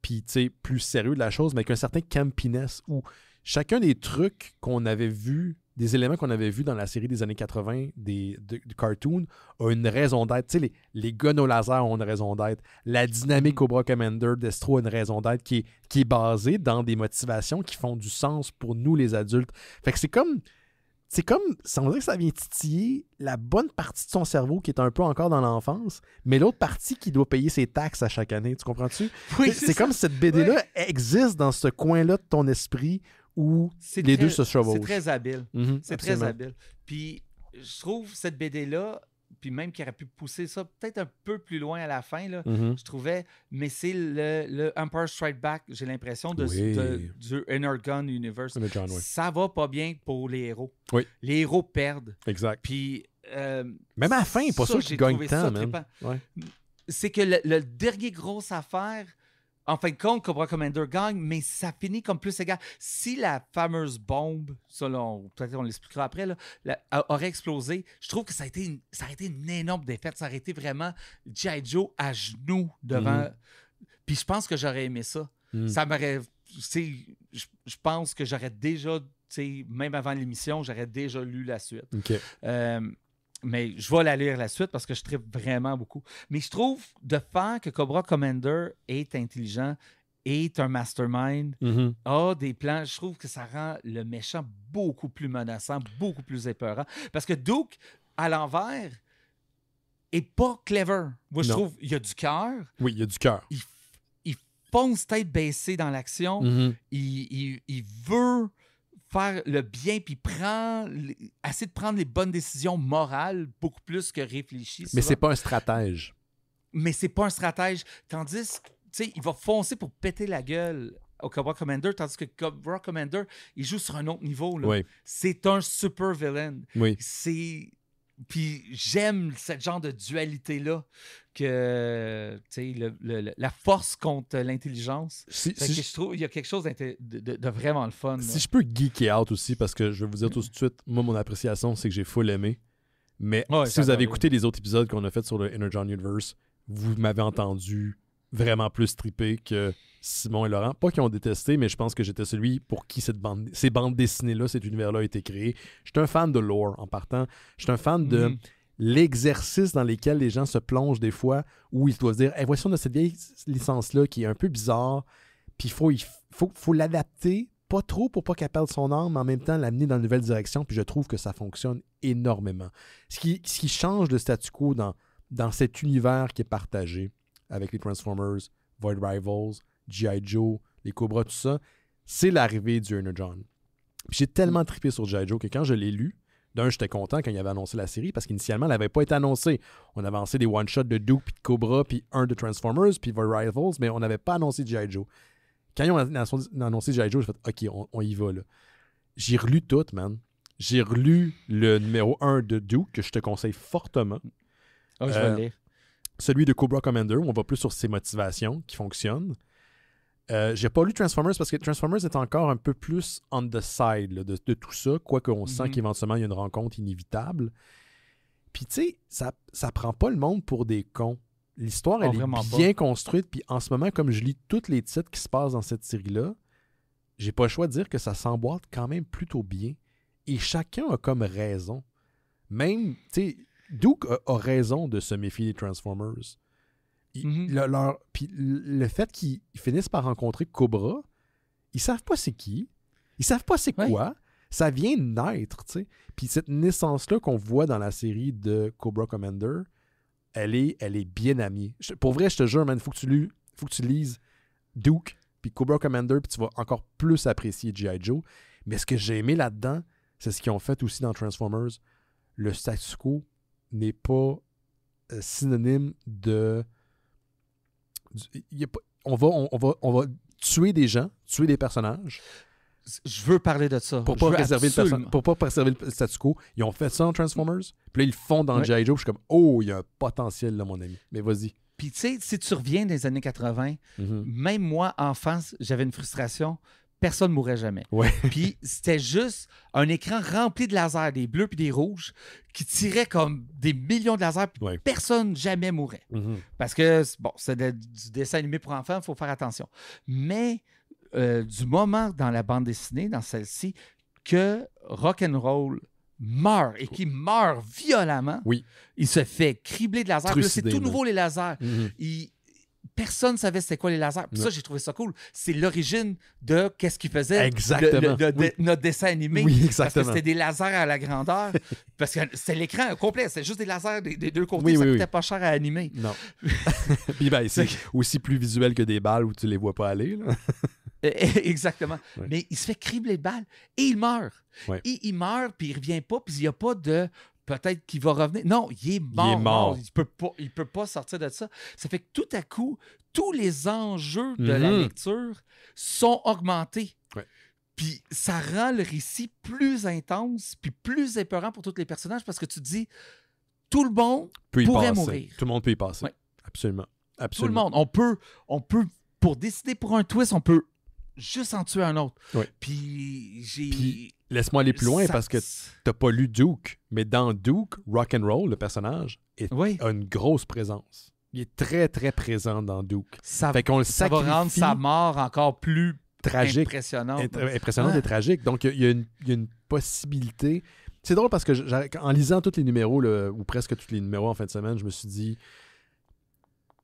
puis plus sérieux de la chose, mais avec un certain campiness, où chacun des trucs qu'on avait vus, des éléments qu'on avait vus dans la série des années 80 du cartoon a une raison d'être. Les guns au laser ont une raison d'être. La dynamique Cobra Commander Destro a une raison d'être qui est basée dans des motivations qui font du sens pour nous, les adultes. Fait que c'est comme on dirait que ça vient titiller la bonne partie de son cerveau qui est un peu encore dans l'enfance, mais l'autre partie qui doit payer ses taxes à chaque année. Tu comprends-tu? Oui, c'est comme si cette BD-là existe dans ce coin-là de ton esprit où les deux se chevauchent. C'est très habile. C'est très habile. Puis je trouve cette BD-là, puis même qu'il aurait pu pousser ça peut-être un peu plus loin à la fin, là, je trouvais, mais c'est le Empire Strike Back, j'ai l'impression, du Energon Universe. Ça va pas bien pour les héros. Oui. Les héros perdent. Exact. Puis... même à la fin, pas sûr qu'ils gagnent tant, man. Ouais. C'est que le dernier grosse affaire... En fin de compte, Cobra Commander gagne, mais ça finit comme plus égal. Si la fameuse bombe, ça peut-être on l'expliquera après, là, aurait explosé, je trouve que ça a été une énorme défaite. Ça aurait été vraiment G.I. Joe à genoux devant. Puis je pense que j'aurais aimé ça. Ça m'aurait... Je pense que j'aurais déjà, même avant l'émission, j'aurais déjà lu la suite. Okay. Mais je vais la lire la suite parce que je tripe vraiment beaucoup. Mais je trouve de faire que Cobra Commander est intelligent, est un mastermind, a des plans, je trouve que ça rend le méchant beaucoup plus menaçant, beaucoup plus épeurant. Parce que Duke, à l'envers, est pas clever. Moi, je trouve qu'il y a du cœur. Oui, il y a du cœur. Il fonce tête baissée dans l'action. Il veut faire le bien, puis essaie de prendre les bonnes décisions morales, beaucoup plus que réfléchies. Mais c'est pas un stratège. Mais c'est pas un stratège. Tandis que, tu sais, il va foncer pour péter la gueule au Cobra Commander, tandis que Cobra Commander, il joue sur un autre niveau. Là. Oui. C'est un super villain. Oui. Puis j'aime ce genre de dualité-là, que la force contre l'intelligence. Je trouve qu'il y a quelque chose de vraiment le fun. Si je peux geeker out aussi, parce que je vais vous dire tout de suite, moi, mon appréciation, c'est que j'ai full aimé. Mais si vous avez écouté les autres épisodes qu'on a fait sur le Energon Universe, vous m'avez entendu vraiment plus triper que Simon et Laurent. Pas qu'ils ont détesté, mais je pense que j'étais celui pour qui ces bandes dessinées-là, cet univers-là a été créé. Je suis un fan de lore en partant. Je suis un fan de l'exercice dans lequel les gens se plongent des fois, où ils doivent se dire hey, voici, on a cette vieille licence-là qui est un peu bizarre, puis il faut l'adapter, pas trop pour pas qu'elle perde son âme, mais en même temps l'amener dans une nouvelle direction, puis je trouve que ça fonctionne énormément. Ce qui change le statu quo dans cet univers qui est partagé avec les Transformers, Void Rivals, G.I. Joe, les Cobras, tout ça, c'est l'arrivée du Energon. Puis j'ai tellement trippé sur G.I. Joe que quand je l'ai lu, j'étais content quand il avait annoncé la série parce qu'initialement, elle n'avait pas été annoncée. On avait annoncé des one-shots de Duke, puis de Cobra, puis un de Transformers, puis Void Rivals, mais on n'avait pas annoncé G.I. Joe. Quand ils ont annoncé G.I. Joe, j'ai fait « OK, on y va, là. » J'ai relu tout, man. J'ai relu le numéro 1 de Duke, que je te conseille fortement. Je vais le lire. Celui de Cobra Commander, où on va plus sur ses motivations qui fonctionnent. J'ai pas lu Transformers parce que Transformers est encore un peu plus on the side là, de tout ça, quoique on sent qu'éventuellement il y a une rencontre inévitable. Puis tu sais, ça prend pas le monde pour des cons. L'histoire, elle est bien construite, puis en ce moment, comme je lis tous les titres qui se passent dans cette série-là, j'ai pas le choix de dire que ça s'emboîte quand même plutôt bien. Et chacun a comme raison. Même, tu sais, Duke a raison de se méfier des Transformers. Puis le fait qu'ils finissent par rencontrer Cobra, ils savent pas c'est qui, ils savent pas c'est quoi, ça vient de naître, tu sais. Puis cette naissance-là qu'on voit dans la série de Cobra Commander, elle est bien amie. Pour vrai, je te jure, man, faut que tu lises Duke puis Cobra Commander, puis tu vas encore plus apprécier G.I. Joe. Mais ce que j'ai aimé là-dedans, c'est ce qu'ils ont fait aussi dans Transformers. Le statu quo n'est pas synonyme de... On va tuer des gens, tuer des personnages. Je veux parler de ça. Pour pas préserver le statu quo. Ils ont fait ça en Transformers. Puis là, ils le font dans G.I. Joe. Je suis comme, oh, il y a un potentiel là, mon ami. Mais vas-y. Puis tu sais, si tu reviens des années 80, même moi, enfant, j'avais une frustration. Personne ne mourrait jamais. Ouais. Puis c'était juste un écran rempli de lasers, des bleus puis des rouges, qui tiraient comme des millions de lasers, puis personne jamais mourrait. Parce que, bon, c'est du dessin animé pour enfants, il faut faire attention. Mais du moment dans la bande dessinée, dans celle-ci, que Rock'n'Roll meurt et qu'il meurt violemment, il se fait cribler de lasers. Là, c'est tout nouveau, les lasers. Personne ne savait c'était quoi les lasers. Puis ça, j'ai trouvé ça cool. C'est l'origine de qu'est-ce qu'il faisait notre dessin animé. Oui, exactement. Parce que c'était des lasers à la grandeur. Parce que c'était l'écran complet. C'était juste des lasers des deux côtés. Ça coûtait pas cher à animer. Non. Puis ben, c'est aussi plus visuel que des balles où tu les vois pas aller. Là. Exactement. Ouais. Mais il se fait cribler de balles et il meurt. Ouais. Et il meurt, puis il revient pas, puis il n'y a pas de... Peut-être qu'il va revenir. Non, il est mort. Il est mort. Il peut pas sortir de ça. Ça fait que tout à coup, tous les enjeux de la lecture sont augmentés. Ouais. Puis ça rend le récit plus intense puis plus épeurant pour tous les personnages parce que tu te dis, tout le monde pourrait mourir. Tout le monde peut y passer. Ouais. Absolument. Tout le monde. On peut, pour décider pour un twist, on peut juste en tuer un autre. Ouais. Puis laisse-moi aller plus loin parce que t'as pas lu Duke, mais dans Duke, Rock'n'Roll, le personnage, a une grosse présence. Il est très, très présent dans Duke. Fait qu'on le sacrifie. Ça va rendre sa mort encore plus tragique. Impressionnante et tragique. Donc, il y a une possibilité C'est drôle parce que en lisant tous les numéros, là, ou presque tous les numéros en fin de semaine, je me suis dit,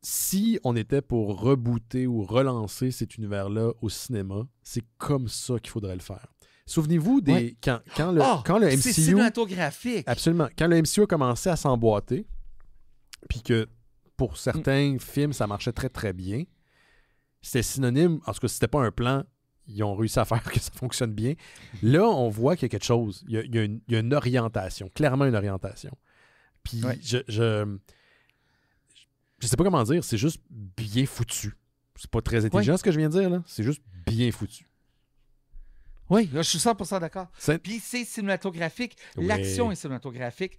si on était pour rebooter ou relancer cet univers-là au cinéma, c'est comme ça qu'il faudrait le faire. Souvenez-vous quand le MCU... C'est cinématographique. Absolument. Quand le MCU a commencé à s'emboîter, puis que pour certains films, ça marchait très, très bien, c'était synonyme... En tout cas, si c'était pas un plan, ils ont réussi à faire que ça fonctionne bien. Là, on voit qu'il y a quelque chose. Il y a une orientation. Clairement une orientation. Puis je sais pas comment dire, c'est juste bien foutu. C'est pas très intelligent ce que je viens de dire, là. C'est juste bien foutu. Oui, je suis 100% d'accord. Puis c'est cinématographique. Oui. L'action est cinématographique.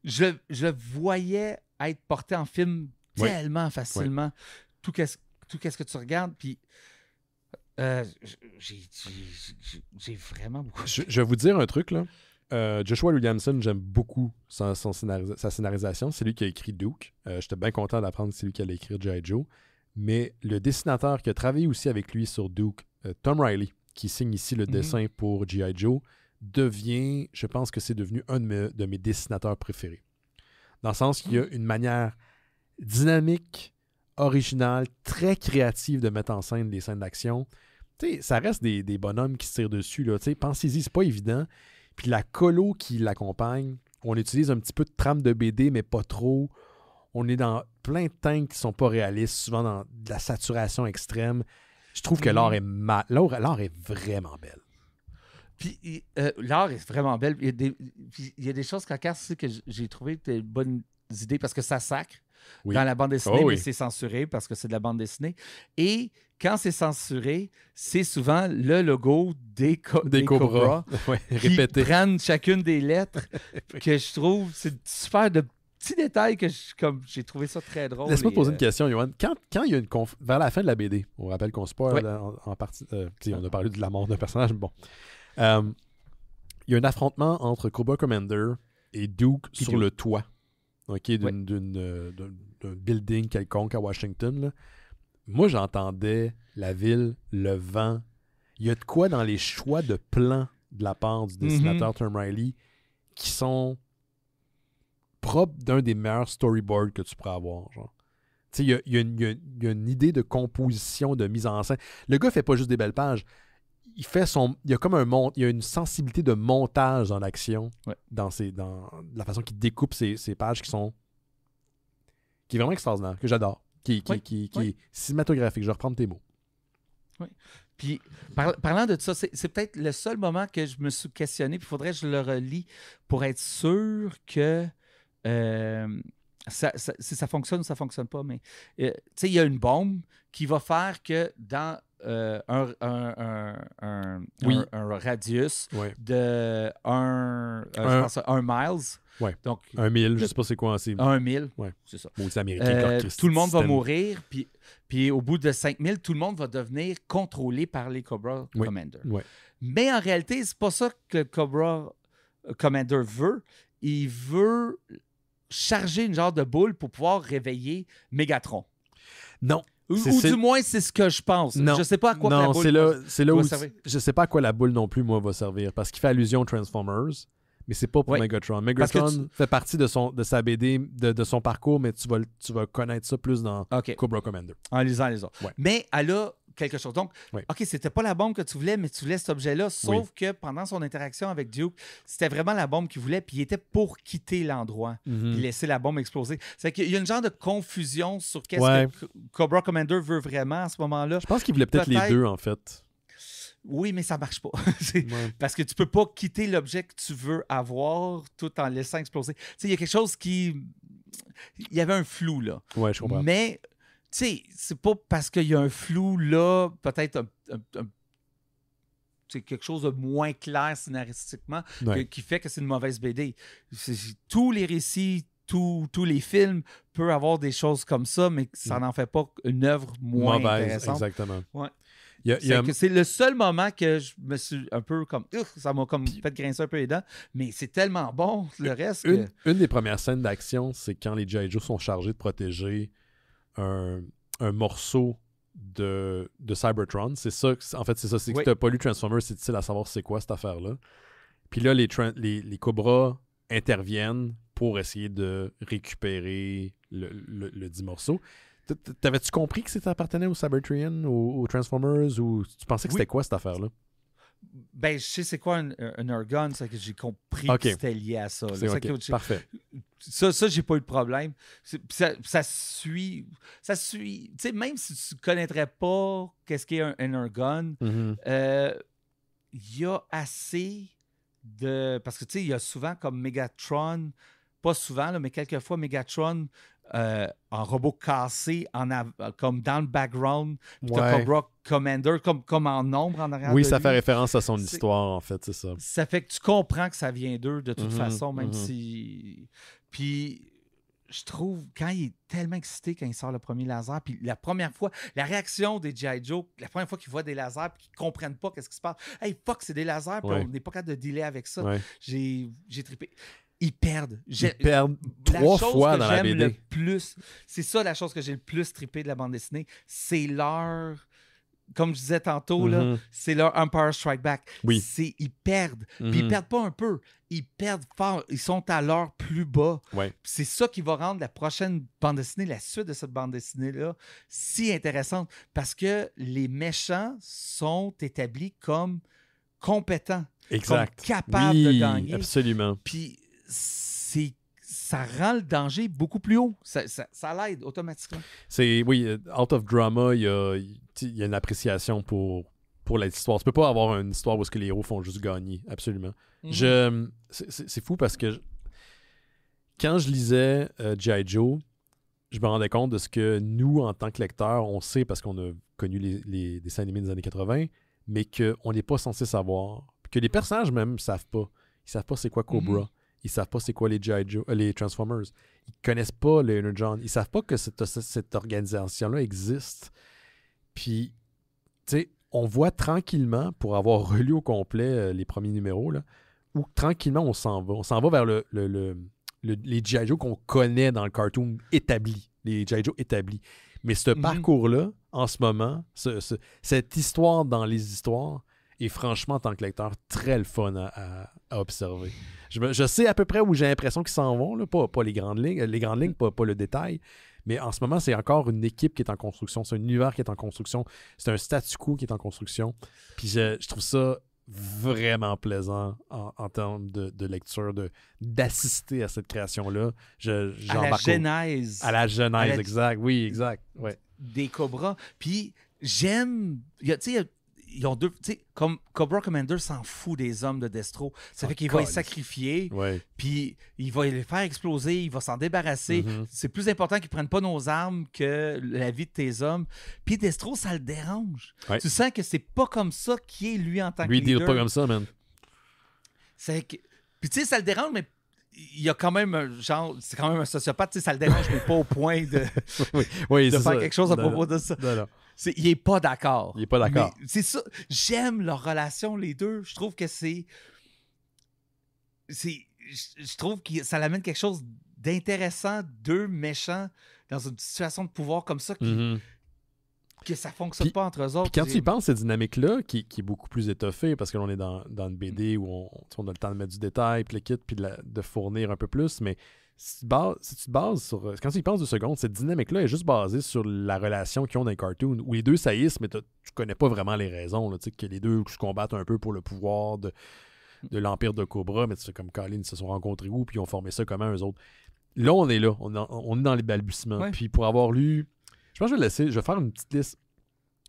Je voyais être porté en film tellement facilement. Oui. Tout qu'est-ce que tu regardes, puis j'ai vraiment beaucoup... Je vais vous dire un truc, là. Joshua Williamson, j'aime beaucoup sa scénarisation. C'est lui qui a écrit Duke. J'étais bien content d'apprendre que c'est lui qui allait écrire G.I. Joe. Mais le dessinateur qui a travaillé aussi avec lui sur Duke, Tom Riley, qui signe ici le dessin pour G.I. Joe, je pense que c'est devenu un de mes dessinateurs préférés. Dans le sens qu'il y a une manière dynamique, originale, très créative de mettre en scène les scènes d'action. T'sais, ça reste des bonhommes qui se tirent dessus. Là. Pensez-y, c'est pas évident. Puis la colo qui l'accompagne, on utilise un petit peu de trame de BD, mais pas trop. On est dans plein de thèmes qui sont pas réalistes, souvent dans de la saturation extrême. Je trouve que l'art est vraiment belle. Puis l'art est vraiment belle. Il y a des choses cocasses que j'ai trouvé des bonnes idées parce que ça sacre dans la bande dessinée, mais c'est censuré parce que c'est de la bande dessinée. Et quand c'est censuré, c'est souvent le logo des Cobras qui prennent chacune des lettres que je trouve, c'est super de petits détails que j'ai trouvé ça très drôle. Laisse-moi te poser une question, Yoann. Quand il y a vers la fin de la BD, on rappelle qu'on spoil en partie, on a parlé de la mort d'un personnage, bon. Il y a un affrontement entre Cobra Commander et Duke sur le toit d'un building quelconque à Washington. Là. Moi, j'entendais la ville, le vent. Il y a de quoi dans les choix de plans de la part du dessinateur Tom Riley qui sont propres d'un des meilleurs storyboards que tu pourrais avoir. Genre. Il y a une idée de composition, de mise en scène. Le gars fait pas juste des belles pages. Il y a comme il y a une sensibilité de montage dans l'action, dans la façon qu'il découpe ces pages qui est vraiment extraordinaire, que j'adore, qui est cinématographique. Je vais reprendre tes mots. Oui. Puis, parlant de ça, c'est peut-être le seul moment que je me suis questionné, puis il faudrait que je le relis pour être sûr que si ça fonctionne ou ça ne fonctionne pas. Mais il y a une bombe qui va faire que dans un radius de je pense 1 miles. Ouais. Donc, 1 mille, je ne sais pas c'est quoi. 1 mille, c'est ça. Bon, c'est américain. Tout le monde va mourir, puis au bout de 5 000, tout le monde va devenir contrôlé par les Cobra Commander. Ouais. Mais en réalité, c'est pas ça que Cobra Commander veut. Il veut charger une genre de boule pour pouvoir réveiller Megatron. Non. Ou du moins, c'est ce que je pense. Non. Je sais pas à quoi la boule c'est là où je sais pas à quoi la boule non plus, moi, va servir. Parce qu'il fait allusion aux Transformers, mais c'est pas pour Megatron. Megatron fait partie de sa BD, de son parcours, mais tu vas connaître ça plus dans Cobra Commander. En lisant les autres. Ouais. Mais elle a quelque chose. Donc, OK, c'était pas la bombe que tu voulais, mais tu voulais cet objet-là, sauf que pendant son interaction avec Duke, c'était vraiment la bombe qu'il voulait, puis il était pour quitter l'endroit, puis laisser la bombe exploser. C'est qu'il y a une genre de confusion sur qu'est-ce que Cobra Commander veut vraiment à ce moment-là. Je pense qu'il voulait peut-être les deux, en fait. Oui, mais ça marche pas. Parce que tu peux pas quitter l'objet que tu veux avoir tout en laissant exploser. Tu sais, il y a quelque chose qui... Il y avait un flou, là. Ouais, je comprends. Mais... Tu sais, c'est pas parce qu'il y a un flou là, peut-être c'est quelque chose de moins clair scénaristiquement qui fait que c'est une mauvaise BD. Tous les récits, tous les films peuvent avoir des choses comme ça, mais ça n'en fait pas une œuvre moins intéressante. Exactement. Ouais. C'est le seul moment que je me suis un peu comme... ça m'a comme fait grincer un peu les dents, mais c'est tellement bon, le reste. Une des premières scènes d'action, c'est quand les G.I. Joe sont chargés de protéger un morceau de Cybertron. C'est ça, en fait, c'est ça. C'est que tu n'as pas lu Transformers, c'est difficile à savoir c'est quoi cette affaire-là. Puis là, les Cobras interviennent pour essayer de récupérer le 10 morceaux. T'avais-tu compris que ça appartenait aux Cybertrian, aux Transformers, ou tu pensais que c'était quoi cette affaire-là? Ben, je sais c'est quoi un Ergon, c'est que j'ai compris que c'était lié à ça. Parfait. Ça, j'ai pas eu de problème. Ça suit. Tu sais, même si tu connaîtrais pas qu'est-ce qu'est un Ergon, il y a assez de... Parce que, tu sais, il y a souvent comme Megatron, pas souvent, là, mais quelquefois Megatron en robot cassé, comme dans le background, puis t'as Cobra Commander comme en nombre en arrière. Oui, ça fait référence à son histoire, en fait, c'est ça. Ça fait que tu comprends que ça vient d'eux de toute façon, même si... Puis je trouve, quand il est tellement excité quand il sort le premier laser, puis la première fois, la réaction des G.I. Joe, la première fois qu'ils voient des lasers puis qu'ils comprennent pas qu'est-ce qui se passe. Hey, fuck, c'est des lasers, puis on n'est pas capable de dealer avec ça. J'ai trippé. Ils perdent. Ils perdent 3 fois dans la BD. C'est ça la chose que j'ai le plus trippé de la bande dessinée. C'est leur... Comme je disais tantôt, là, c'est leur Empire Strike Back. Oui. Ils perdent. Puis ils perdent pas un peu. Ils perdent fort. Ils sont à leur plus bas. C'est ça qui va rendre la prochaine bande dessinée, la suite de cette bande dessinée-là, si intéressante. Parce que les méchants sont établis comme compétents. Exact. Comme capables de gagner. Absolument. Puis ça rend le danger beaucoup plus haut. Ça l'aide automatiquement. Oui, out of drama, il y a une appréciation pour l'histoire. Tu peux pas avoir une histoire où les héros font juste gagner. Absolument. C'est fou parce que quand je lisais G.I. Joe, je me rendais compte de ce que nous, en tant que lecteurs, on sait parce qu'on a connu les dessins animés des années 80, mais qu'on n'est pas censé savoir. Puis que les personnages même ne savent pas. Ils savent pas c'est quoi Cobra. Ils savent pas c'est quoi les G.I. Joe, les Transformers. Ils connaissent pas les Energon. Ils savent pas que cette organisation-là existe. Puis, tu sais, on voit tranquillement, pour avoir relu au complet les premiers numéros, là, où tranquillement on s'en va. On s'en va vers les G.I. Joe qu'on connaît dans le cartoon établi. Les G.I. Joe établis. Mais ce parcours-là, en ce moment, cette histoire dans les histoires, est franchement, en tant que lecteur, très le fun à observer. Je sais à peu près où j'ai l'impression qu'ils s'en vont, là, pas les grandes lignes, pas le détail, mais en ce moment, c'est encore une équipe qui est en construction, c'est un univers qui est en construction, c'est un statu quo qui est en construction, puis je trouve ça vraiment plaisant en termes de lecture, d'assister à cette création-là. À la genèse. À la genèse, exact. Oui, exact. Ouais. Des Cobras. Puis j'aime... Tu sais, ils ont deux, tu sais, comme Cobra Commander s'en fout des hommes de Destro. Ça fait qu'il va les sacrifier, puis il va les faire exploser, il va s'en débarrasser. C'est plus important qu'ils prennent pas nos armes que la vie de tes hommes. Puis Destro, ça le dérange. Tu sens que c'est pas comme ça qu'il est, lui, en tant que leader. Lui, il deal pas comme ça, man. Puis tu sais, ça le dérange, mais il y a quand même un genre, c'est quand même un sociopathe, tu sais, ça le dérange, mais pas au point de, de faire quelque chose à propos de ça. Non. Il est pas d'accord. Il est pas d'accord. Mais c'est ça. J'aime leur relation, les deux. Je trouve que je trouve que ça amène quelque chose d'intéressant, deux méchants dans une situation de pouvoir comme ça que ça fonctionne pas entre eux autres. Puis quand tu y penses, cette dynamique-là, qui est beaucoup plus étoffée, parce que là, on est dans une BD où on a le temps de mettre du détail, puis le kit, puis de fournir un peu plus, mais si tu te bases sur... Quand tu y penses 2 secondes, cette dynamique-là est juste basée sur la relation qu'ils ont dans les cartoons, où les deux saillissent, mais tu connais pas vraiment les raisons, là, que les deux se combattent un peu pour le pouvoir de l'Empire de Cobra, mais tu sais, comme Colin, ils se sont rencontrés où, puis ils ont formé ça comment, eux autres. Là, on est là. On est dans les balbutiements. Puis pour avoir lu... Je pense que je vais faire une petite liste.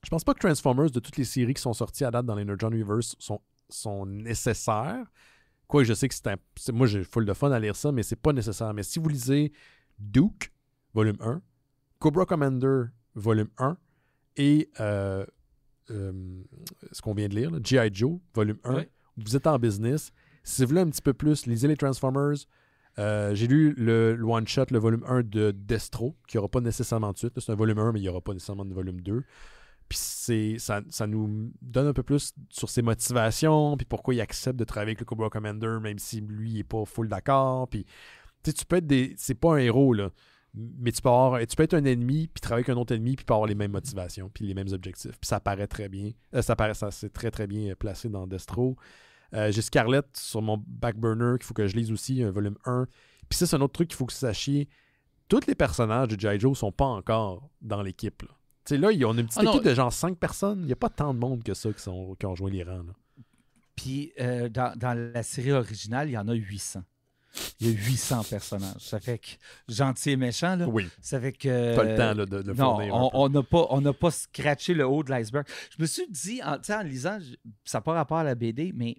Je pense pas que Transformers, de toutes les séries qui sont sorties à date dans l'Energon Universe, sont nécessaires. Quoi, je sais que moi, j'ai full de fun à lire ça, mais c'est pas nécessaire. Mais si vous lisez Duke, volume 1, Cobra Commander, volume 1, et ce qu'on vient de lire, G.I. Joe, volume 1, vous êtes en business. Si vous voulez un petit peu plus, lisez les Transformers. J'ai lu le one-shot, le volume 1 de Destro, qui n'y aura pas nécessairement de suite. C'est un volume 1, mais il n'y aura pas nécessairement de volume 2. Puis ça nous donne un peu plus sur ses motivations, puis pourquoi il accepte de travailler avec le Cobra Commander, même si lui, il n'est pas full d'accord. Puis tu peux être c'est pas un héros, là, mais tu peux être un ennemi, puis travailler avec un autre ennemi, puis pas avoir les mêmes motivations, puis les mêmes objectifs. Puis ça paraît très bien. C'est très, très bien placé dans Destro. J'ai Scarlett sur mon back burner qu'il faut que je lise aussi, un volume 1. Puis ça, c'est un autre truc qu'il faut que vous sachiez. Tous les personnages de G.I. Joe sont pas encore dans l'équipe. Tu sais, là, on a une petite équipe de genre 5 personnes. Il n'y a pas tant de monde que ça qui ont rejoint les rangs. Là. Puis dans la série originale, il y en a 800. Il y a 800 personnages. Ça fait que, gentil et méchant, là, oui. ça fait que... Pas le temps là, de fournir. Non, on n'a pas scratché le haut de l'iceberg. Je me suis dit, en lisant, ça n'a pas rapport à la BD, mais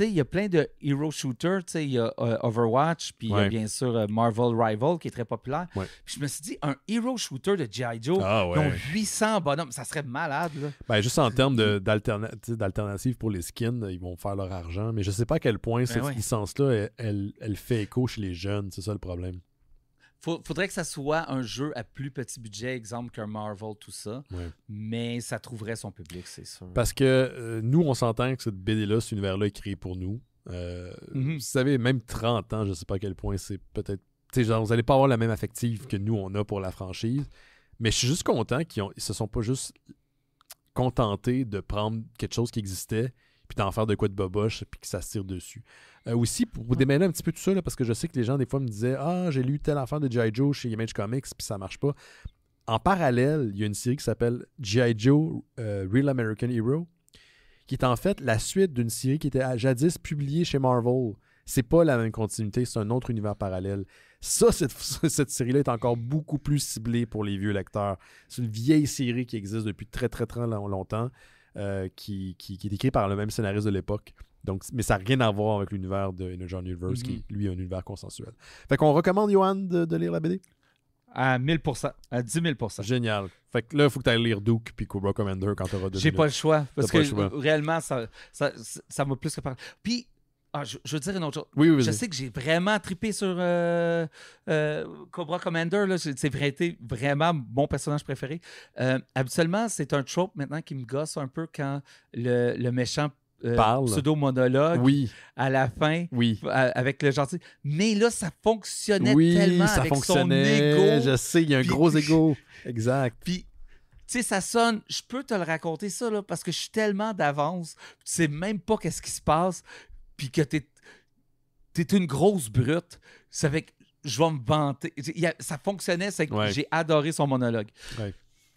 il y a plein de hero shooters. Il y a Overwatch, puis il y a bien sûr Marvel Rival, qui est très populaire. Ouais. Puis je me suis dit, un hero shooter de G.I. Joe, ils ont 800 bonhommes. Ça serait malade, là. Ben, juste en termes d'alternatives pour les skins, ils vont faire leur argent. Mais je sais pas à quel point cette licence-là, elle fait écho chez les jeunes. C'est ça le problème. Faudrait que ça soit un jeu à plus petit budget, exemple qu'un Marvel, tout ça. Ouais. Mais ça trouverait son public, c'est sûr. Parce que nous, on s'entend que cette BD-là, cet univers-là est créé pour nous. Vous savez, même 30 ans, je sais pas à quel point c'est peut-être... Genre, vous n'allez pas avoir la même affective que nous, on a pour la franchise. Mais je suis juste content qu'ils se sont pas juste contentés de prendre quelque chose qui existait puis d'en faire de quoi de boboche, puis que ça se tire dessus. Aussi, pour vous démêler un petit peu tout ça, là, parce que je sais que les gens, des fois, me disaient « Ah, j'ai lu telle affaire de G.I. Joe chez Image Comics, puis ça marche pas. » En parallèle, il y a une série qui s'appelle G.I. Joe Real American Hero, qui est en fait la suite d'une série qui était jadis publiée chez Marvel. C'est pas la même continuité, c'est un autre univers parallèle. Ça, cette série-là est encore beaucoup plus ciblée pour les vieux lecteurs. C'est une vieille série qui existe depuis très, très, très longtemps. Qui est écrit par le même scénariste de l'époque. Donc, mais ça n'a rien à voir avec l'univers de Energon Universe, qui est, lui, un univers consensuel. Fait qu'on recommande, Johan, de lire la BD? À 1000%. À 10 000%. Génial. Fait que là, il faut que tu ailles lire Duke puis Cobra Commander quand tu auras 2 J'ai minutes. pas le choix. Parce que choix. réellement, ça m'a plus que parlé. Puis, je veux dire une autre chose. Oui, je sais que j'ai vraiment trippé sur Cobra Commander. Là. C'est vraiment mon personnage préféré. Habituellement, c'est un trope maintenant qui me gosse un peu quand le méchant pseudo-monologue à la fin avec le gentil. Mais là, ça fonctionnait tellement ça avec fonctionnait, son ego. Je sais, il y a un gros ego. Exact. Puis, tu sais, ça sonne, je peux te le raconter ça, là, parce que je suis tellement d'avance, tu sais même pas qu'est-ce qui se passe, puis que t'es une grosse brute. Ça fait que je vais me vanter. Ça fonctionnait, c'est que j'ai adoré son monologue.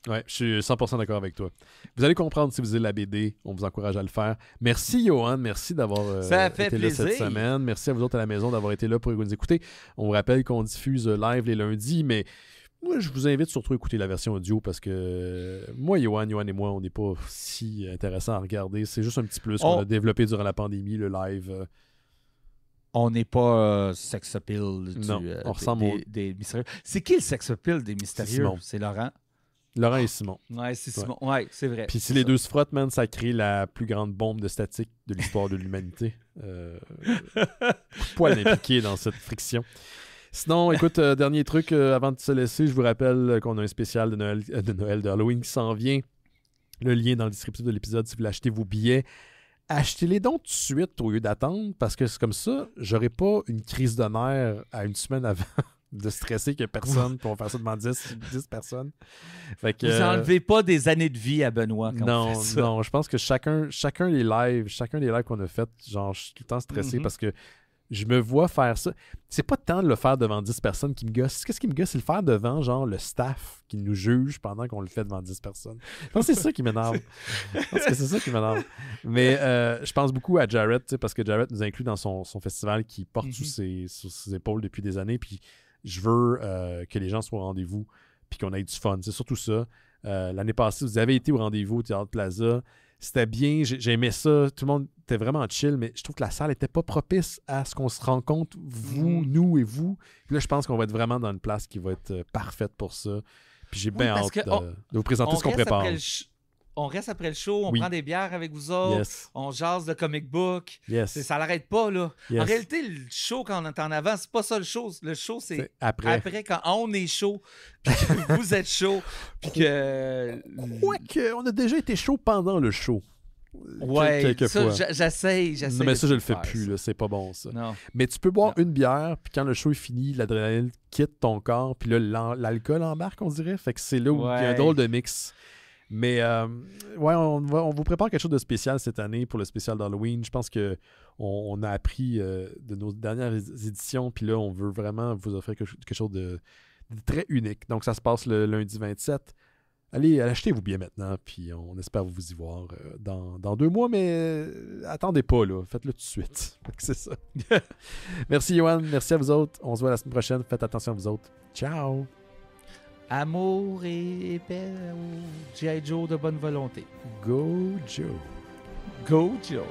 Ouais, je suis 100% d'accord avec toi. Vous allez comprendre si vous lisez la BD. On vous encourage à le faire. Merci, Johan. Merci d'avoir été plaisir. là cette semaine. Merci à vous autres à la maison d'avoir été là pour nous écouter. On vous rappelle qu'on diffuse live les lundis, mais moi, je vous invite surtout à écouter la version audio parce que moi, Johan et moi, on n'est pas si intéressant à regarder. C'est juste un petit plus qu'on a développé durant la pandémie, le live. On n'est pas sex appeal on ressemble des mystérieux. C'est qui le sex appeal des mystérieux? C'est Laurent. Laurent et Simon. Ouais, c'est Simon. Ouais, c'est vrai. Puis si les deux se frottent, man, ça crée la plus grande bombe de statique de l'histoire de l'humanité. Poil impliqué dans cette friction. Sinon, écoute, dernier truc, avant de se laisser, je vous rappelle qu'on a un spécial de Noël, de Halloween qui s'en vient. Le lien dans le descriptif de l'épisode si vous voulez acheter vos billets. Achetez-les donc tout de suite au lieu d'attendre, parce que c'est comme ça, j'aurai pas une crise de nerfs à une semaine avant de stresser qu'il n'y a personne pour faire ça devant 10 personnes. Fait que, vous n'enlevez pas des années de vie à Benoît quand on fait ça. Non, je pense que chacun des lives qu'on a fait, genre, je suis tout le temps stressé parce que je me vois faire ça. C'est pas tant de le faire devant 10 personnes qui me gosse. Qu'est-ce qui me gosse? C'est le faire devant, genre, le staff qui nous juge pendant qu'on le fait devant 10 personnes. Je pense que c'est ça qui m'énerve. Mais je pense beaucoup à Jarrett, parce que Jarrett nous inclut dans son festival qui porte sous ses épaules depuis des années. Puis je veux que les gens soient au rendez-vous puis qu'on ait du fun. C'est surtout ça. L'année passée, vous avez été au rendez-vous au Théâtre Plaza. C'était bien, j'aimais ça. Tout le monde était vraiment chill, mais je trouve que la salle n'était pas propice à ce qu'on se rencontre, nous et vous. Puis là, je pense qu'on va être vraiment dans une place qui va être parfaite pour ça. Puis j'ai bien hâte de vous présenter ce qu'on prépare. On reste après le show, on prend des bières avec vous autres, on jase de comic book. Ça l'arrête pas, là. En réalité, le show, quand on est en avant, c'est pas ça le show. Le show, c'est après quand on est chaud, puis que vous êtes chaud, puis que... Quoique, on a déjà été chaud pendant le show. Ouais, ça, j'essaie. Non, mais ça, je le fais plus, là, c'est pas bon, ça. Non. Mais tu peux boire une bière, puis quand le show est fini, l'adrénaline quitte ton corps, puis là, l'alcool embarque, on dirait. Fait que c'est là où il y a un drôle de mix. Mais ouais, on vous prépare quelque chose de spécial cette année pour le spécial d'Halloween. Je pense qu'on a appris de nos dernières éditions, puis là, on veut vraiment vous offrir quelque chose de très unique. Donc, ça se passe le lundi 27. Allez, achetez vos billets maintenant, puis on espère vous y voir dans 2 mois, mais attendez pas, là. Faites-le tout de suite. C'est ça. Merci, Johan. Merci à vous autres. On se voit la semaine prochaine. Faites attention à vous autres. Ciao! Amour et paix au G.I. Joe de bonne volonté. Go Joe! Go Joe!